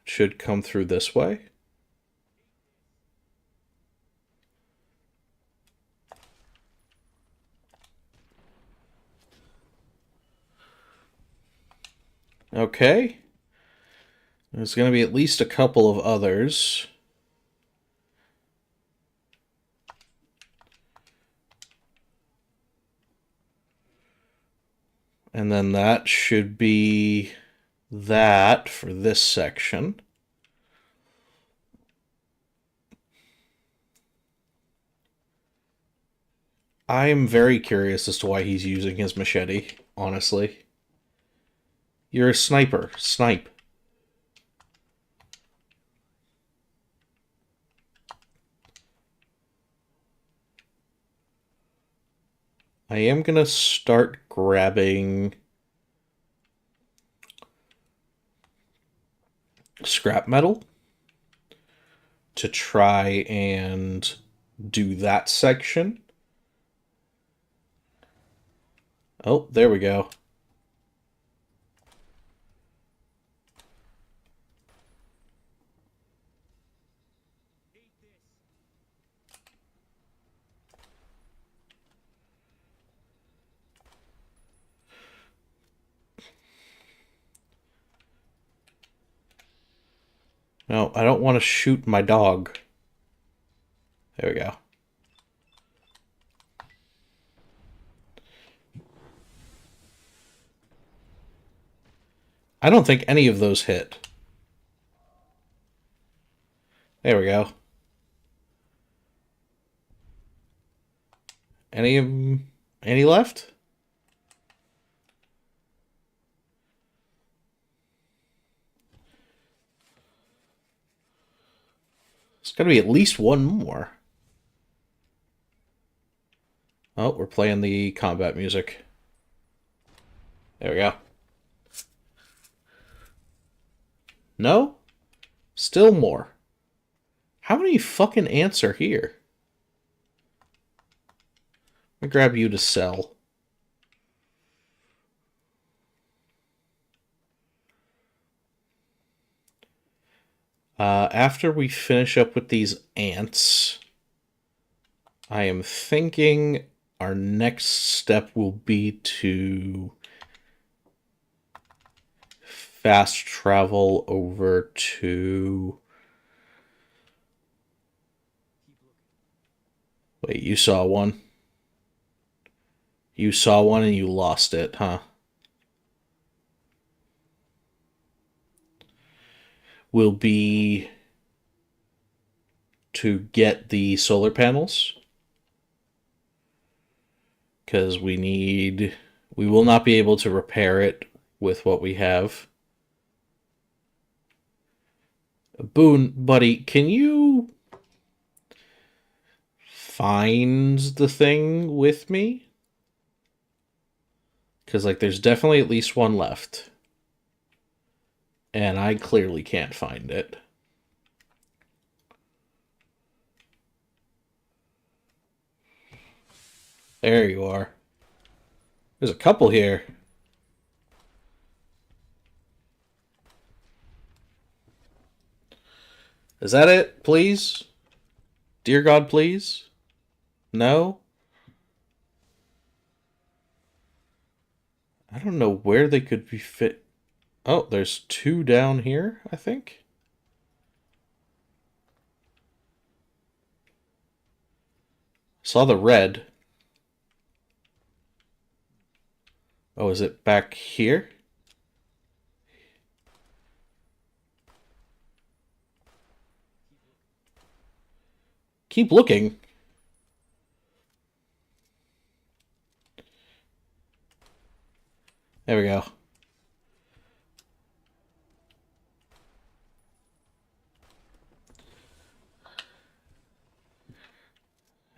Should come through this way. Okay. There's going to be at least a couple of others. And then that should be that for this section. I am very curious as to why he's using his machete, honestly. You're a sniper. Snipe. I am going to start grabbing scrap metal to try and do that section. Oh, there we go. No, I don't want to shoot my dog. There we go. I don't think any of those hit. There we go. Any left? It's got to be at least one more. Oh, we're playing the combat music. There we go. No? Still more. How many fucking ants are here? Let me grab you to sell. After we finish up with these ants, I am thinking our next step will be to fast travel over to... Wait, you saw one? You saw one and you lost it, huh? Will be to get the solar panels. Because we will not be able to repair it with what we have. Boone, buddy, can you find the thing with me? Because, like, there's definitely at least one left. And I clearly can't find it. There you are. There's a couple here. Is that it, please? Dear God, please? No? I don't know where they could be fit. Oh, there's two down here, I think. Saw the red. Oh, is it back here? Keep looking. There we go.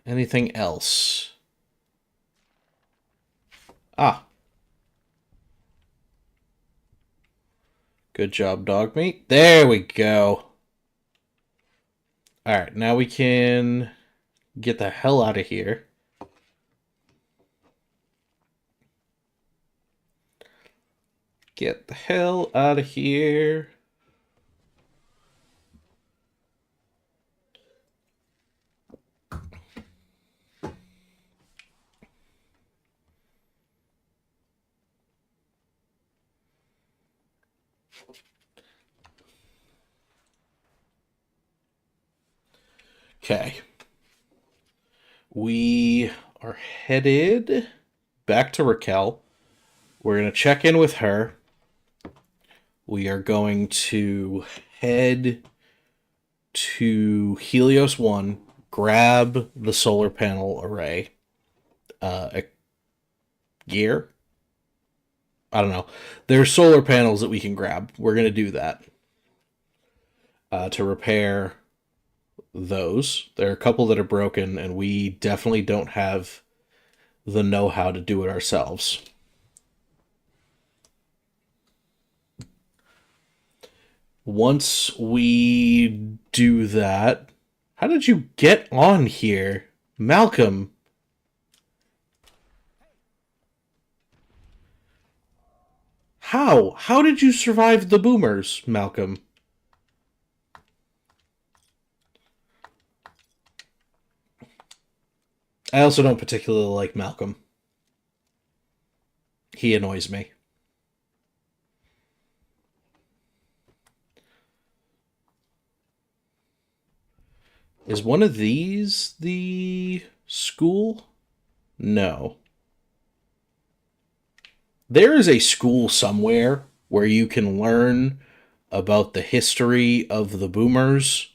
Anything else? Ah. Good job, dog meat. There we go. Alright, now we can get the hell out of here. Get the hell out of here. Okay. We are headed back to Raquel. We're going to check in with her. We are going to head to Helios 1, grab the solar panel array. Gear? I don't know. There's solar panels that we can grab. We're going to do that. To repair those. There are a couple that are broken, and we definitely don't have the know-how to do it ourselves. Once we do that... How did you get on here? Malcolm? How? How did you survive the boomers, Malcolm? I also don't particularly like Malcolm. He annoys me. Is one of these the school? No. There is a school somewhere where you can learn about the history of the boomers,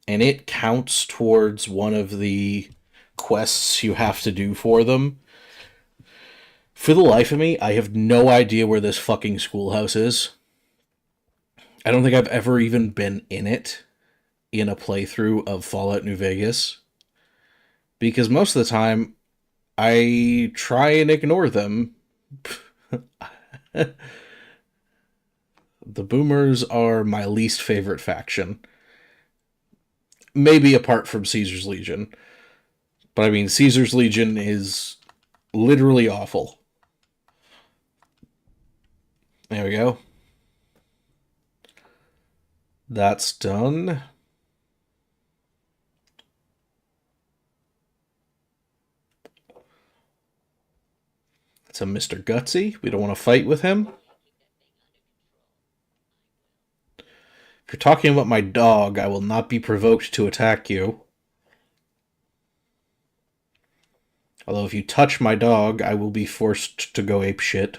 and it counts towards one of the quests you have to do for them. For the life of me, I have no idea where this fucking schoolhouse is. I don't think I've ever even been in it. in a playthrough of Fallout New Vegas because most of the time I try and ignore them. The boomers are my least favorite faction. Maybe apart from Caesar's Legion. But I mean, Caesar's Legion is literally awful. There we go. That's done. It's a Mr. Gutsy. We don't want to fight with him. If you're talking about my dog, I will not be provoked to attack you. Although if you touch my dog, I will be forced to go apeshit.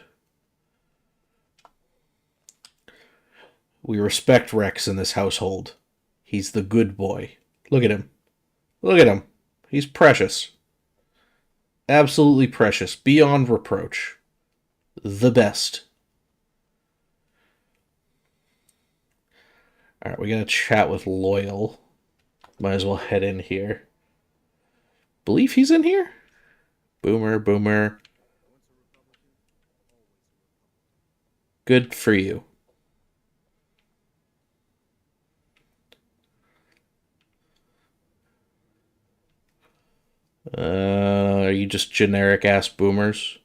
We respect Rex in this household. He's the good boy. Look at him. Look at him. He's precious. Absolutely precious. Beyond reproach. The best. Alright, we gotta chat with Loyal. Might as well head in here. Believe he's in here? Boomer, boomer. Good for you. Are you just generic ass boomers?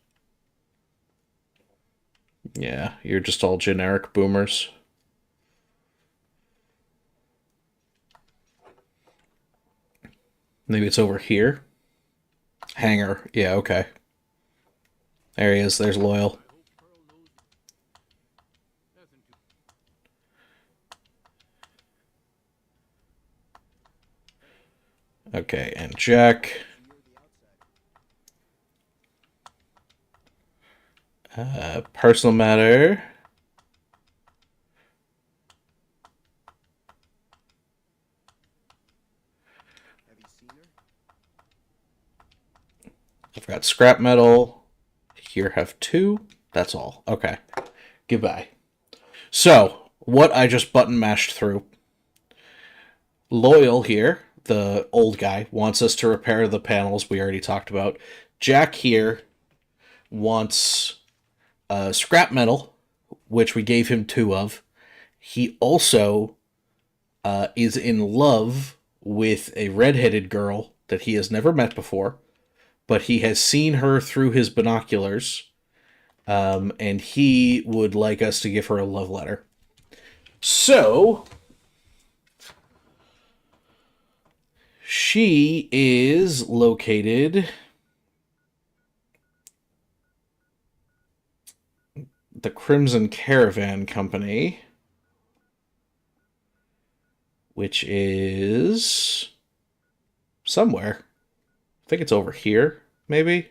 Yeah, you're just all generic boomers. Maybe it's over here. Hangar. Yeah, okay. There he is. There's Loyal. Okay, and Jack. Personal matter. I've got scrap metal. Here have 2. That's all. Okay. Goodbye. So, what I just button mashed through. Loyal here, the old guy, wants us to repair the panels we already talked about. Jack here wants scrap metal, which we gave him 2 of. He also is in love with a redheaded girl that he has never met before, but he has seen her through his binoculars, and he would like us to give her a love letter. So, she is located the Crimson Caravan Company, which is somewhere. I think it's over here, maybe?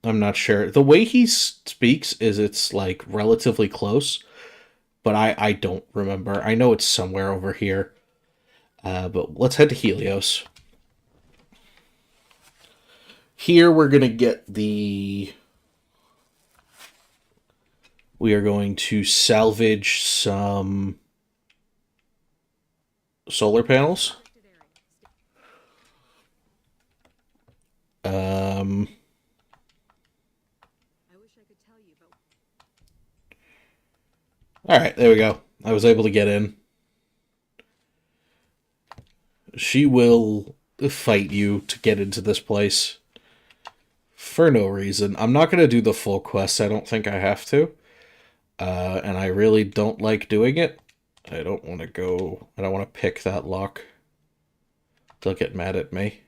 I'm not sure. The way he speaks is it's like relatively close, but I don't remember. I know it's somewhere over here. But let's head to Helios. Here we're going to get the... We are going to salvage some solar panels. Alright, there we go. I was able to get in. She will fight you to get into this place. For no reason. I'm not going to do the full quest. I don't think I have to. And I really don't like doing it. I don't want to go... I don't want to pick that lock. They'll get mad at me.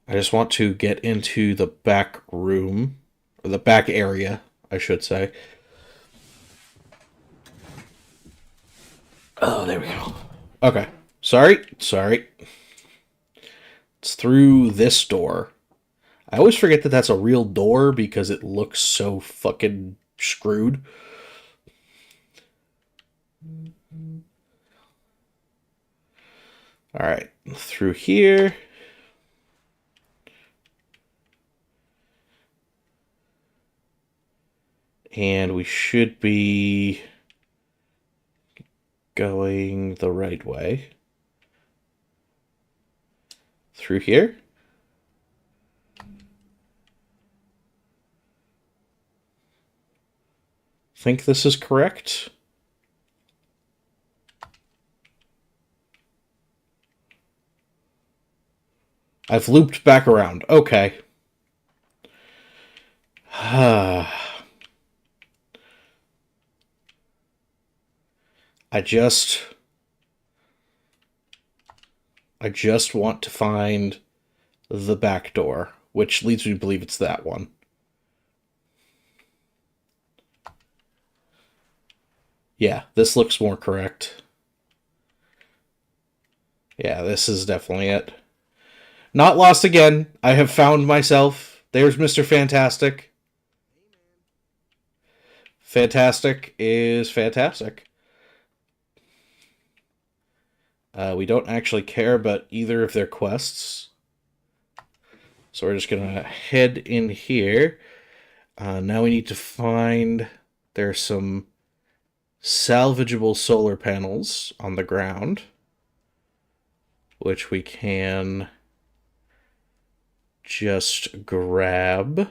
I just want to get into the back room. Or the back area, I should say. Oh, there we go. Okay. Sorry. It's through this door. I always forget that that's a real door because it looks so fucking screwed. Alright, through here. And we should be going the right way. Through here? Think this is correct? I've looped back around. Okay. I just want to find the back door, which leads me to believe it's that one. Yeah, this looks more correct. Yeah, this is definitely it. Not lost again. I have found myself. There's Mr. Fantastic. Fantastic is fantastic. We don't actually care about either of their quests. So we're just going to head in here. Now we need to find... There's some salvageable solar panels on the ground, which we can just grab.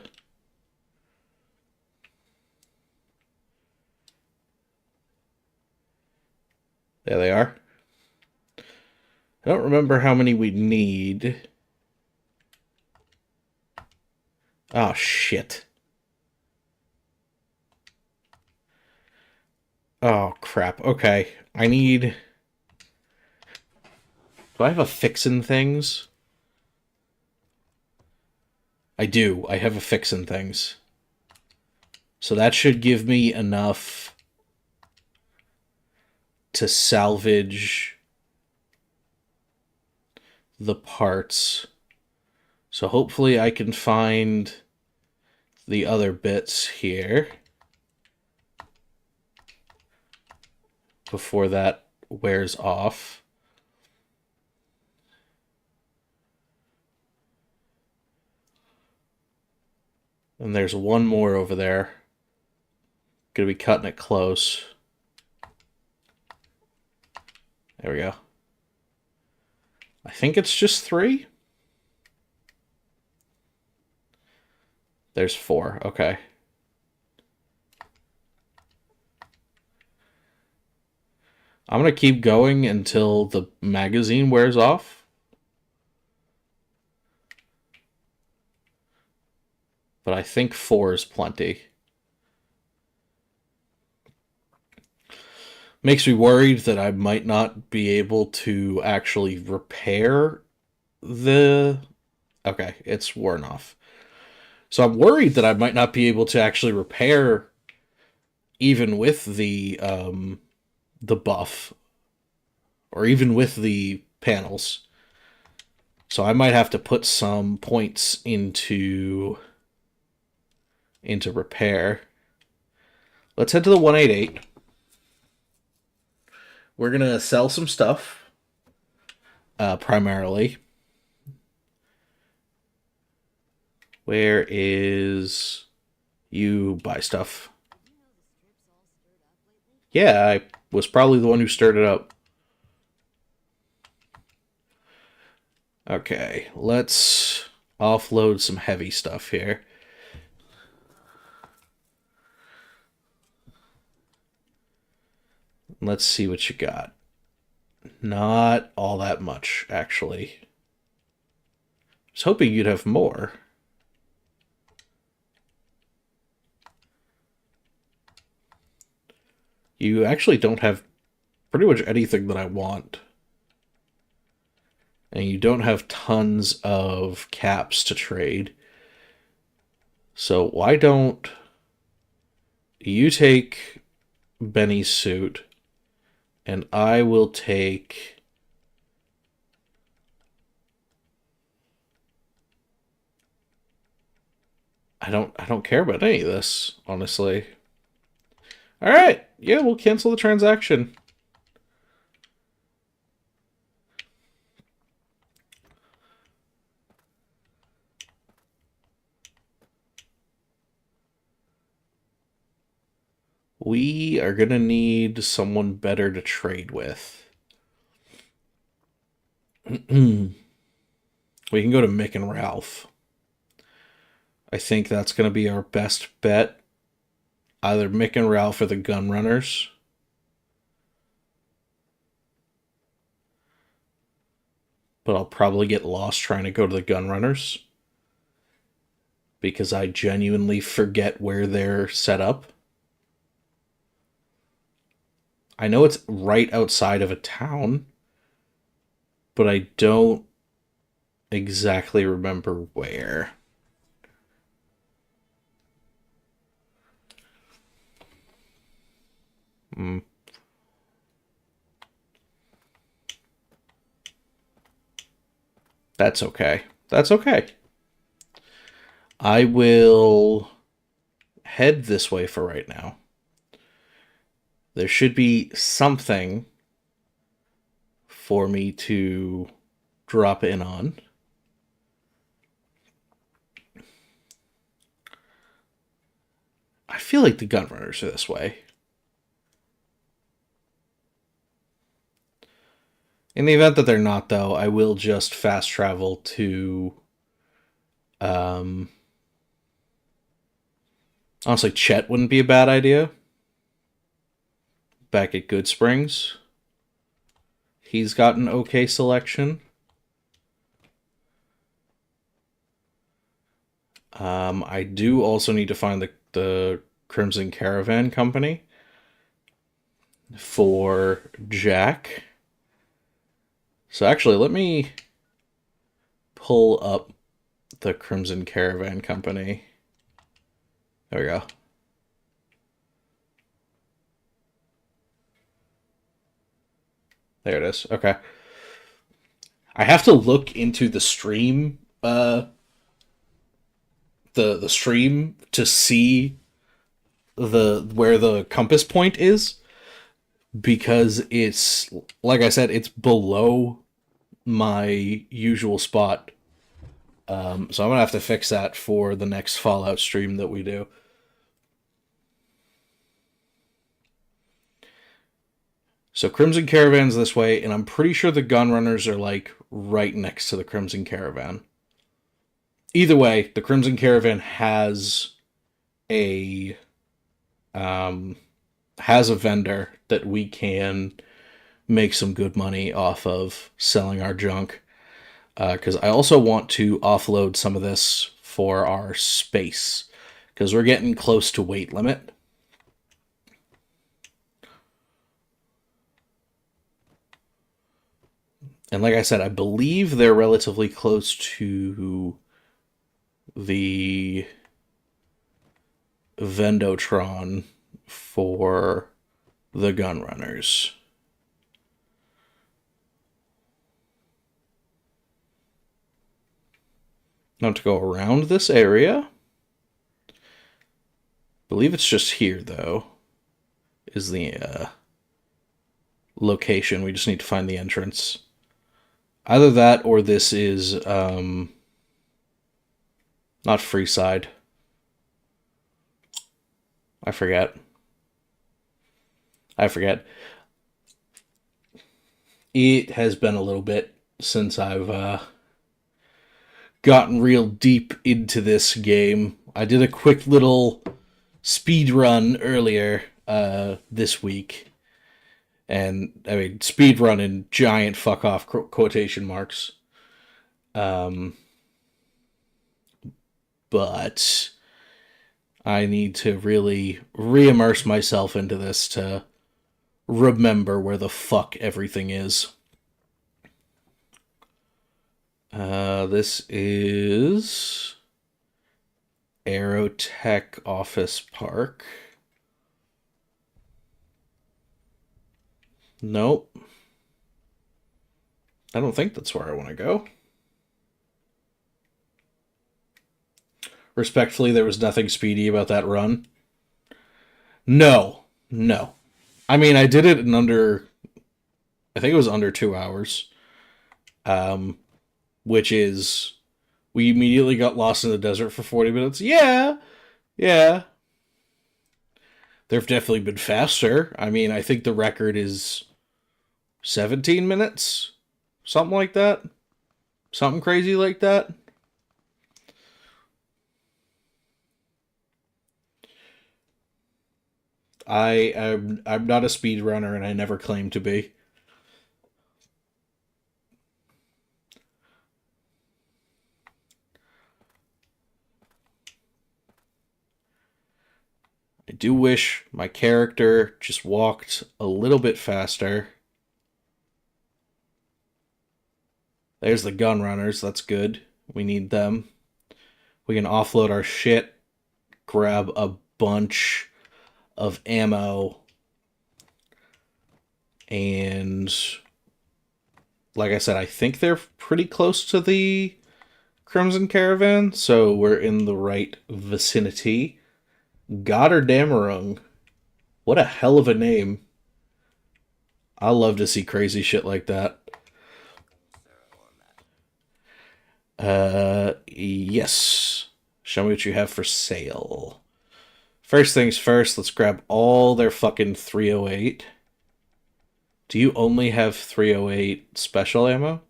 There they are. I don't remember how many we need. Oh, shit. Oh, crap. Okay. I need... Do I have a fixin' things? I do. I have a fixin' things. So that should give me enough to salvage the parts. So hopefully I can find the other bits here before that wears off. And there's one more over there. Gonna be cutting it close. There we go. I think it's just 3. There's 4. Okay. I'm gonna keep going until the magazine wears off. But I think 4 is plenty. Makes me worried that I might not be able to actually repair the... Okay, it's worn off. So I'm worried that I might not be able to actually repair even with the buff. Or even with the panels. So I might have to put some points into repair. Let's head to the 188. We're going to sell some stuff, primarily. Where is... You buy stuff. Yeah, I was probably the one who stirred it up. Okay, let's offload some heavy stuff here. Let's see what you got. Not all that much, actually. I was hoping you'd have more. You actually don't have pretty much anything that I want. And you don't have tons of caps to trade. So why don't you take Benny's suit and I will take... I don't care about any of this, honestly. All right. Yeah, we'll cancel the transaction. we are going to need someone better to trade with. We can go to Mick and Ralph. I think that's going to be our best bet. Either Mick and Ralph or the Gun Runners. But I'll probably get lost trying to go to the Gun Runners. Because I genuinely forget where they're set up. I know it's right outside of a town, but I don't exactly remember where. That's okay. That's okay. I will head this way for right now. There should be something for me to drop in on. I feel like the Gun Runners are this way. In the event that they're not, though, I will just fast travel to. Honestly, Chet wouldn't be a bad idea. Back at Good Springs. He's got an okay selection. I do also need to find the Crimson Caravan Company for Jack. So actually, let me pull up the Crimson Caravan Company. There we go. There it is. Okay. I have to look into the stream, the stream to see where the compass point is, because it's, like I said, it's below my usual spot. So I'm gonna have to fix that for the next Fallout stream that we do. So Crimson Caravan's this way, and I'm pretty sure the Gun Runners are like right next to the Crimson Caravan. Either way, the Crimson Caravan has a vendor that we can make some good money off of selling our junk. Because I also want to offload some of this for our space, because we're getting close to weight limit. And like I said, I believe they're relatively close to the Vendotron for the Gun Runners. Now to go around this area. I believe it's just here, though, is the location. We just need to find the entrance. Either that or this is not Freeside. I forget. It has been a little bit since I've gotten real deep into this game. I did a quick little speed run earlier this week. And, I mean, speed run in giant fuck off quotation marks. But I need to really re-immerse myself into this to remember where the fuck everything is. This is Aerotech Office Park. Nope. I don't think that's where I want to go. Respectfully, there was nothing speedy about that run. No. I mean, I did it in I think it was under 2 hours. Which is, we immediately got lost in the desert for 40 minutes. Yeah. They've definitely been faster. I mean, I think the record is 17 minutes, something like that, something crazy like that. I'm not a speed runner, and I never claimed to be. I do wish my character just walked a little bit faster. There's the gun runners. That's good. We need them. We can offload our shit, grab a bunch of ammo, and like I said, I think they're pretty close to the Crimson Caravan, so we're in the right vicinity. Gotterdammerung. What a hell of a name. I love to see crazy shit like that. Yes. Show me what you have for sale. First things first, let's grab all their fucking 308. Do you only have 308 special ammo?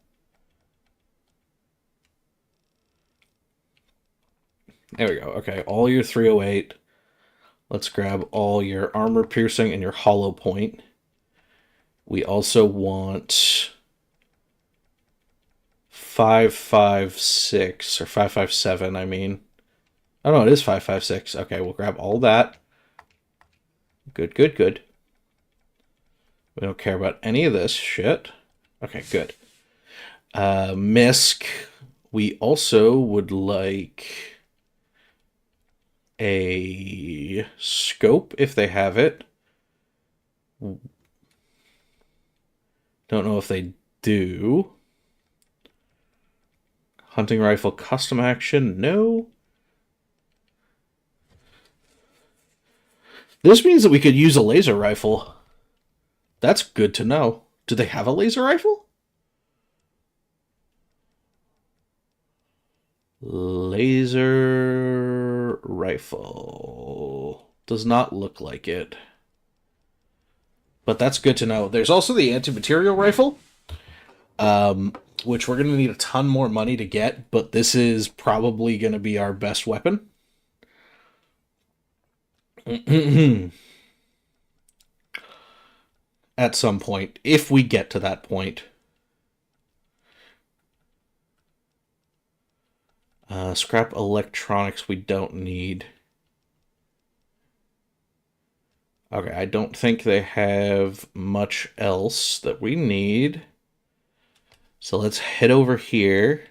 There we go. Okay, all your 308. Let's grab all your armor piercing and your hollow point. We also want 556 or 557, I mean. Oh no, it is 556. Okay, we'll grab all that. Good, good, good. We don't care about any of this shit. Okay, good. Misk. We also would like a scope if they have it. Don't know if they do. Hunting rifle custom action? No. This means that we could use a laser rifle. That's good to know. Do they have a laser rifle? Laser rifle. Does not look like it. But that's good to know. There's also the anti-material rifle, which we're going to need a ton more money to get, but this is probably going to be our best weapon. At some point, if we get to that point. Scrap electronics we don't need. Okay, I don't think they have much else that we need. So let's head over here.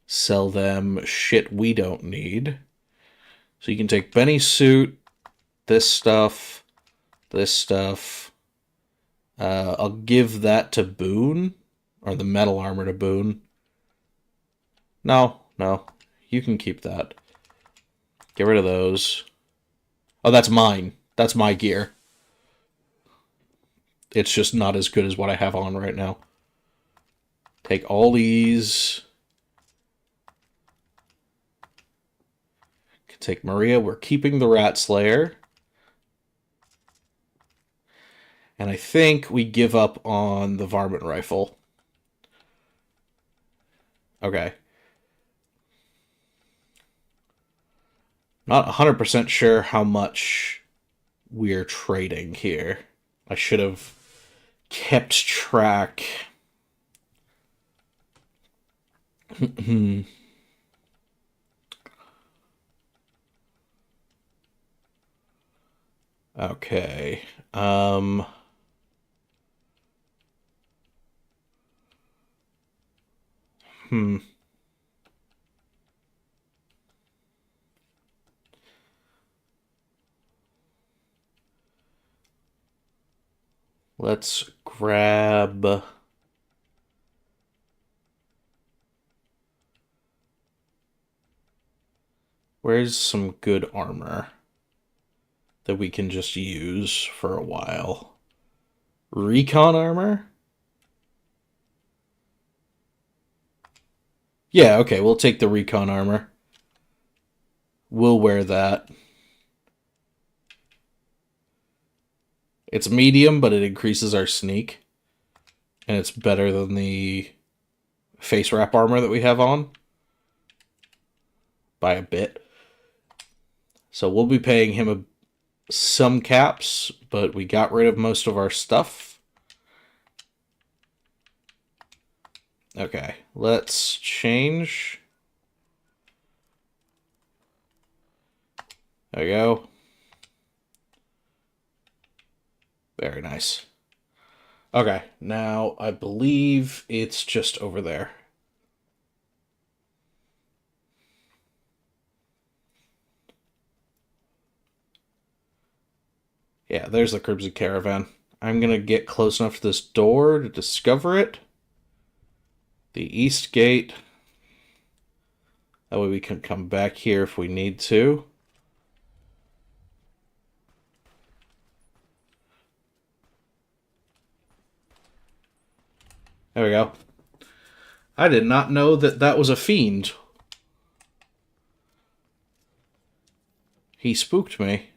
Sell them shit we don't need. So you can take Benny's suit, this stuff, this stuff. I'll give that to Boone, or the metal armor to Boone. No, no, you can keep that. Get rid of those. Oh, that's mine. That's my gear. It's just not as good as what I have on right now. Take all these. Take Maria. We're keeping the Rat Slayer. And I think we give up on the Varmint Rifle. Okay. Not 100% sure how much we're trading here. I should have kept track. Okay. Hmm. Let's grab... Where's some good armor that we can just use for a while? Recon armor? Yeah, okay, we'll take the recon armor. We'll wear that. It's medium, but it increases our sneak. And it's better than the face wrap armor that we have on. By a bit. So we'll be paying him some caps, but we got rid of most of our stuff. Okay, let's change. There we go. Very nice. Okay, now I believe it's just over there. Yeah, there's the Crimson Caravan. I'm gonna get close enough to this door to discover it. The east gate. That way we can come back here if we need to. There we go. I did not know that that was a fiend. He spooked me.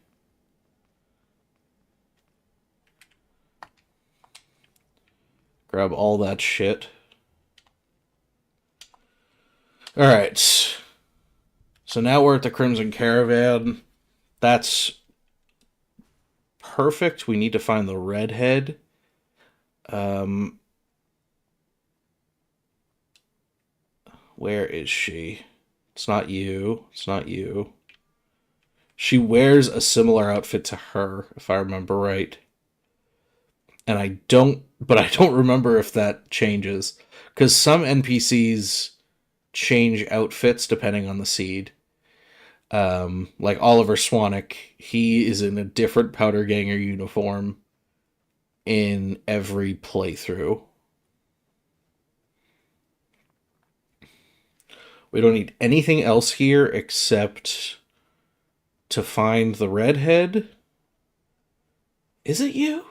Grab all that shit. Alright. So now we're at the Crimson Caravan. That's perfect. We need to find the redhead. Where is she? It's not you. It's not you. She wears a similar outfit to her, if I remember right. And I don't remember if that changes. Because some NPCs change outfits depending on the seed. Like Oliver Swanwick, he is in a different Powder Ganger uniform in every playthrough. We don't need anything else here except to find the redhead. Is it you?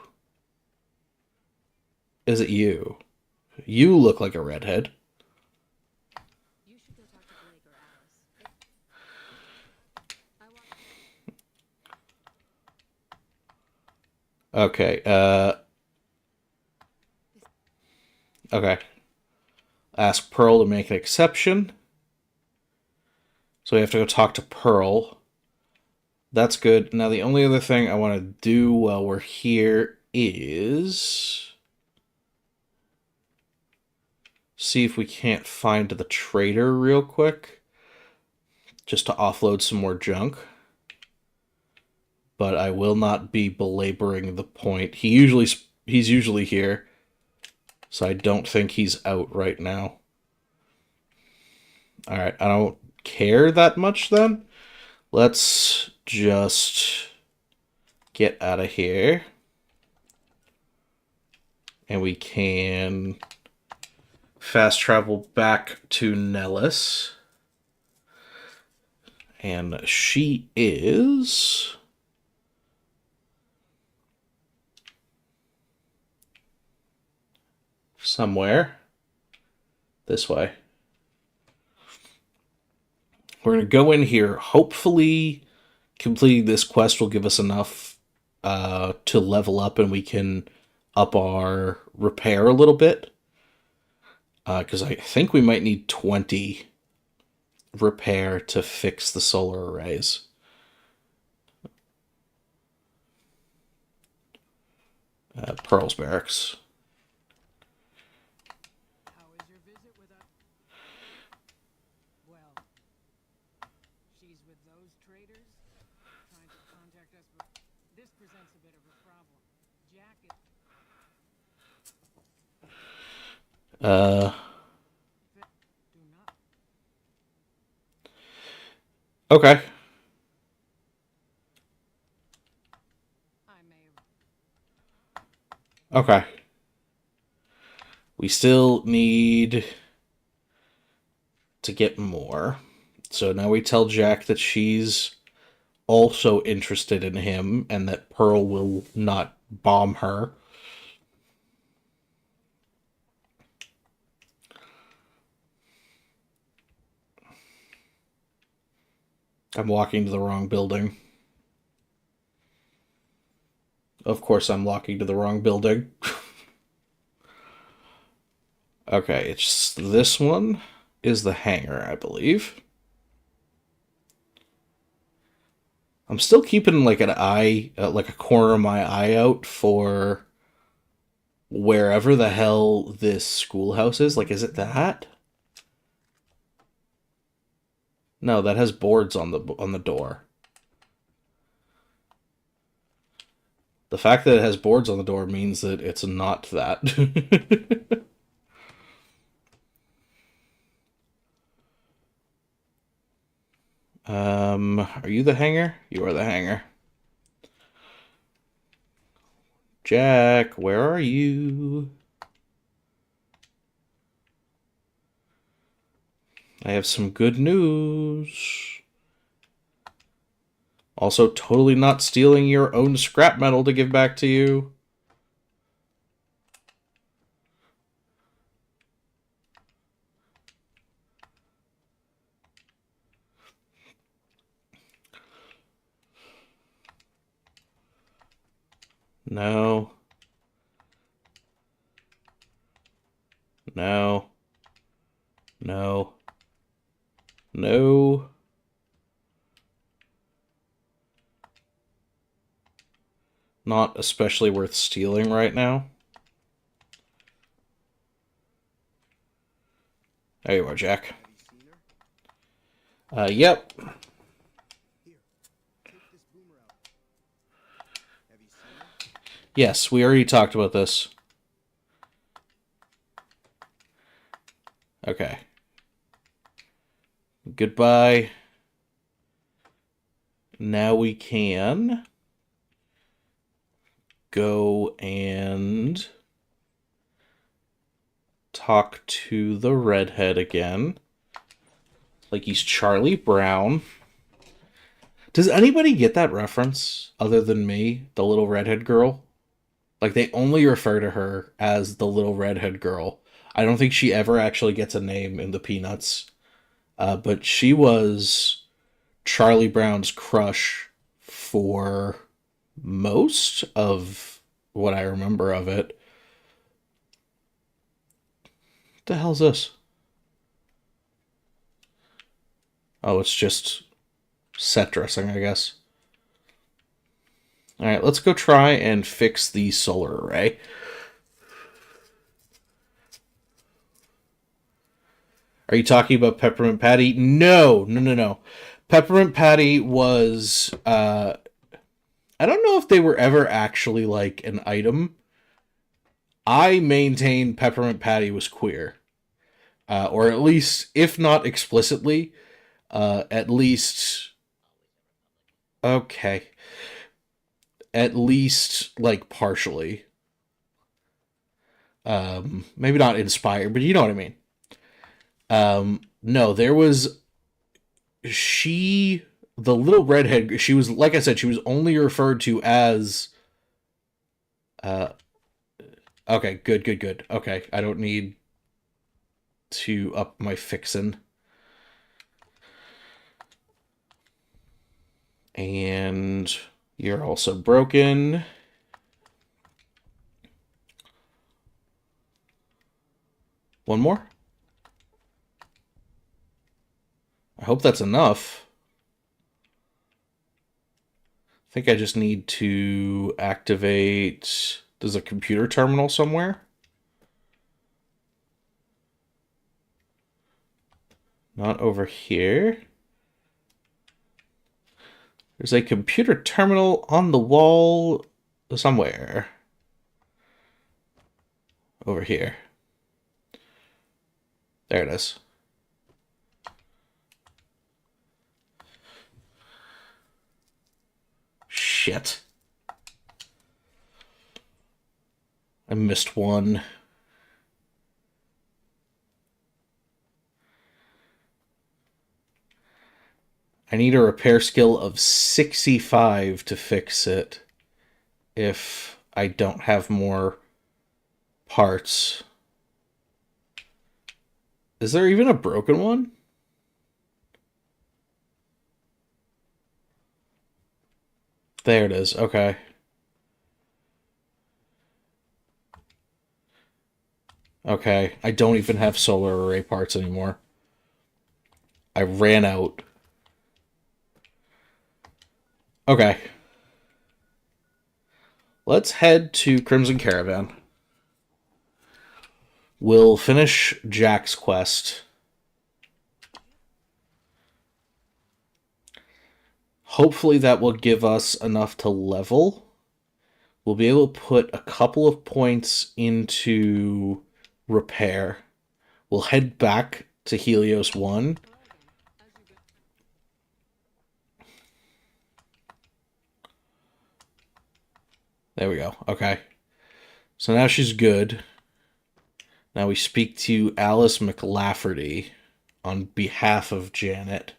Is it you? You look like a redhead. You should go talk to Blake or Alice. Okay, okay. Ask Pearl to make an exception. So we have to go talk to Pearl. That's good. Now the only other thing I want to do while we're here is see if we can't find the trader real quick. Just to offload some more junk. But I will not be belaboring the point. He's usually here. So I don't think he's out right now. Alright, I don't care that much then. Let's just get out of here. And we can fast travel back to Nellis. And she is somewhere this way. We're going to go in here. Hopefully, completing this quest will give us enough to level up and we can up our repair a little bit. Because I think we might need 20 repair to fix the solar arrays. Pearl's Barracks. How is your visit with us? Well, she's with those traders? Trying to contact us, but this presents a bit of a problem. Jack is... Do not... Okay. I may have... Okay. We still need to get more. So now we tell Jack that she's also interested in him and that Pearl will not bomb her. I'm walking to the wrong building. Of course, I'm locking to the wrong building. Okay, it's this one is the hangar, I believe. I'm still keeping like an eye, like a corner of my eye out for wherever the hell this schoolhouse is. Like, is it that? No, that has boards on the door. The fact that it has boards on the door means that it's not that. Are you the hanger? You are the hanger. Jack, where are you? I have some good news. Also, totally not stealing your own scrap metal to give back to you. No. No. No. No. Not especially worth stealing right now. There you are, Jack. Have you seen her? Yep. Here, take this boomer out. Have you seen her? Yes, we already talked about this. Okay. Goodbye. Now we can go and talk to the redhead again. Like he's Charlie Brown. Does anybody get that reference other than me, the little redhead girl? Like, they only refer to her as the little redhead girl. I don't think she ever actually gets a name in the Peanuts. But she was Charlie Brown's crush for most of what I remember of it. What the hell's this? Oh, it's just set dressing, I guess. Alright, let's go try and fix the solar array. Are you talking about Peppermint Patty? No. Peppermint Patty was, I don't know if they were ever actually, like, an item. I maintain Peppermint Patty was queer. Or at least, if not explicitly, at least... Okay. At least, like, partially. Maybe not inspired, but you know what I mean. No, there was... The little redhead, she was, like I said, she was only referred to as... Okay, good. Okay, I don't need to up my fixin'. And you're also broken. One more? I hope that's enough. I think I just need to activate... There's a computer terminal somewhere? Not over here. There's a computer terminal on the wall somewhere. Over here. There it is. Shit. I missed one. I need a repair skill of 65 to fix it if I don't have more parts. Is there even a broken one? There it is. Okay. Okay, I don't even have solar array parts anymore. I ran out. Okay. Let's head to Crimson Caravan. We'll finish Jack's quest. Hopefully that will give us enough to level. We'll be able to put a couple of points into repair. We'll head back to Helios 1. There we go. Okay. So now she's good. Now we speak to Alice McLafferty on behalf of Janet.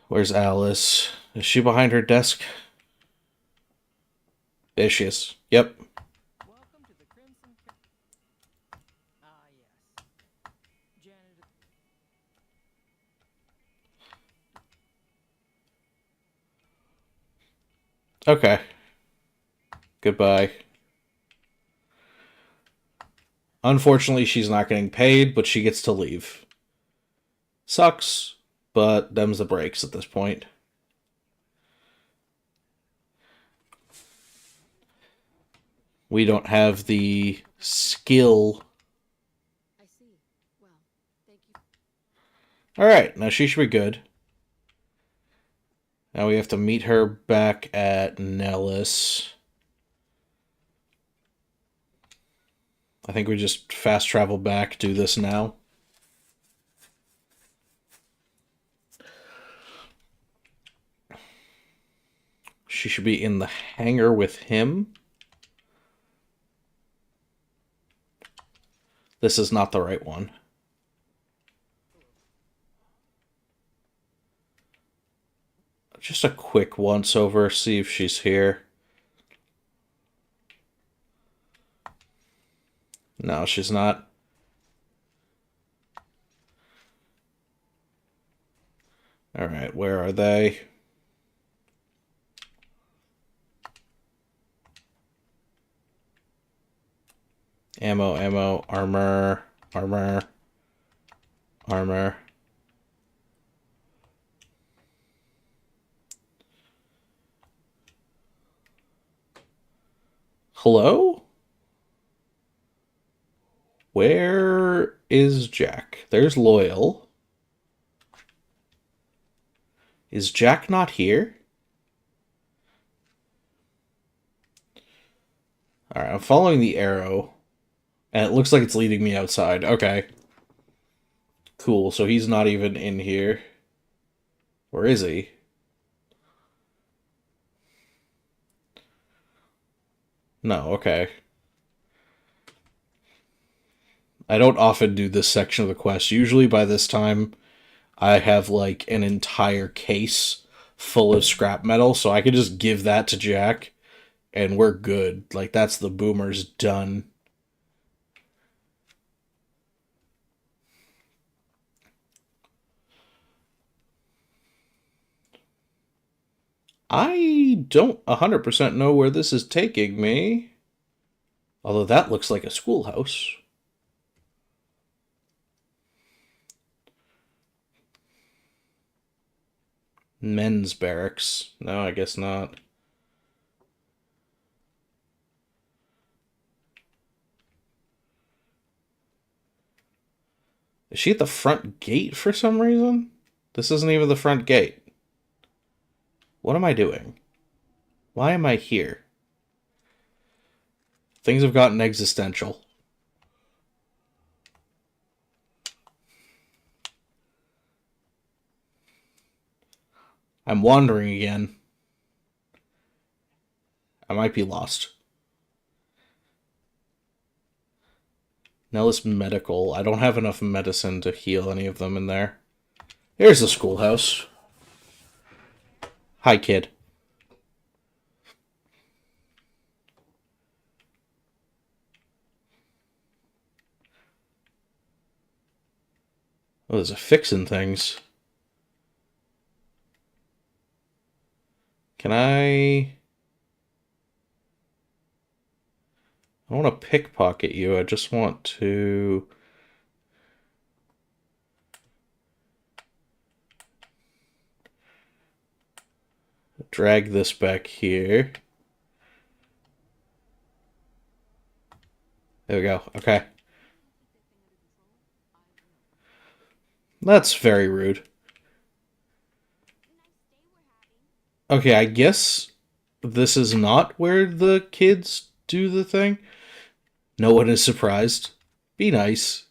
Where's Alice? Is she behind her desk? There she is. Yep. Welcome to the Crimson Ah, yes. Janet. Okay. Goodbye. Unfortunately, she's not getting paid, but she gets to leave. Sucks, but them's the breaks at this point. We don't have the skill. I see. Well, thank you. Alright, now she should be good. Now we have to meet her back at Nellis. I think we just fast travel back, do this now. She should be in the hangar with him. This is not the right one. Just a quick once over, see if she's here. No, she's not. Alright, where are they? Ammo, ammo, armor, armor, armor. Hello? Where is Jack? There's Loyal. Is Jack not here? Alright, I'm following the arrow. And it looks like it's leading me outside. Okay. Cool, so he's not even in here. Where is he? No, okay. I don't often do this section of the quest. Usually by this time, I have like an entire case full of scrap metal, so I could just give that to Jack and we're good. Like, that's the boomers done. I don't 100% know where this is taking me. Although that looks like a schoolhouse. Men's barracks. No, I guess not. Is she at the front gate for some reason? This isn't even the front gate. What am I doing? Why am I here? Things have gotten existential. I'm wandering again. I might be lost. Nellis Medical. I don't have enough medicine to heal any of them in there. Here's the schoolhouse. Hi, kid. Oh, there's a fixing things. Can I... I don't want to pickpocket you. I just want to... drag this back here. There we go. Okay. That's very rude. Okay, I guess this is not where the kids do the thing. No one is surprised. Be nice.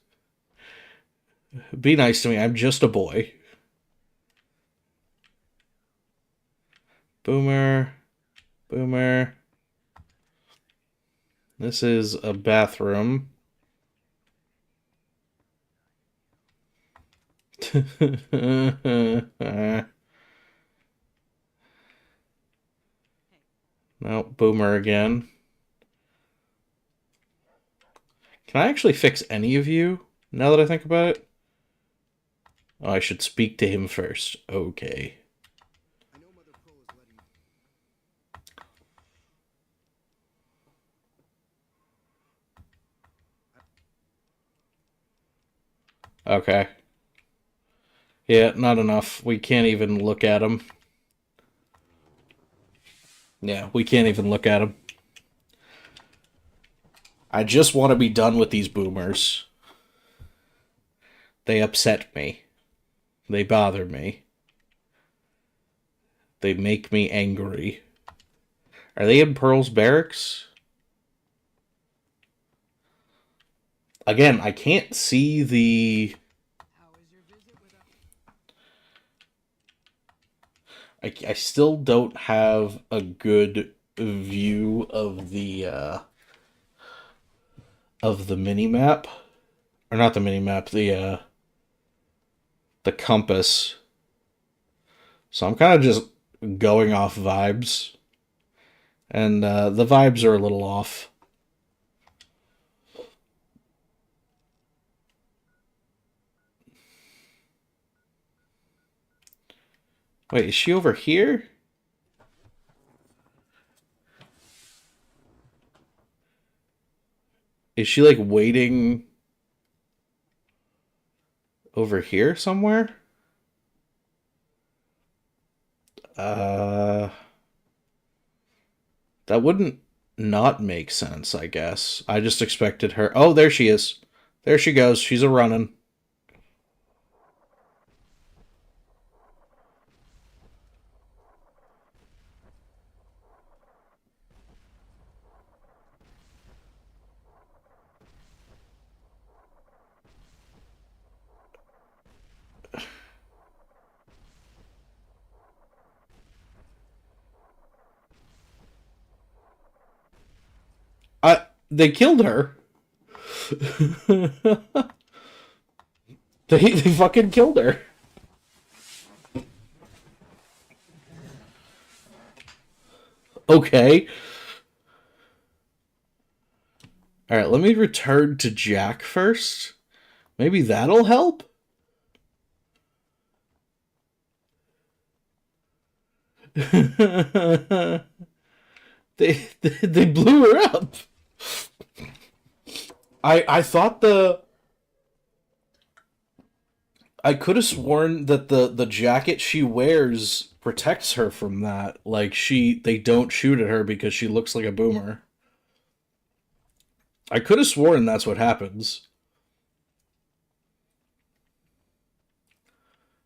Be nice to me. I'm just a boy. Boomer. Boomer. This is a bathroom. No, Boomer again. Can I actually fix any of you, now that I think about it? Oh, I should speak to him first. Okay. I know Mother Pearl is letting Okay. Yeah, not enough. We can't even look at him. Yeah, we can't even look at him. I just want to be done with these boomers. They upset me. They bother me. They make me angry. Are they in Pearl's barracks? Again, I can't see the... How was your visit with I still don't have a good view of the mini map, or not the mini map, the compass. So I'm kind of just going off vibes, and the vibes are a little off. Wait, is she over here? Is she like waiting over here somewhere? Uh, that wouldn't not make sense, I guess. I just expected her. Oh, there she is. There she goes. She's a running. They killed her. They fucking killed her. Okay. Alright, let me return to Jack first. Maybe that'll help? they blew her up. I thought I could have sworn that the jacket she wears protects her from that. Like they don't shoot at her because she looks like a boomer. I could have sworn that's what happens.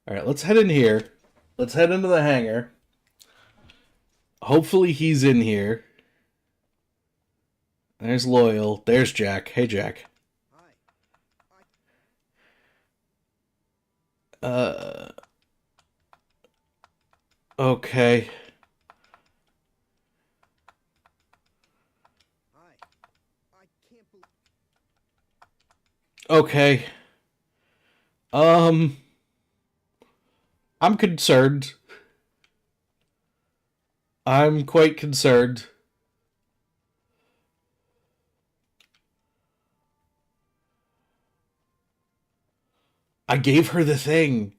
All right, let's head in here. Let's head into the hangar. Hopefully he's in here. There's Loyal. There's Jack. Hey, Jack. Uh. Okay. Okay. Um. I'm concerned. I'm quite concerned. I gave her the thing.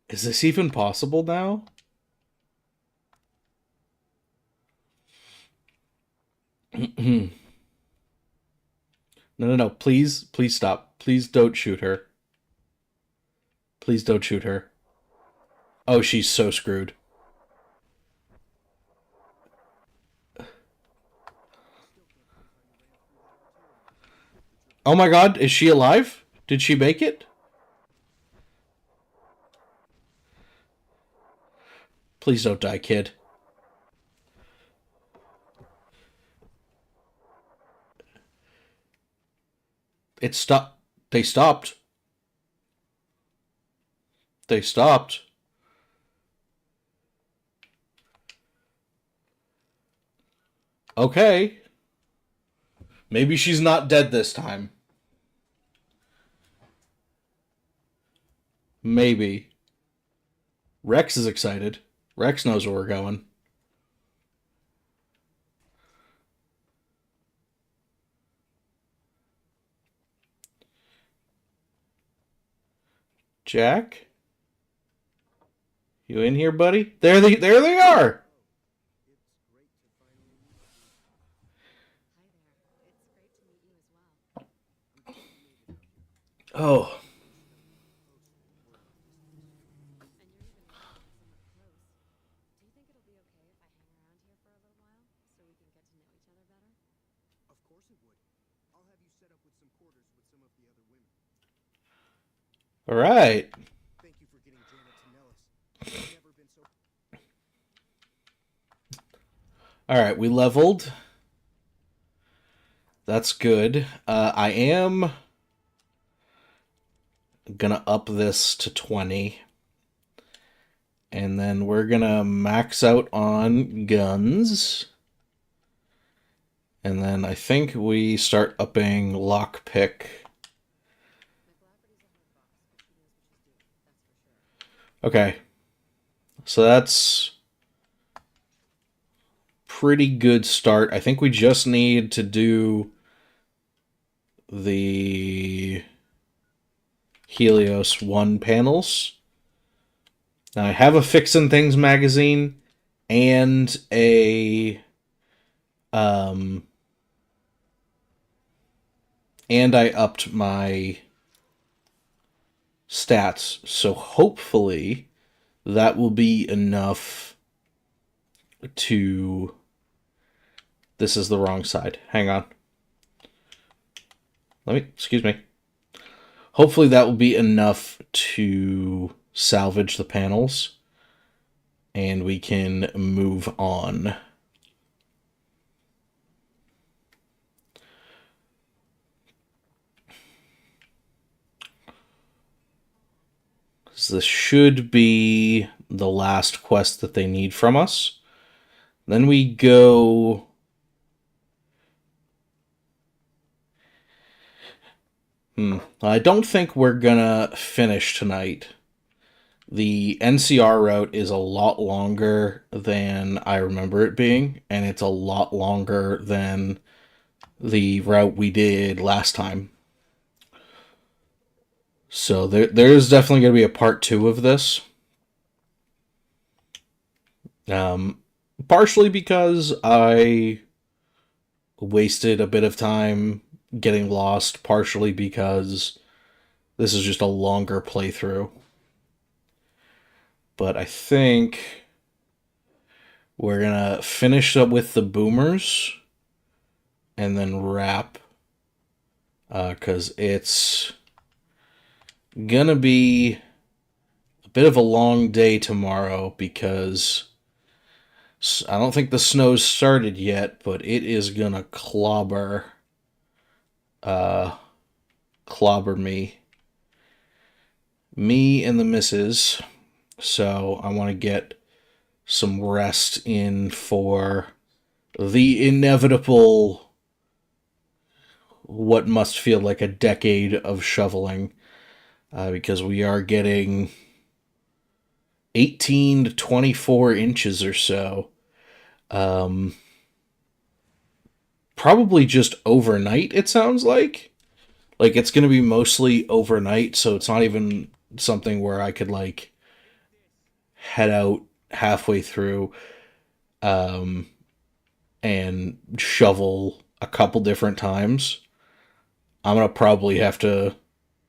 Is this even possible now? No, no, no. Please, please stop. Please don't shoot her. Please don't shoot her. Oh, she's so screwed. Oh my god, is she alive? Did she make it? Please don't die, kid. It stopped. They stopped. They stopped. Okay. Maybe she's not dead this time. Maybe. Rex is excited. Rex knows where we're going. Jack? You in here, buddy? There they are! Oh. Of course it would. I'll have you set up with some quarters with some of the other women. Alright. Thank you for getting Janet to Nellis. I've never been so. Alright, we leveled. That's good. I am gonna up this to 20. And then we're gonna max out on guns. And then I think we start upping lockpick. Okay. So that's pretty good start. I think we just need to do the Helios 1 panels. Now I have a Fixin' Things magazine and and I upped my stats, so hopefully that will be enough to... This is the wrong side. Hang on. Excuse me. Hopefully that will be enough to salvage the panels, and we can move on. This should be the last quest that they need from us. Then we go... I don't think we're gonna finish tonight. The NCR route is a lot longer than I remember it being, and it's a lot longer than the route we did last time. So there's definitely going to be a part 2 of this. Partially because I wasted a bit of time getting lost, partially because this is just a longer playthrough. But I think we're going to finish up with the boomers and then wrap, because it's gonna be a bit of a long day tomorrow, because I don't think the snow's started yet, but it is gonna clobber me and the missus. So I want to get some rest in for the inevitable, what must feel like a decade of shoveling. Because we are getting 18 to 24 inches or so. Probably just overnight, it sounds like. Like, it's going to be mostly overnight, so it's not even something where I could, like, head out halfway through and and shovel a couple different times, I'm gonna probably have to,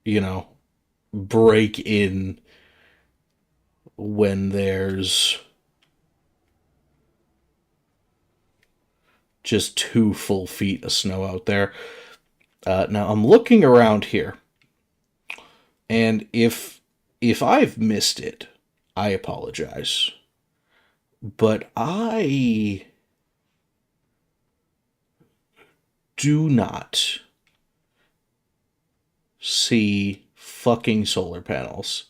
you know, break in when there's just 2 full feet of snow out there. Now I'm looking around here, and if I've missed it, I apologize. But I do not see fucking solar panels.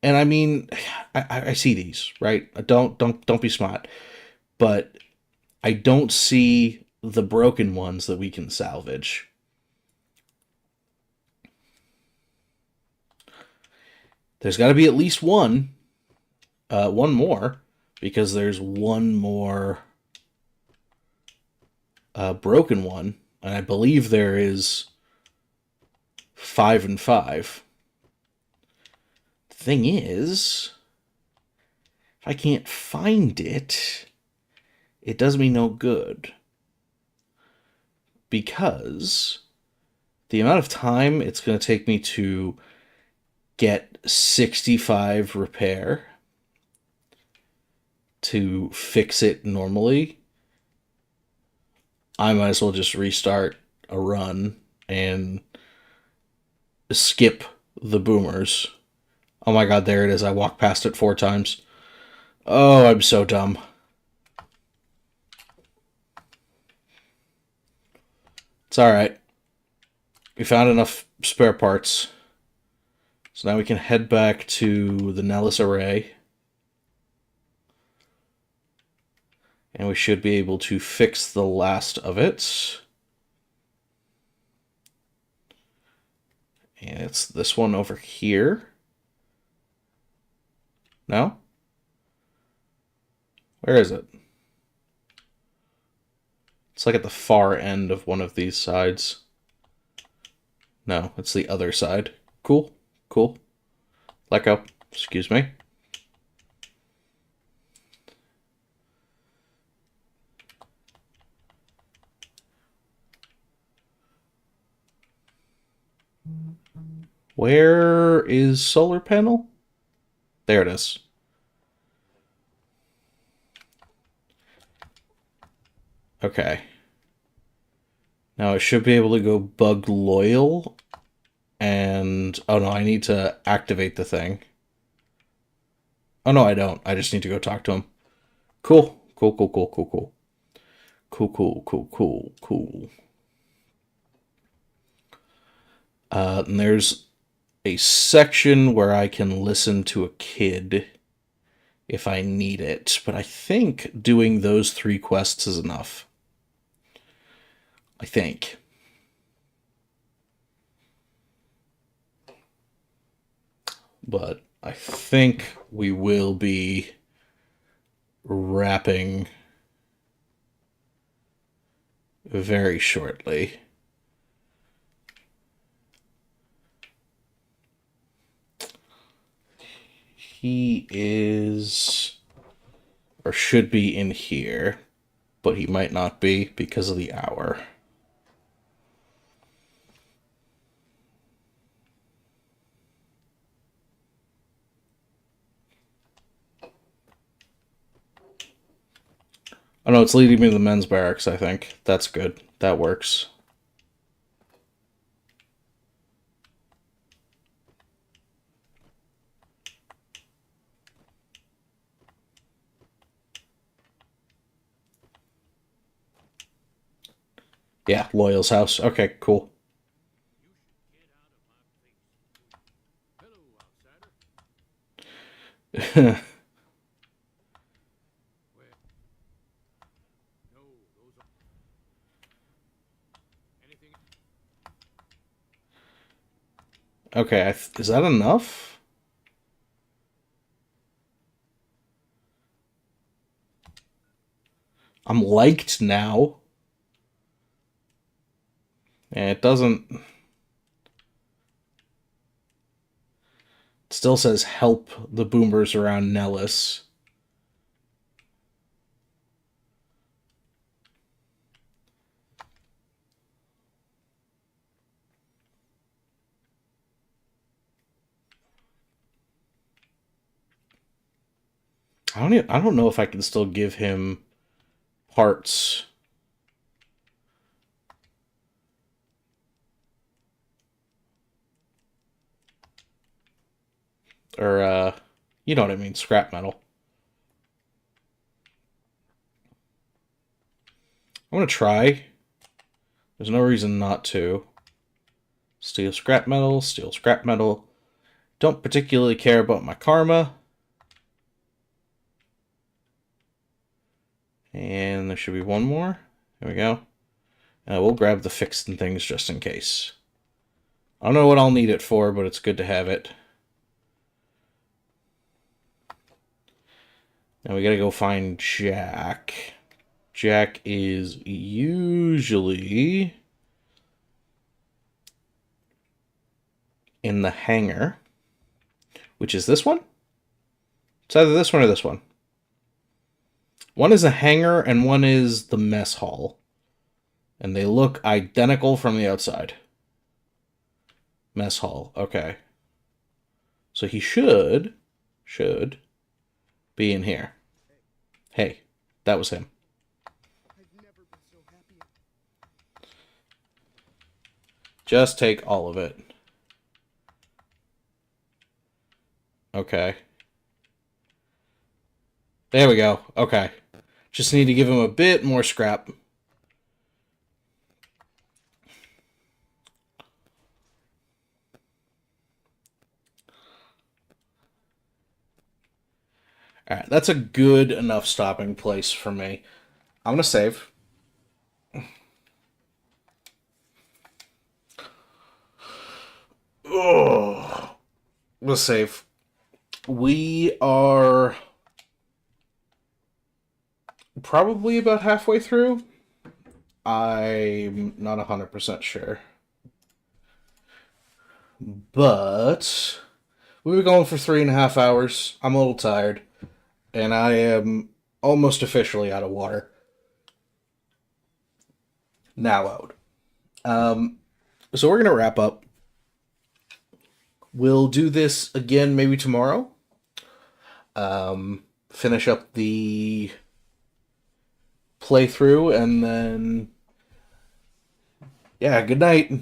And I mean, I see these, right? Don't be smart. But I don't see the broken ones that we can salvage. There's got to be at least one more, because there's one more broken one, and I believe there is 5 and 5. The thing is, if I can't find it, it does me no good, because the amount of time it's going to take me to get 65 repair to fix it normally, I might as well just restart a run and skip the boomers. Oh my god, there it is. I walked past it 4 times. Oh, I'm so dumb. It's alright. We found enough spare parts. So now we can head back to the Nellis array. And we should be able to fix the last of it. And it's this one over here. No? Where is it? It's like at the far end of one of these sides. No, it's the other side. Cool. Cool. Let go. Excuse me. Where is solar panel? There it is. Okay. Now I should be able to go bug loyal, and oh no, I need to activate the thing. Oh no, I don't. I just need to go talk to him. Cool. Cool, cool, cool, cool, cool. Cool, cool, cool, cool, cool. And there's a section where I can listen to a kid if I need it, but I think doing those 3 quests is enough. I think. But I think we will be wrapping very shortly. He is, or should be, in here, but he might not be because of the hour. Oh no, it's leading me to the men's barracks, I think. That's good. That works. Yeah, Loyal's house. Okay, cool. Hello, outsider. Where? No, those are anything. Okay, is that enough? I'm liked now. And it doesn't... It still says help the boomers around Nellis. I don't know if I can still give him parts. Or, you know what I mean, scrap metal. I'm gonna try. There's no reason not to. Steel scrap metal, steel scrap metal. Don't particularly care about my karma. And there should be one more. There we go. We'll grab the fixed and things just in case. I don't know what I'll need it for, but it's good to have it. Now we gotta go find Jack. Jack is usually in the hangar, which is this one? It's either this one or this one. One is a hangar and one is the mess hall. And they look identical from the outside. Mess hall, okay. So he should be in here. Hey, that was him. Just take all of it. Okay. There we go. Okay. Just need to give him a bit more scrap. Alright, that's a good enough stopping place for me. I'm gonna save. Oh, we'll save. We are probably about halfway through. I'm not 100% sure. But we were going for 3.5 hours. I'm a little tired. And I am almost officially out of water. Now out. So we're going to wrap up. We'll do this again maybe tomorrow. Finish up the playthrough and then... Yeah, good night.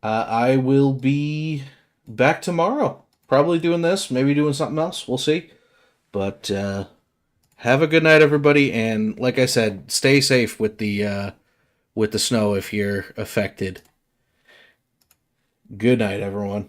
I will be back tomorrow. Probably doing this, maybe doing something else. We'll see. But have a good night, everybody. And like I said, stay safe with the snow if you're affected. Good night, everyone.